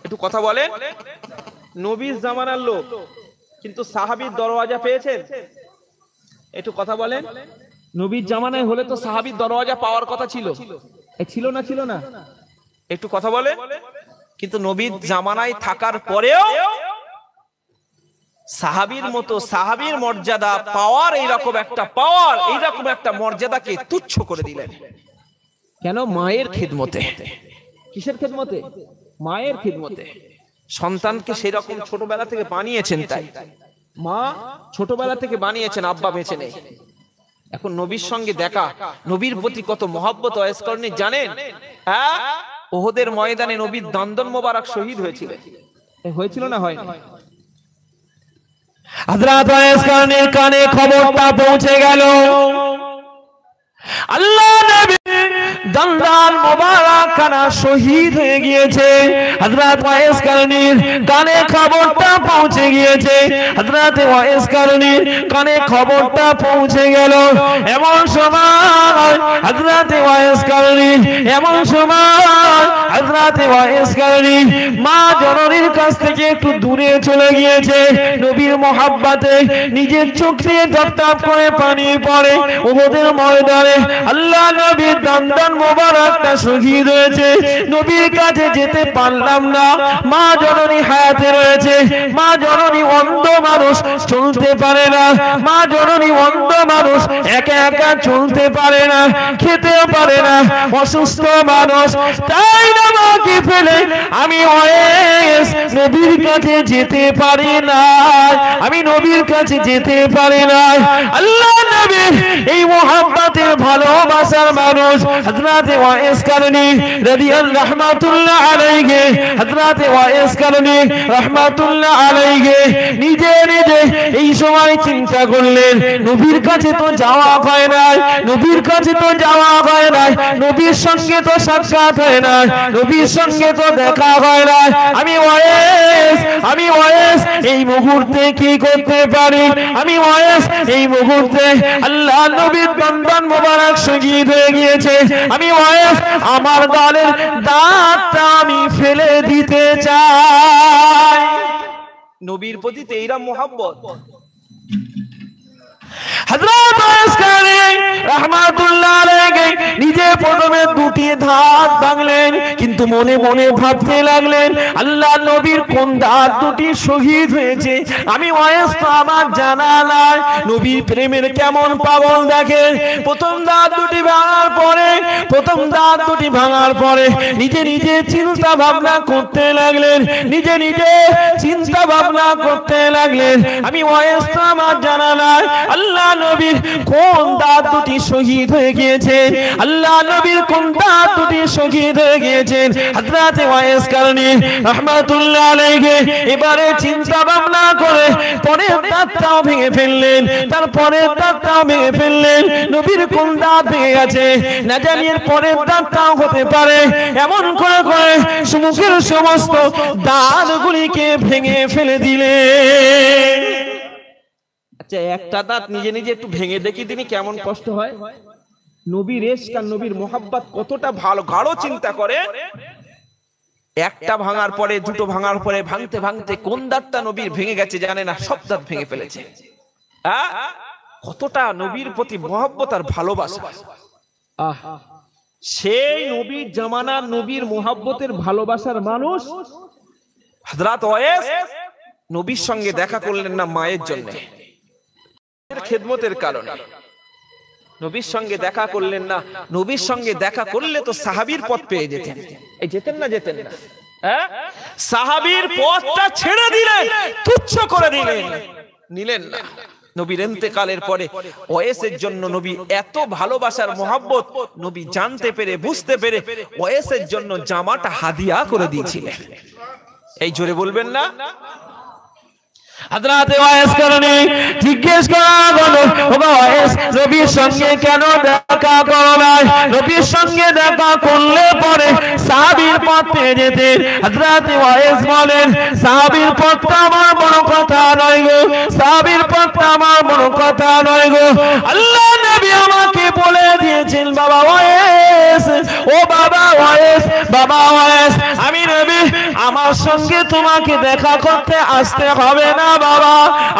একটু কথা বলেন। নবীর জামানার লোক, কিন্তু সাহাবীর দরওয়াজা পেয়েছেন? একটু কথা বলেন। নবীর জামানায় হলে তো সাহাবীর দরওয়াজা পাওয়ার কথা ছিল, ছিল না? ছিল না? একটু কথা বলেন। কিন্তু নবীর জামানায় থাকার পরেও সাহাবীর মতো, সাহাবীর মর্যাদা পাওয়ার, এইরকম একটা পাওয়ার, এইরকম একটা মর্যাদাকে তুচ্ছ করে দিলেন। কেন? মায়ের খিদমতে। কিসের খিদমতে? মায়ের খিদমতে। সন্তানকে সেরকম ছোটবেলা থেকে বানিয়েছেন, তাই মা ছোটবেলা থেকে বানিয়েছেন, আব্বা বেঁচে নেই। এখন নবীর সঙ্গে দেখা, নবীর প্রতি কত মহব্বত ওয়াইস কারনী জানেন? হ্যাঁ, ওহদের ময়দানে নবীর দন্দন মোবারক শহীদ হয়েছিলেন। হয়েছিল না হয়নি? হযরত ওয়াইস কারনীর কানে খবরটা পৌঁছে গেল। আল্লাহ নবী দন্দান মোবারক খানা শহীদ হয়ে গিয়েছে। হযরত ওয়াইস কারনীর কানে খবরটা পৌঁছে গিয়েছে, হযরত ওয়াইস কারনীর কানে খবরটা পৌঁছে গেল। এমন সময় হযরত ওয়াইস কারনী, এমন সময় হযরত ওয়াইস কারনী মা জননীর কাছ থেকে একটু দূরে চলে গিয়েছে। নবীর মহব্বতে নিজের চোখ দিয়ে টপ টপ করে পানি পড়ে। উহুদের ময়দানে আল্লাহ নবীর দন্দন মোবারকটা শহীদ হয়েছে। নবীর কাছে যেতে পারলাম না, মা জননী হায়াতে রয়েছে। মা জননী অন্ধ মানুষ, চলতে পারে না। মা জননী অন্ধ মানুষ, একা একা চলতে পারে না, খেতেও পারে না, অসুস্থ মানুষ। তাই না মাকে ফেলে আমি ওয়াইস নবীর কাছে যেতে পারি না, আমি নবীর কাছে যেতে পারি না। আল্লাহ নবী এই মুহাব্বতের ভালোবাসার মানুষ হযরত ওয়াইস কারনী রাদিয়াল্লাহু রাহমাতুল্লাহ আলাইহি, হযরত ওয়াইস কারনী রাহমাতুল্লাহ আলাইহি নিজে নিজে এই সময় চিন্তা করলেন, নবীর কাছে তো যাওয়া হয় না, নবীর কাছে তো যাওয়া হয় না, নবীর সঙ্গে তো সাক্ষাৎ হয় না, নবীর সঙ্গে তো দেখা হয় না। আমি ওয়াইস এই মুহূর্তে কি করতে পারি? আমি ওয়াইস এই মুহূর্তে আল্লাহ নবীর দন্দন মোবারক শহীদ হয়ে গিয়েছে। আমি ওয়াইস আমার গালের দাঁতটা আমি ফেলে দিতে চাই। নবীর প্রতি তো এইরা মোহাব্বত। হযরত ওয়াইস কারনী রাহমাতুল্লাহ আলাইহি নিজে প্রথমে দুটি দাঁত ভাঙলেন, কিন্তু মনে মনে ভাবতে লাগলেন আল্লাহ নবীর কোন দাঁত দুটি শহীদ হয়েছে আমি ওয়াইস তো আমার জানা নাই। নবীর প্রেমের কেমন পাগল দেখে। প্রথম দাঁত দুটি ভাঙার পরে, প্রথম দাঁত দুটি ভাঙার পরে নিজে নিজে চিন্তা ভাবনা করতে লাগলেন, নিজে নিজে চিন্তা ভাবনা করতে লাগলেন আমি ওয়াইস তো আমার জানা নাই আল্লাহ নবীর কোন দাঁত দুটি শহীদ হয়ে গিয়েছে, আল্লাহ নবীর কোন দাঁত দুটি শহীদ হয়ে গিয়েছেন। হযরত ওয়াইস কারনী রাহমাতুল্লাহ আলাইহি এবারে চিন্তা ভাবনা করে পরের দাঁতটাও ভেঙে ফেললেন, তারপরের দাঁতটাও ভেঙে ফেললেন। নবীর কোন দাঁত ভেঙে গেছে না জানি এর পরের দাঁতটাও হতে পারে। এমন করে করে মুখের সমস্ত দাঁতগুলিকে ভেঙে ফেলে দিলেন। আচ্ছা, একটা দাঁত নিজে নিজে একটু ভেঙে দেখি তিনি কেমন কষ্ট হয়। নবীর ইশক আর নবীর মোহাব্বত কতটা ভালো গাঢ় চিন্তা করে। একটা ভাঙার পরে, দুটো ভাঙার পরে, ভাঙতে ভাঙতে কোন দাঁতটা নবীর ভেঙে গেছে জানে না, সব দাঁত ভেঙে ফেলেছে। কতটা নবীর প্রতি মোহাব্বত আর ভালোবাসা। সেই নবীর জামানার নবীর মোহাব্বতের ভালোবাসার মানুষ হযরত ওয়াইস নবীর সঙ্গে দেখা করলেন না মায়ের জন্য, খেদমতের কারণে নবীর সঙ্গে দেখা করলেন না। নবীর সঙ্গে দেখা করলে তো সাহাবীর পথ পেয়ে যেতেন। এই যেতেন না, যেতেন না, সাহাবীর পথটা ছেড়ে দিলেন, তুচ্ছ করে দিলেন, নিলেন না। নবীর ইন্তেকালের পরে ওয়াইসের জন্য নবী এত ভালোবাসার মোহাব্বত নবী জানতে পেরে, বুঝতে পেরে ওয়াইসের জন্য জামাটা হাদিয়া করে দিয়েছিলেন। এই জোরে বলবেন না? হযরত ওয়াইস কারনী জিজ্ঞেস করা হলো, ওগো ওয়াইস নবীর সঙ্গে কেন দেখা করো না? নবীর সঙ্গে দেখা করলে পরে সাহাবীর পথ পেয়ে যেতেন। হযরত ওয়াইস বলেন, সাহাবীর পথটা আমার বড় কথা নয় গো, সাহাবীর পথটা আমার বড় কথা নয় গো। আল্লাহ নবী আমাকে বলে দিয়েছেন বাবা ওয়াইস, ও বাবা ওয়াইস, বাবা ওয়াইস, আমি নবী আমার সঙ্গে তোমাকে দেখা করতে আসতে হবে না বাবা,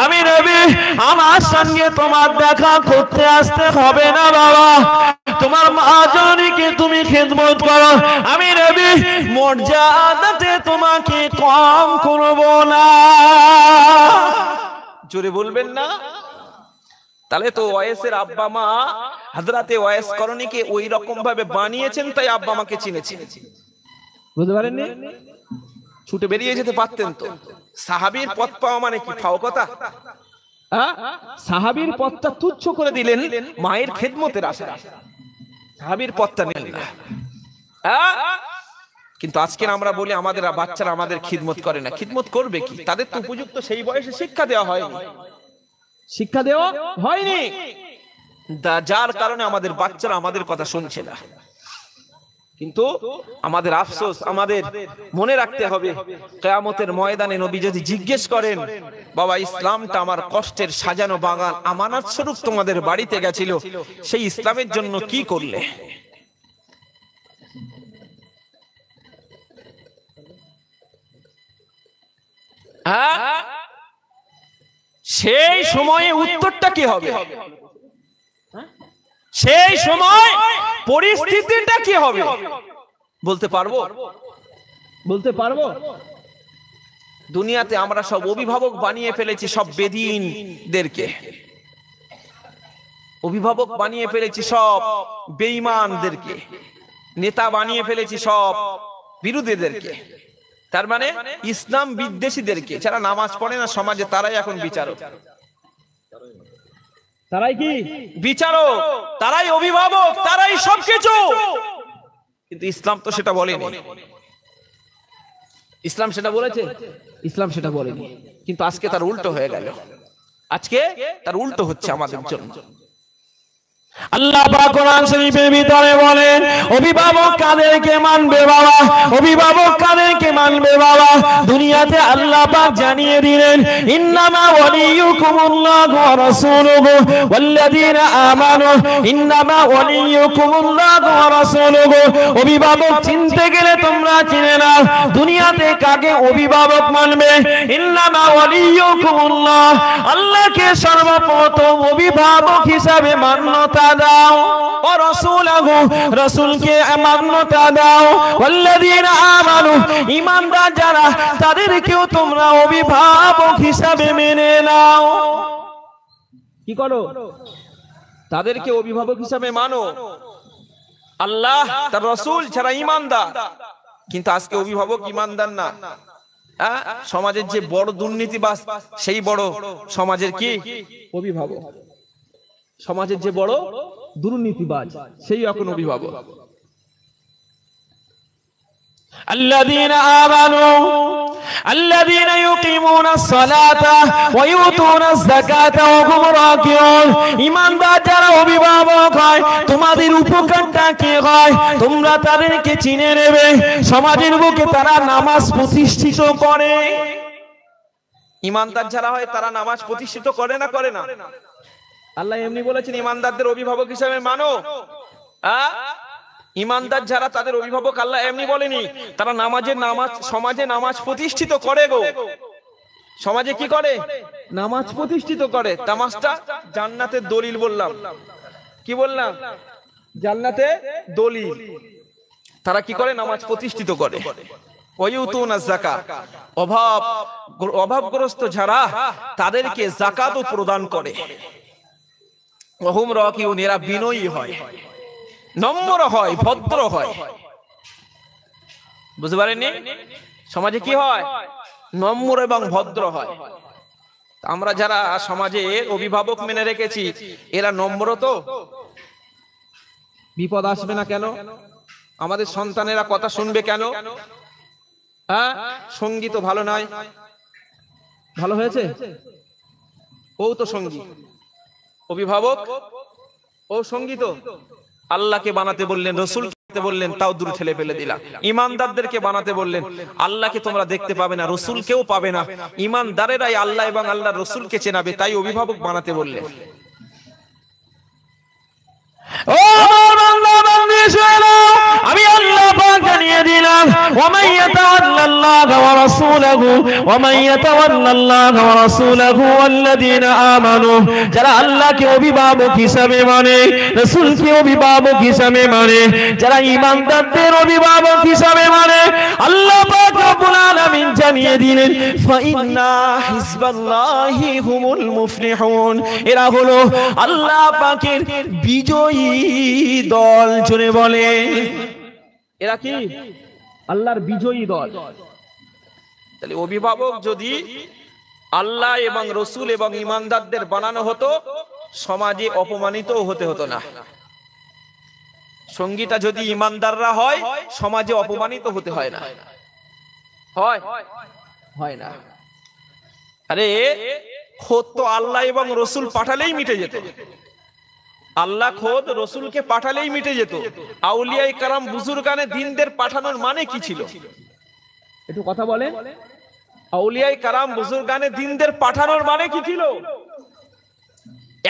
আমি নবী আমার সঙ্গে তোমার দেখা করতে আসতে হবে না বাবা, তোমার মা জননীকে তুমি খেদমত করো, আমি নবী মর্যাদাতে তোমাকে কম করব না। জোরে বলবেন না? তাহলে তো ওয়াইসের আব্বা মা হযরতে ওয়াইস করণীকে ওই রকম ভাবে বানিয়েছেন, তাই আব্বা মাকে চিনেছেন। বুঝতে পারেননি? ছুটে বেরিয়ে যেতে পারতেন তো। সাহাবীর পথ পাওয়া মানে কি ফাও কথা? সাহাবীর পথটা তুচ্ছ করে দিলেন মায়ের খেদমতের আশায়, সাহাবীর পথটা নিলেন না। কিন্তু আজকে আমরা বলি আমাদের বাচ্চারা আমাদের খিদমত করে না। খিদমত করবে কি? তাদের তো উপযুক্ত সেই বয়সে শিক্ষা দেওয়া হয়নি, শিক্ষা দেওয়া হয়নি, যার কারণে আমাদের বাচ্চারা আমাদের কথা শুনছে না। কিন্তু আমাদের আফসোস, আমাদের মনে রাখতে হবে, কিয়ামতের ময়দানে নবী যদি জিজ্ঞেস করেন, বাবা ইসলামটা আমার কষ্টের সাজানো বাগান আমানত স্বরূপ তোমাদের বাড়িতে গেছিল, সেই ইসলামের জন্য কি করলে? হ্যাঁ, সেই সময়ে উত্তরটা কি হবে? সেই সময় পরিস্থিতিটা কি হবে বলতে পারবো? বলতে পারবো? দুনিয়াতে আমরা সব অভিভাবক বানিয়ে ফেলেছি, সব বেদিনদেরকে অভিভাবক বানিয়ে ফেলেছি, সব বেঈমানদেরকে নেতা বানিয়ে ফেলেছি, সব বিরোধীদেরকে। তার মানে ইসলাম বিদ্বেষীদেরকে, যারা নামাজ পড়ে না সমাজে, তারাই এখন বিচারক, তারাই কি বিচারক, তারাই অভিভাবক, তারাই সবকিছু। কিন্তু ইসলাম তো সেটা বলেনি। ইসলাম সেটা বলেছে? ইসলাম সেটা বলেনি। কিন্তু আজকে তার উল্টো হয়ে গেল, আজকে তার উল্টো হচ্ছে আমাদের জন্য। আল্লাহ পাক কোরআন শরীফের ভিতরে বলেন, অভিভাবক কাদেরকে মানবে বাবা, অভিভাবক কাদেরকে মানবে বাবা? দুনিয়াতে আল্লাহ পাক জানিয়ে দিলেন, ইন্নামা ওয়ালিয়ুকুমুল্লাহু ওয়া রাসূলুহু ওয়াল্লাযীনা আমানু, ইন্নামা ওয়ালিয়ুকুমুল্লাহু ওয়া রাসূলুহু। অভিভাবক চিনতে গেলে তোমরা চিনে নাও, দুনিয়াতে কাকে অভিভাবক মানবে? ইন্নামা ওয়ালিয়ুকুমুল্লাহ, আল্লাহকে সর্বপ্রথম অভিভাবক হিসাবে মান্যতা দাও, ও রাসূলুহু, রাসূলকে মান্যতা দাও, ওয়াল্লাযীনা আমানু, ঈমানদার যারা তাদেরকেও তোমরা অভিভাবক হিসাবে মেনে নাও। কি করো? তাদেরকে অভিভাবক হিসাবে মানো। আল্লাহ তার রাসূল ছাড়া ঈমানদার, কিন্তু আজকে অভিভাবক ঈমানদার না। সমাজের যে বড় দুর্নীতিবাজ, সেই বড় সমাজের কি অভিভাবক? সমাজের যে বড় দুর্নীতিবাজ, সেই এখন অভিভাবক। আল্লাযীনা আমানু আল্লাযীনা ইউকিমুনাস সালাতা ওয়া ইউতুনাজ যাকাতা ওয়া হুম রাকিউন। ঈমানদার যারা অভিভাবক হয়, তোমাদের উপকারটা কি হয় তোমরা তাদেরকে চিনে নেবে। সমাজের বুকে তারা নামাজ প্রতিষ্ঠিত করে। ঈমানদার যারা হয় তারা নামাজ প্রতিষ্ঠিত করে না? করে না? আল্লাহ এমনি বলেছেন, ঈমানদারদের অভিভাবক হিসেবে মানো। ঈমানদার যারা তাদের অভিভাবক আল্লাহ এমনি বলেনি, তারা সমাজে নামাজ প্রতিষ্ঠিত করে গো। সমাজে কি করে? নামাজ প্রতিষ্ঠিত করে। নামাজটা জান্নাতের দলিল বললাম। কি বললাম? জান্নাতে দলিল। তারা কি করে? নামাজ প্রতিষ্ঠিত করে। ওয়ায়ুতুনাজ যাকাত, অভাবগ্রস্ত যারা তাদেরকে যাকাতও প্রদান করে। ওয়া হুম রাকিউন, এরা বিনয়ী হয়, নম্র হয়, ভদ্র হয়। বুঝতে পারেননি? সমাজে কি হয়? নম্র এবং ভদ্র হয়। আমরা যারা সমাজে অভিভাবক মেনে রেখেছি, এরা নম্র তো? বিপদ আসবে না কেন? আমাদের সন্তানেরা কথা শুনবে কেন? সঙ্গী তো ভালো নয়। ভালো হয়েছে? ও তো সঙ্গী, অভিভাবক ও সঙ্গী তো। আল্লাহকে বানাতে বললেন, রসুলকে বললেন, তাও দূর ঠেলে ফেলে দিলা। ঈমানদারদেরকে বানাতে বললেন, আল্লাহকে তোমরা দেখতে পাবে না, রসুলকেও পাবে না। ঈমানদারেরাই আল্লাহ এবং আল্লাহর রসুলকে চেনাবে, তাই অভিভাবক বানাতে বললেন। ও বান্দা বান্দি শোনো, আমি আল্লাহ পাক জানিয়ে দিলাম, ওয়া মান ইয়াতাওয়াল্লাল্লাহা ওয়া রাসূলাহু, ওয়া মান ইয়াতাওয়াল্লাল্লাহা ওয়া রাসূলাহু ওয়াল্লাযীনা আমানু, যারা আল্লাহকে অভিভাবক হিসাবে মানে, রাসূলকে অভিভাবক হিসাবে মানে, যারা ঈমানদারদের অভিভাবক হিসাবে মানে, আল্লাহ পাক রব্বুল আলামিন জানিয়ে দিলেন, ফা ইন্না হিজবাল্লাহি হুমুল মুফলিহুন, এরা হলো আল্লাহ পাকের বিজয়ী দল। জোরে বলে, এরা কি? আল্লাহর বিজয়ী দল। তাহলে অভিভাবক যদি আল্লাহ এবং রসুল এবং ঈমানদারদের বানানো হতো, সমাজে অপমানিত হতে হতো না। সঙ্গীটা যদি ঈমানদাররা হয়, সমাজে অপমানিত হতে হয় না। হয়? হয় না। আরে খোদ তো আল্লাহ এবং রসুল পাঠালেই মিটে যেত। আল্লাহ খোদ রসুলকে পাঠালেই মিটে যেত। আউলিয়ায়ে কেরাম বুজুর্গানে দ্বীনদের পাঠানোর মানে কি ছিল? একটু কথা বলেন। আউলিয়ায়ে কেরাম বুজুর্গানে দ্বীনদের পাঠানোর মানে কি ছিল?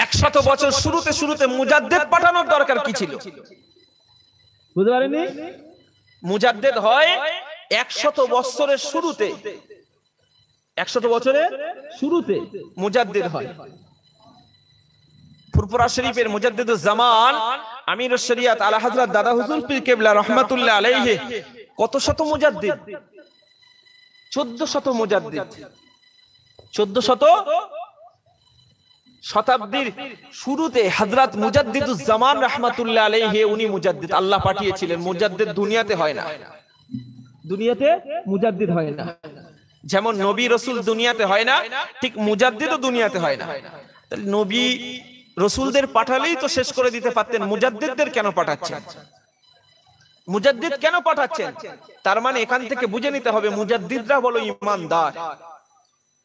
100 বছর শুরুতে শুরুতে মুজাদ্দেদ পাঠানোর দরকার কি ছিল? বুঝতে পারেননি? মুজাদ্দেদ হয় 100 বছরের শুরুতে, 100 বছরের শুরুতে মুজাদ্দেদ হয়। ফুরফুরা শরীফের মুজাদ্দিদুজ জামান আমিরুশ শরিয়াত আলা হযরত দাদা হুজুর পীর কেবলা রাহমাতুল্লাহ আলাইহি কত শত মুজাদ্দিদ? 1400 মুজাদ্দিদ। 1400 শতাব্দীর শুরুতে হযরত মুজাদ্দিদুজ জামান রাহমাতুল্লাহ আলাইহি উনি মুজাদ্দিদ আল্লাহ পাঠিয়েছিলেন। মুজাদ্দিদ দুনিয়াতে হয় না, দুনিয়াতে মুজাদ্দিদ হয় না। যেমন নবী রাসূল দুনিয়াতে হয় না, ঠিক মুজাদ্দিদও দুনিয়াতে হয় না। তাহলে নবী রসুলদের পাঠালেই তো শেষ করে দিতে পারতেন, মুজাদ্দিদদের কেন পাঠাচ্ছেন? মুজাদ্দিদ কেন পাঠাচ্ছেন? তার মানে এখান থেকে বুঝে নিতে হবে মুজাদ্দিদরা হলো ঈমানদার।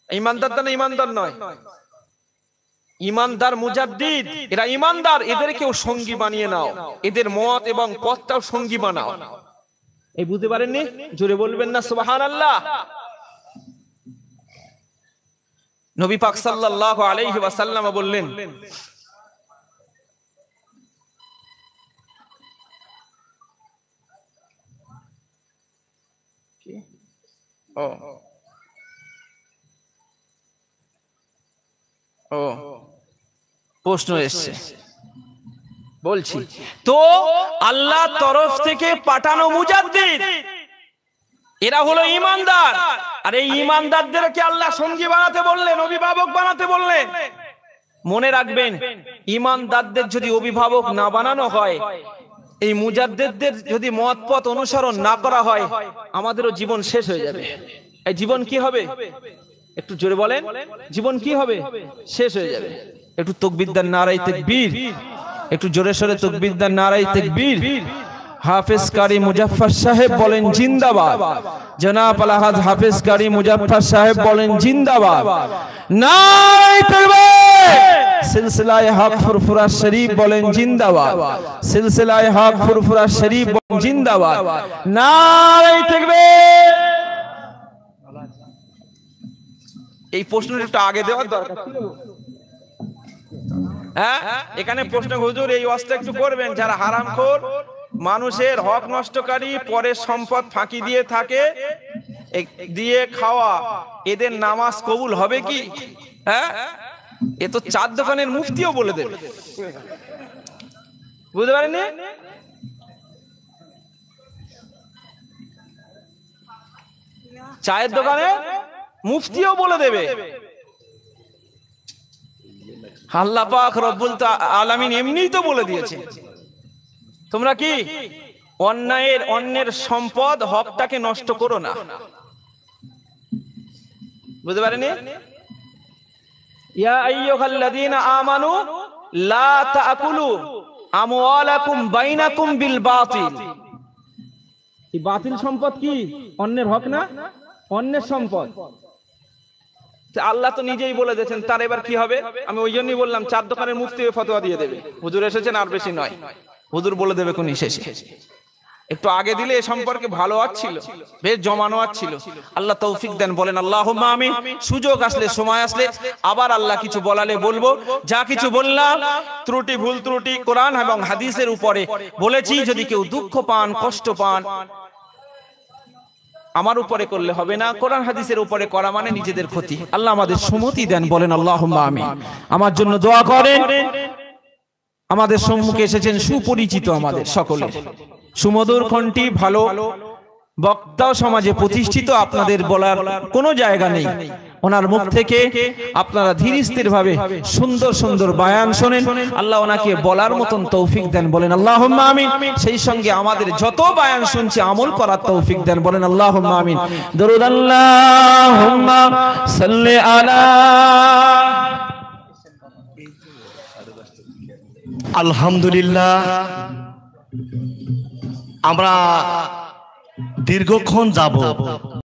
ঈমানদার না ঈমানদার নয়, ঈমানদার মুজাদ্দিদ, এরা ঈমানদার। এদেরকেও সঙ্গী বানিয়ে নাও, এদের মত এবং পথটাও সঙ্গী বানাও। এই বুঝতে পারেননি? জোরে বলবেন না সুবহানাল্লাহ। নবী পাক সাল্লাল্লাহু আলাইহি ওয়াসাল্লাম বললেন, প্রশ্ন এসছে, বলছি তো আল্লাহ তরফ থেকে পাঠানো মুজাদ্দিদ এরা হলো ঈমানদার। আর এই ঈমানদারদেরকে আল্লাহ সঙ্গী বানাতে বললেন, অভিভাবক বানাতে বললেন। মনে রাখবেন, ঈমানদারদের যদি অভিভাবক না বানানো হয়, এই মুজাদ্দিদদের যদি মত পথ অনুসরণ না করা হয়, আমাদেরও জীবন শেষ হয়ে যাবে। এই জীবন কি হবে? একটু জোরে বলেন, জীবন কি হবে? শেষ হয়ে যাবে। একটু তাকবীর দেন, নারায়ে তাকবীর। একটু জোরে সোরে তাকবীর দেন, নারায়ে তাকবীর। হাফেজ কারি মুজাফফর সাহেব বলেন জিন্দাবাদ। জনাব আলহাজ হাফেজ কারি মুজাফফর সাহেব বলেন জিন্দাবাদ। নারায়ে তাকবীর। সিলসিলায়ে হক ফুরফুরা শরীফ বলেন জিন্দাবাদ। সিলসিলায়ে হক ফুরফুরা শরীফ বলেন জিন্দাবাদ। নারায়ে তাকবীর। এই প্রশ্নটা একটু আগে দেওয়ার দরকার ছিল। হ্যাঁ, এখানে প্রশ্ন, হুজুর এই ওয়াজটা একটু করবেন, যারা হারামখোর, মানুষের হক নষ্টকারী, পরের সম্পদ ফাঁকি দিয়ে থাকে, দিয়ে খাওয়া, এদের নামাজ কবুল হবে কি? হ্যাঁ, এ তো চার দোকানের মুফতিও বলে দেবে। বুঝতে পারেননি? চায়ের দোকানে মুফতিও বলে দেবে। আল্লাহ পাক রব্বুল আলামিন এমনিই তো বলে দিয়েছে, তোমরা কি অন্যের সম্পদ হকটাকে নষ্ট করো না। বুঝতে পারেনি? ইয়া আইয়ুহাল্লাযীনা আমানু লা তাকুলু আমওয়ালাকুম বাইনাকুম বিল বাতিল। এই বাতিল সম্পদ কি? অন্যের হক না, অন্যের সম্পদ। আল্লাহ তো নিজেই বলে দিয়েছেন, তার এবার কি হবে? আমি ওই জন্যই বললাম, চার দোকানের মুফতি ফতোয়া দিয়ে দেবে। হুজুর এসেছেন, আর বেশি নয়, হুজুর বলে দেবে কোন শেষে। একটু আগে দিলে এ সম্পর্কে ভালো ছিল, বেশ জমানো ছিল। আল্লাহ তৌফিক দেন, বলেন আল্লাহুম্মা আমিন। সুযোগ আসলে, সময় আসলে আবার আল্লাহ কিছু বলালে বলবো। যা কিছু বললাম ত্রুটি, ভুল ত্রুটি কোরআন এবং হাদিসের উপরে বলেছি। যদি কেউ দুঃখ পান, কষ্ট পান, আমার উপরে করলে হবে না, কোরআন হাদিসের উপরে করা মানে নিজেদের ক্ষতি। আল্লাহ আমাদের সুমতি দেন, বলেন আল্লাহুম্মা আমিন। আমার জন্য দোয়া করেন। আমাদের সম্মুখে এসেছেন সুপরিচিত আমাদের সকলের সুমধুর কণ্ঠী, ভালো বক্তা সমাজে প্রতিষ্ঠিত, আপনাদের বলার কোনো জায়গা নেই। ওনার মুখ থেকে আপনারা ধীর স্থির ভাবে সুন্দর সুন্দর বয়ান শোনেন। আল্লাহ ওনাকে বলার মতন তৌফিক দেন, বলেন আল্লাহুম্মা আমিন। সেই সঙ্গে আমাদের যত বয়ান শুনছি আমল করার তৌফিক দেন, বলেন আল্লাহুম্মা আমিন। দরুদ আল্লাহুম্মা সাল্লি আলা। আলহামদুলিল্লাহ, আমরা দীর্ঘক্ষণ যাব